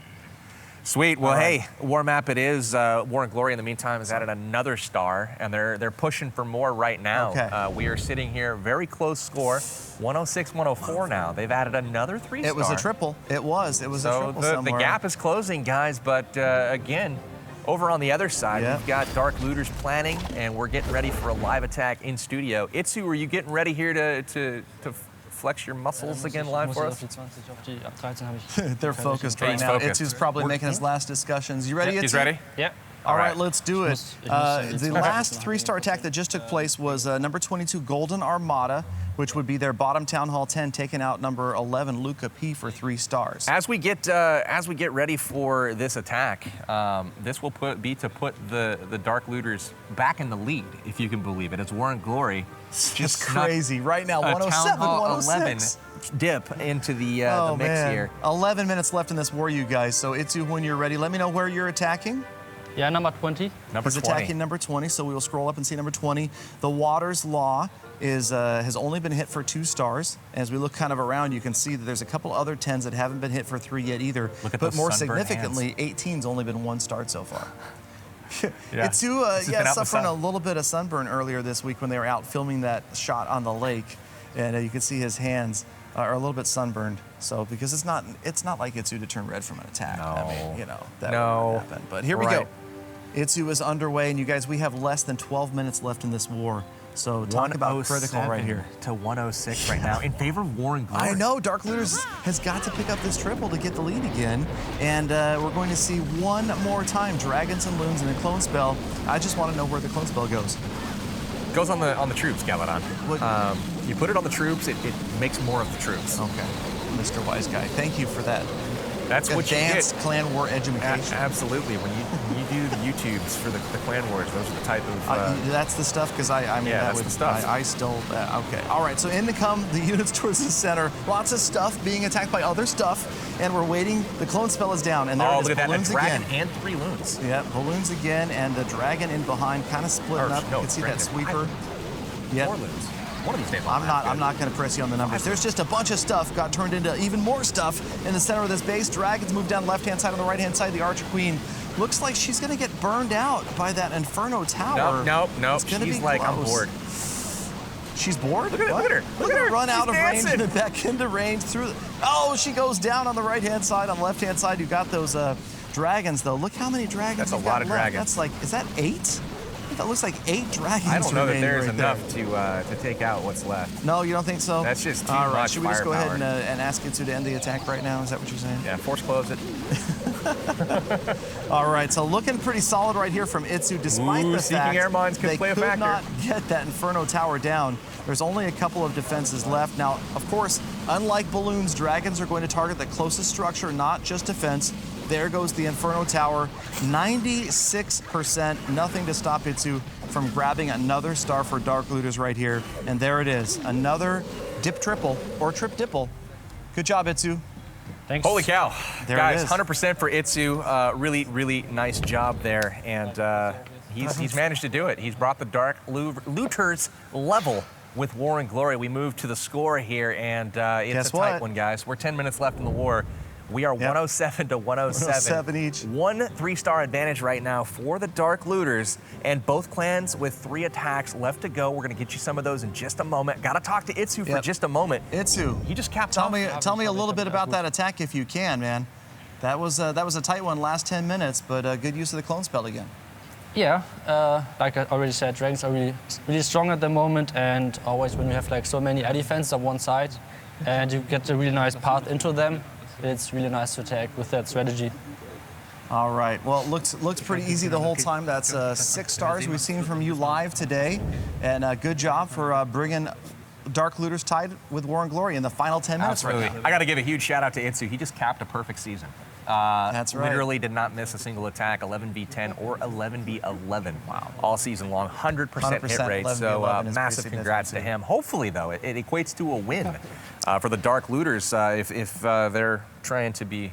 Sweet. Well, hey, War Map it is. War and Glory in the meantime has added another star, and they're pushing for more right now. Okay. We are sitting here, very close score, 106, 104 now. They've added another 3-star. It was a triple. It was a triple somewhere. The gap is closing, guys, but again, over on the other side, we've got Dark Looters planning, and we're getting ready for a live attack in studio. Itsu, are you getting ready here to flex your muscles again live for us? They're focused right now. Itsu's probably making his last discussions. You ready, Itsu? He's ready? Yeah. All right, let's do it. The last 3-star attack that just took place was number 22, Golden Armada, which would be their bottom Town Hall 10, taking out number 11, Luca P, for 3 stars. As we get ready for this attack, this will put the Dark Looters back in the lead, if you can believe it. It's War and Glory. Just crazy. Right now, 107, 106. 11 dip into the mix here. 11 minutes left in this war, you guys. So Itsu, when you're ready, let me know where you're attacking. Yeah, number 20. He's attacking number 20, so we will scroll up and see number 20. The Waters Law has only been hit for 2 stars. As we look kind of around, you can see that there's a couple other 10s that haven't been hit for 3 yet either. But more significantly, 18's only been 1 start so far. Itsu, suffering a little bit of sunburn earlier this week when they were out filming that shot on the lake. And you can see his hands are a little bit sunburned. So, because it's not like Itsu to turn red from an attack. No. I mean, you know, that would happen. But here we go. Itsu is underway, and you guys, we have less than 12 minutes left in this war. So talk about critical right here. To 106 right now in favor of War and Glory. I know, Dark Looters has got to pick up this triple to get the lead again. And we're going to see one more time, Dragons and Loons and a Clone Spell. I just want to know where the Clone Spell goes. Goes on the troops, Galadon. You put it on the troops, it makes more of the troops. Okay, Mr. Wise Guy, thank you for that. That's what you get. Advanced Clan War education. Absolutely. When you do the YouTubes for the Clan Wars, those are the type of... that's the stuff, because I mean, that's the stuff. I still... okay. All right, so in to come the units towards the center. Lots of stuff being attacked by other stuff, and we're waiting. The Clone Spell is down, and there it is. Look at balloons that, a dragon again. and 3 loons. Yeah, balloons again, and the dragon in behind, kind of splitting up. You can see that sweeper. Yeah. 4 loons. One of these days. I'm not going to press you on the numbers. There's just a bunch of stuff got turned into even more stuff in the center of this base. Dragons move down the left-hand side. On the right-hand side, the Archer Queen looks like she's going to get burned out by that Inferno Tower. Nope. It's gonna She's be like, close. I'm bored. She's bored? Look at her. Look at her run out of range dancing. and back into range through. Oh, she goes down on the right-hand side. On the left-hand side, you got those dragons, though. Look how many dragons That's a lot of dragons. That's like, is that 8? That looks like 8 dragons. I don't know that there's right enough to take out what's left. No, you don't think so? That's just too All right, much should we just go ahead firepower. and ask Itsu to end the attack right now? Is that what you're saying? Yeah, force close it. All right, so looking pretty solid right here from Itsu, despite the fact air mines could they play a could factor. not get that Inferno Tower down. There's only a couple of defenses left. Now, of course, unlike balloons, dragons are going to target the closest structure, not just defense. There goes the Inferno Tower. 96%, nothing to stop Itsu from grabbing another star for Dark Looters right here. And there it is, another dip triple, or trip dipple. Good job, Itsu. Thanks. Holy cow. There Guys, it is. 100% for Itsu. Really nice job there. And he's managed to do it. He's brought the Dark Looters level with War and Glory. We move to the score here, and it's a tight one, guys. We're 10 minutes left in the war. We are 107 to 107. 107 each. 1 3-star advantage right now for the Dark Looters, and both clans with 3 attacks left to go. We're going to get you some of those in just a moment. Got to talk to Itsu for just a moment. Itsu, he just capped tell off. Tell me a little bit about that attack if you can, man. That was a tight one last 10 minutes, but good use of the Clone Spell again. Yeah, like I already said, dragons are really strong at the moment, and always when you have like so many air defense on one side, and you get a really nice path into them, it's really nice to attack with that strategy. All right. Well, it looks pretty easy the whole time. That's 6 stars we've seen from you live today, and good job for bringing Dark Looters tied with War and Glory in the final 10 minutes Absolutely. right now. I got to give a huge shout out to Itsu. He just capped a perfect season. That's right. Literally did not miss a single attack, 11v10 or 11v11 all season long, 100% hit rate. So massive congrats to him. Hopefully, though, it equates to a win for the Dark Looters if they're trying to be,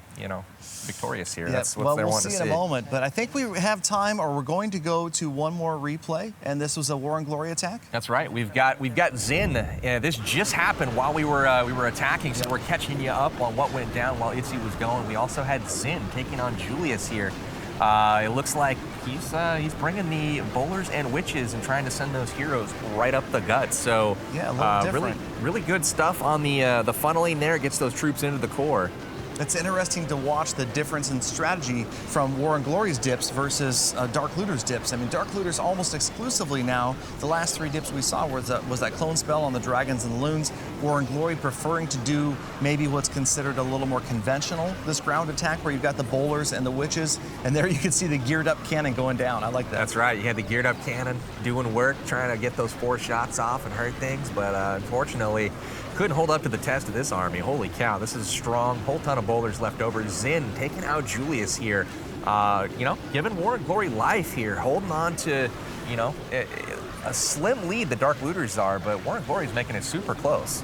victorious here. Yeah, That's what they're we'll wanting to see see. in a moment, but I think we have time, or we're going to go to one more replay, and this was a War and Glory attack. That's right. We've got Zin. This just happened while we were attacking, so we're catching you up on what went down while Itsu was going. We also had Zin taking on Julius here. It looks like he's bringing the bowlers and witches and trying to send those heroes right up the gut. So yeah, a little different. Really good stuff on the funneling there. Gets those troops into the core. It's interesting to watch the difference in strategy from War and Glory's dips versus Dark Looters dips. I mean, Dark Looters almost exclusively now, the last 3 dips we saw was that clone spell on the dragons and the loons. War and Glory preferring to do maybe what's considered a little more conventional, this ground attack where you've got the bowlers and the witches, and there you can see the geared up cannon going down. I like that. That's right. You had the geared up cannon doing work, trying to get those 4 shots off and hurt things, but unfortunately, couldn't hold up to the test of this army. Holy cow, this is strong. Whole ton of bowlers left over. Zin taking out Julius here. Giving War and Glory life here, holding on to, a slim lead the Dark Looters are, but War and Glory is making it super close.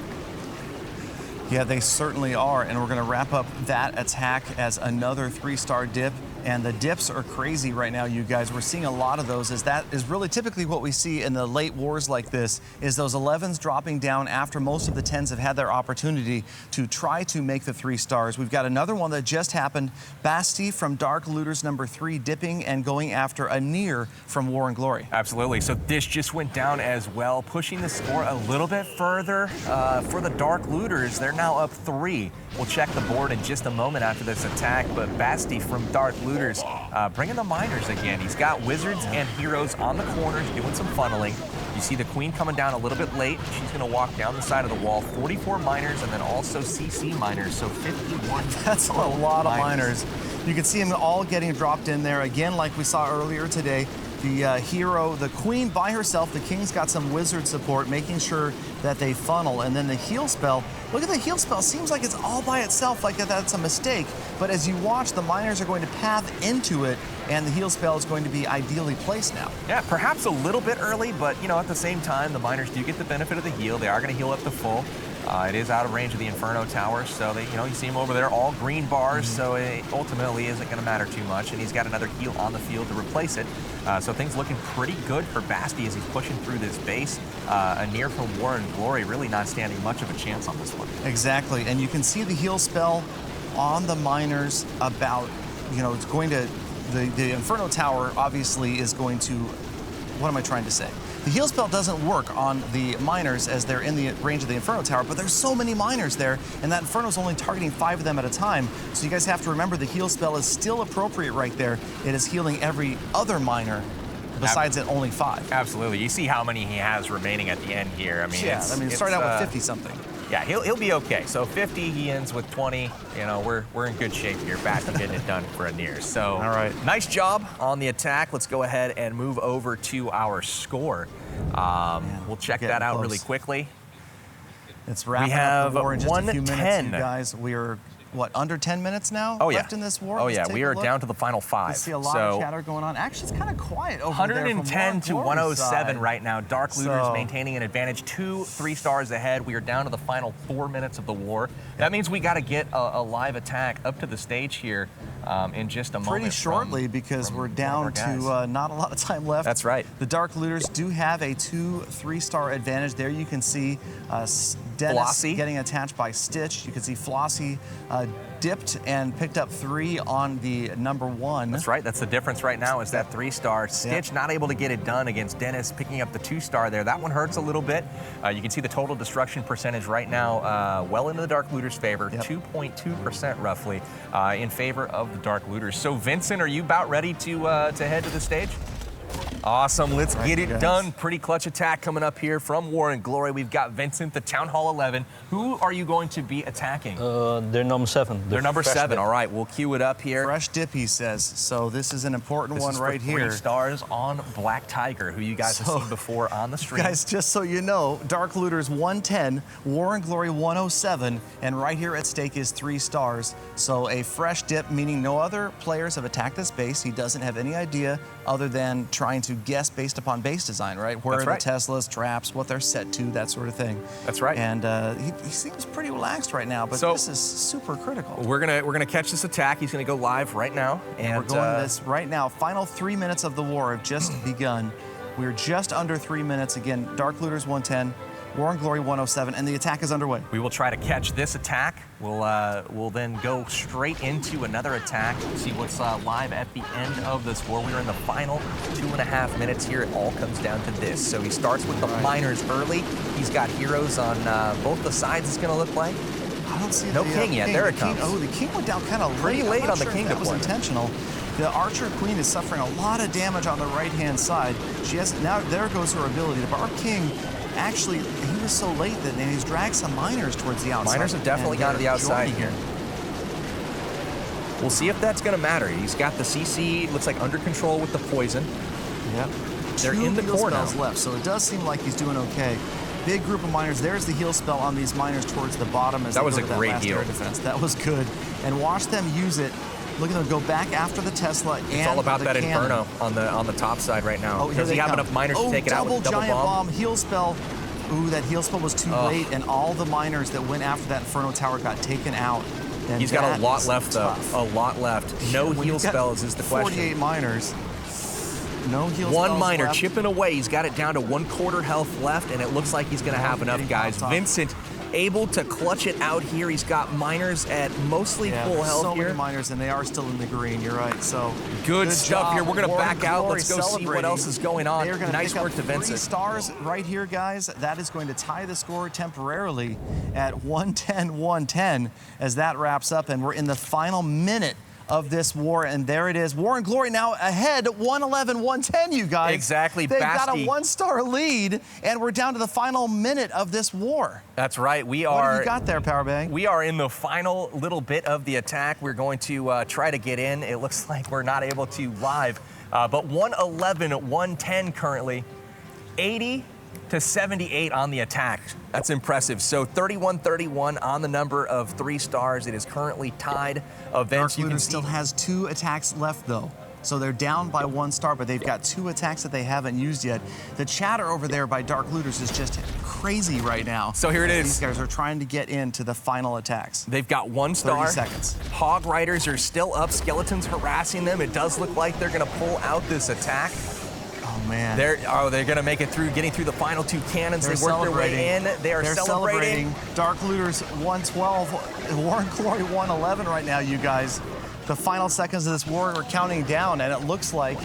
Yeah, they certainly are, and we're going to wrap up that attack as another 3-star dip. And the dips are crazy right now, you guys. We're seeing a lot of those, as that is really typically what we see in the late wars like this, is those 11s dropping down after most of the 10s have had their opportunity to try to make the 3 stars. We've got another one that just happened. Basti from Dark Looters number 3 dipping and going after a near from War and Glory. Absolutely. So this just went down as well, pushing the score a little bit further for the Dark Looters. They're now up 3. We'll check the board in just a moment after this attack, but Basti from Dark Looters bringing the miners again. He's got wizards and heroes on the corners doing some funneling. You see the queen coming down a little bit late. She's going to walk down the side of the wall. 44 miners and then also CC miners, so 51. That's a lot of miners. You can see them all getting dropped in there. Again, like we saw earlier today, the hero, the queen by herself, the king's got some wizard support, making sure that they funnel. And then the heal spell, look at the heal spell. Seems like it's all by itself, like that's a mistake. But as you watch, the miners are going to path into it, and the heal spell is going to be ideally placed now. Yeah, perhaps a little bit early, but at the same time, the miners do get the benefit of the heal. They are going to heal up to full. It is out of range of the Inferno Tower, so they, you see him over there, all green bars, so it ultimately isn't going to matter too much. And he's got another heal on the field to replace it. So things looking pretty good for Basti as he's pushing through this base. A near from War and Glory really not standing much of a chance on this one. Exactly, and you can see the heal spell on the miners about, it's going to, the Inferno Tower obviously is going to, what am I trying to say? The heal spell doesn't work on the miners as they're in the range of the Inferno Tower, but there's so many miners there, and that Inferno's only targeting 5 of them at a time. So you guys have to remember the heal spell is still appropriate right there. It is healing every other miner besides it only 5. Absolutely. You see how many he has remaining at the end here. I mean, yeah, it started out with 50-something. Yeah, he'll be okay. So 50, he ends with 20. We're in good shape here. Basti getting it done for a near. So all right, nice job on the attack. Let's go ahead and move over to our score. We'll check that out really quickly. It's wrapping up the war in just a few minutes, you guys. We are, under 10 minutes now left in this war? Oh, yeah, we are down to the final 5. I see a lot of chatter going on. Actually, it's kind of quiet over 110 to 107 side. right now. Dark Looters maintaining an advantage, 2 3-stars ahead. We are down to the final 4 minutes of the war. That means we got to get a live attack up to the stage here in just a moment. Pretty shortly, because we're down to not a lot of time left. That's right. The Dark Looters do have a 2 3-star advantage. There you can see Dennis Flossy getting attached by Stitch. You can see Flossy dipped and picked up 3 on the number 1. That's right. That's the difference right now is that 3-star. Stitch not able to get it done against Dennis, picking up the 2-star there. That one hurts a little bit. You can see the total destruction percentage right now well into the Dark Looters' favor, 2.2% roughly in favor of the Dark Looters. So Vincent, are you about ready to head to the stage? Awesome, let's get it guys. done. Pretty clutch attack coming up here from War and Glory. We've got Vincent, the Town Hall 11. Who are you going to be attacking? They're number 7. They're number 7, dip. all right, we'll cue it up here. Fresh dip, he says. So this is an important one right here. 3 here. stars on Black Tiger, who you guys have seen before on the stream. Guys, just so you know, Dark Looters 110, War and Glory 107, and right here at stake is 3 stars. So a fresh dip, meaning no other players have attacked this base. He doesn't have any idea other than trying to guess based upon base design, right? Where That's are right. the Teslas, traps, what they're set to, that sort of thing. That's right. And he seems pretty relaxed right now, but So- this is super critical. We're gonna catch this attack. He's gonna go live right now. And we're going to this right now. Final 3 minutes of the war have just begun. We're just under 3 minutes. Again, Dark Looters 110, War and Glory 107, and the attack is underway. We will try to catch this attack. We'll then go straight into another attack, see what's live at the end of this war. We're in the final 2.5 minutes here. It all comes down to this. So he starts with the miners early. He's got heroes on both the sides, it's going to look like. I don't see no the king yet. There it comes. Oh, the king went down kind of Pretty late I'm not on the sure king if that was deployment. intentional. The archer queen is suffering a lot of damage on the right-hand side. She has now. There goes her ability. The bar king, actually, he was so late that he's dragged some miners towards the outside. Miners have definitely and gone to the they're outside joining here. We'll see if that's going to matter. He's got the CC, looks like under control with the poison. Yep. They're 2 in the heal core now. spells left, so it does seem like he's doing okay. Big group of miners. There's the heal spell on these miners towards the bottom as That they was go a to that great last heal. air defense. That was good. And watch them use it. Look at them go back after the Tesla and It's all about the that cannon. Inferno on the top side right now. Oh, here Does they he have come. enough miners to take it out with double double giant bomb? heal spell. Ooh, that heal spell was too late, and all the miners that went after that Inferno tower got taken out. And He's got a that lot is left, tough. though. A lot left. No When heal you've got spells is the question. 48 miners. No heal One spells miner left. chipping away. He's got it down to 1/4 health left, and it looks like he's going to have enough, guys. popped off. Vincent able to clutch it out here. He's got miners at mostly Yeah, full there's health so here. many miners, and they are still in the green. You're right. So Good stuff job. here. We're going to War back and out. Glory Let's go see what celebrating. else is going on. They are gonna Nice pick work up to 3 Vincent. stars right here, guys. That is going to tie the score temporarily at 110-110 as that wraps up, and we're in the final minute of this war, and there it is. War and Glory now ahead, 111-110, you guys. Exactly, They've got a Basti. 1-star lead, and we're down to the final minute of this war. That's right. We What are. have you got there, Powerbang? We are in the final little bit of the attack. We're going to try to get in. It looks like we're not able to live, but 111-110 currently, 80 to 78 on the attack. That's impressive. So 31-31 on the number of 3 stars. It is currently tied. Events Dark you can Looter see. still has 2 attacks left, though. So they're down by 1 star, but they've got 2 attacks that they haven't used yet. The chatter over there by Dark Looters is just crazy right now. So here it is. These guys are trying to get into the final attacks. They've got 1 star. 30 seconds. Hog Riders are still up. Skeletons harassing them. It does look like they're going to pull out this attack. Oh, man. They're going to make it through, getting through the final 2 cannons. They're they work their way celebrating. in. They are They're celebrating. Dark Looters 112, War and Glory 111 right now, you guys. The final seconds of this war are counting down, and it looks like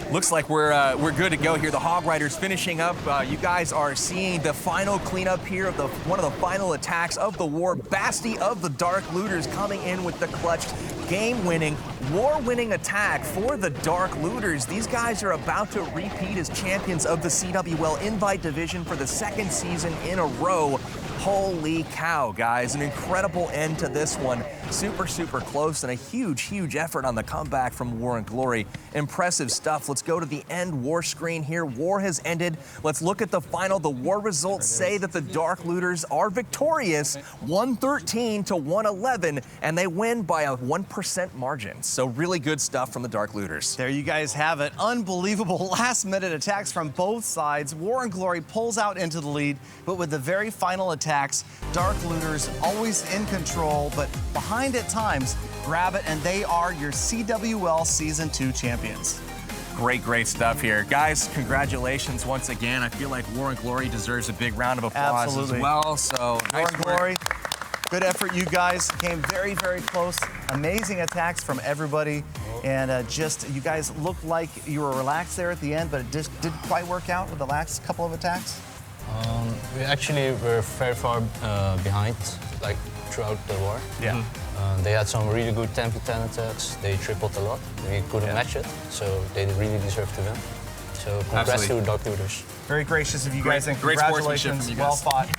we're good to go here. The Hog Riders finishing up. You guys are seeing the final cleanup here of one of the final attacks of the war. Basti of the Dark Looters coming in with the clutch, game-winning, war-winning attack for the Dark Looters. These guys are about to repeat as champions of the CWL Invite Division for the 2nd season in a row. Holy cow, guys. An incredible end to this one. Super, super close, and a huge, huge effort on the comeback from War and Glory. Impressive stuff. Let's go to the end war screen here. War has ended. Let's look at the final. The war results say that the Dark Looters are victorious, 113 to 111, and they win by a 1% margin. So really good stuff from the Dark Looters. There you guys have it. Unbelievable last-minute attacks from both sides. War and Glory pulls out into the lead, but with the very final attacks, Dark Looters always in control, but behind at times, grab it, and they are your CWL Season 2 champions. Great, great stuff here. Guys, congratulations once again. I feel like War and Glory deserves a big round of applause Absolutely. as well. So, War nice and work. Glory, good effort, you guys. Came very, very close. Amazing attacks from everybody. And you guys looked like you were relaxed there at the end, but it just didn't quite work out with the last couple of attacks. We actually were very far behind, like throughout the war. Yeah. They had some really good 10v10 attacks. They tripled a lot. We couldn't match it, so they really deserved to win. So congrats to Dark Looters. Very gracious of you guys, and Great sportsmanship congratulations. from you Well guys. fought.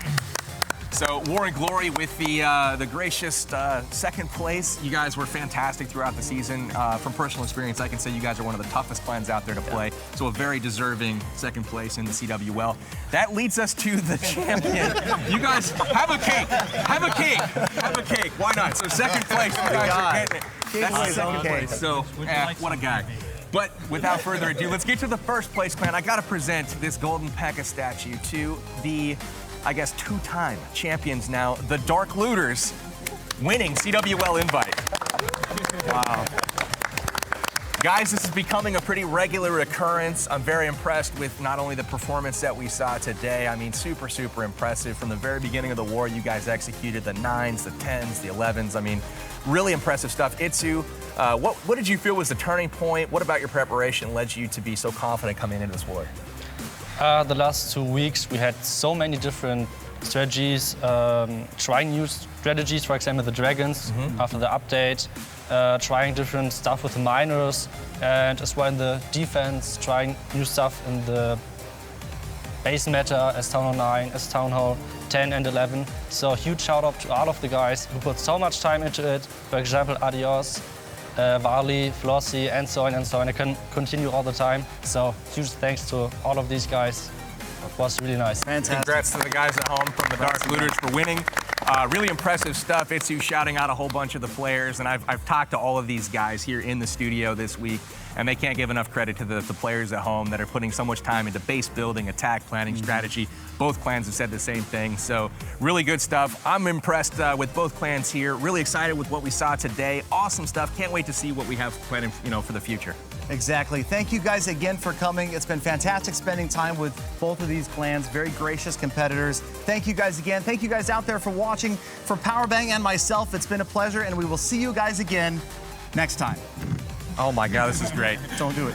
So War and Glory with the gracious second place. You guys were fantastic throughout the season. From personal experience, I can say you guys are one of the toughest clans out there to play. So a very deserving second place in the CWL. That leads us to the champion. You guys have a cake. Have a cake. Have a cake. Why not? So second place, you guys are getting it. That's the second place. So what a guy. But without further ado, let's get to the first place clan. I got to present this golden P.E.K.K.A statue to the, I guess, two-time champions now, the Dark Looters, winning CWL invite. Wow. Guys, this is becoming a pretty regular occurrence. I'm very impressed with not only the performance that we saw today, I mean, super, super impressive. From the very beginning of the war, you guys executed the 9s, the 10s, the 11s. I mean, really impressive stuff. Itsu, what did you feel was the turning point? What about your preparation led you to be so confident coming into this war? The last 2 weeks, we had so many different strategies, trying new strategies, for example, the Dragons after the update, trying different stuff with the miners, and as well in the defense, trying new stuff in the base meta as Town Hall 9, as Town Hall 10 and 11. So huge shout out to all of the guys who put so much time into it. For example, Adios, Varley, Flossy, and so on and so on. I can continue all the time. So huge thanks to all of these guys. It was really nice. Fantastic. Congrats to the guys at home from the Dark Looters for winning. Really impressive stuff. Itsu shouting out a whole bunch of the players, and I've talked to all of these guys here in the studio this week, and they can't give enough credit to the players at home that are putting so much time into base building, attack planning, strategy. Both clans have said the same thing, so really good stuff. I'm impressed with both clans here. Really excited with what we saw today. Awesome stuff. Can't wait to see what we have planned, for the future. Exactly. Thank you guys again for coming. It's been fantastic spending time with both of these clans. Very gracious competitors. Thank you guys again. Thank you guys out there for watching. For Powerbang and myself, it's been a pleasure, and we will see you guys again next time. Oh my God, this is great. Don't do it.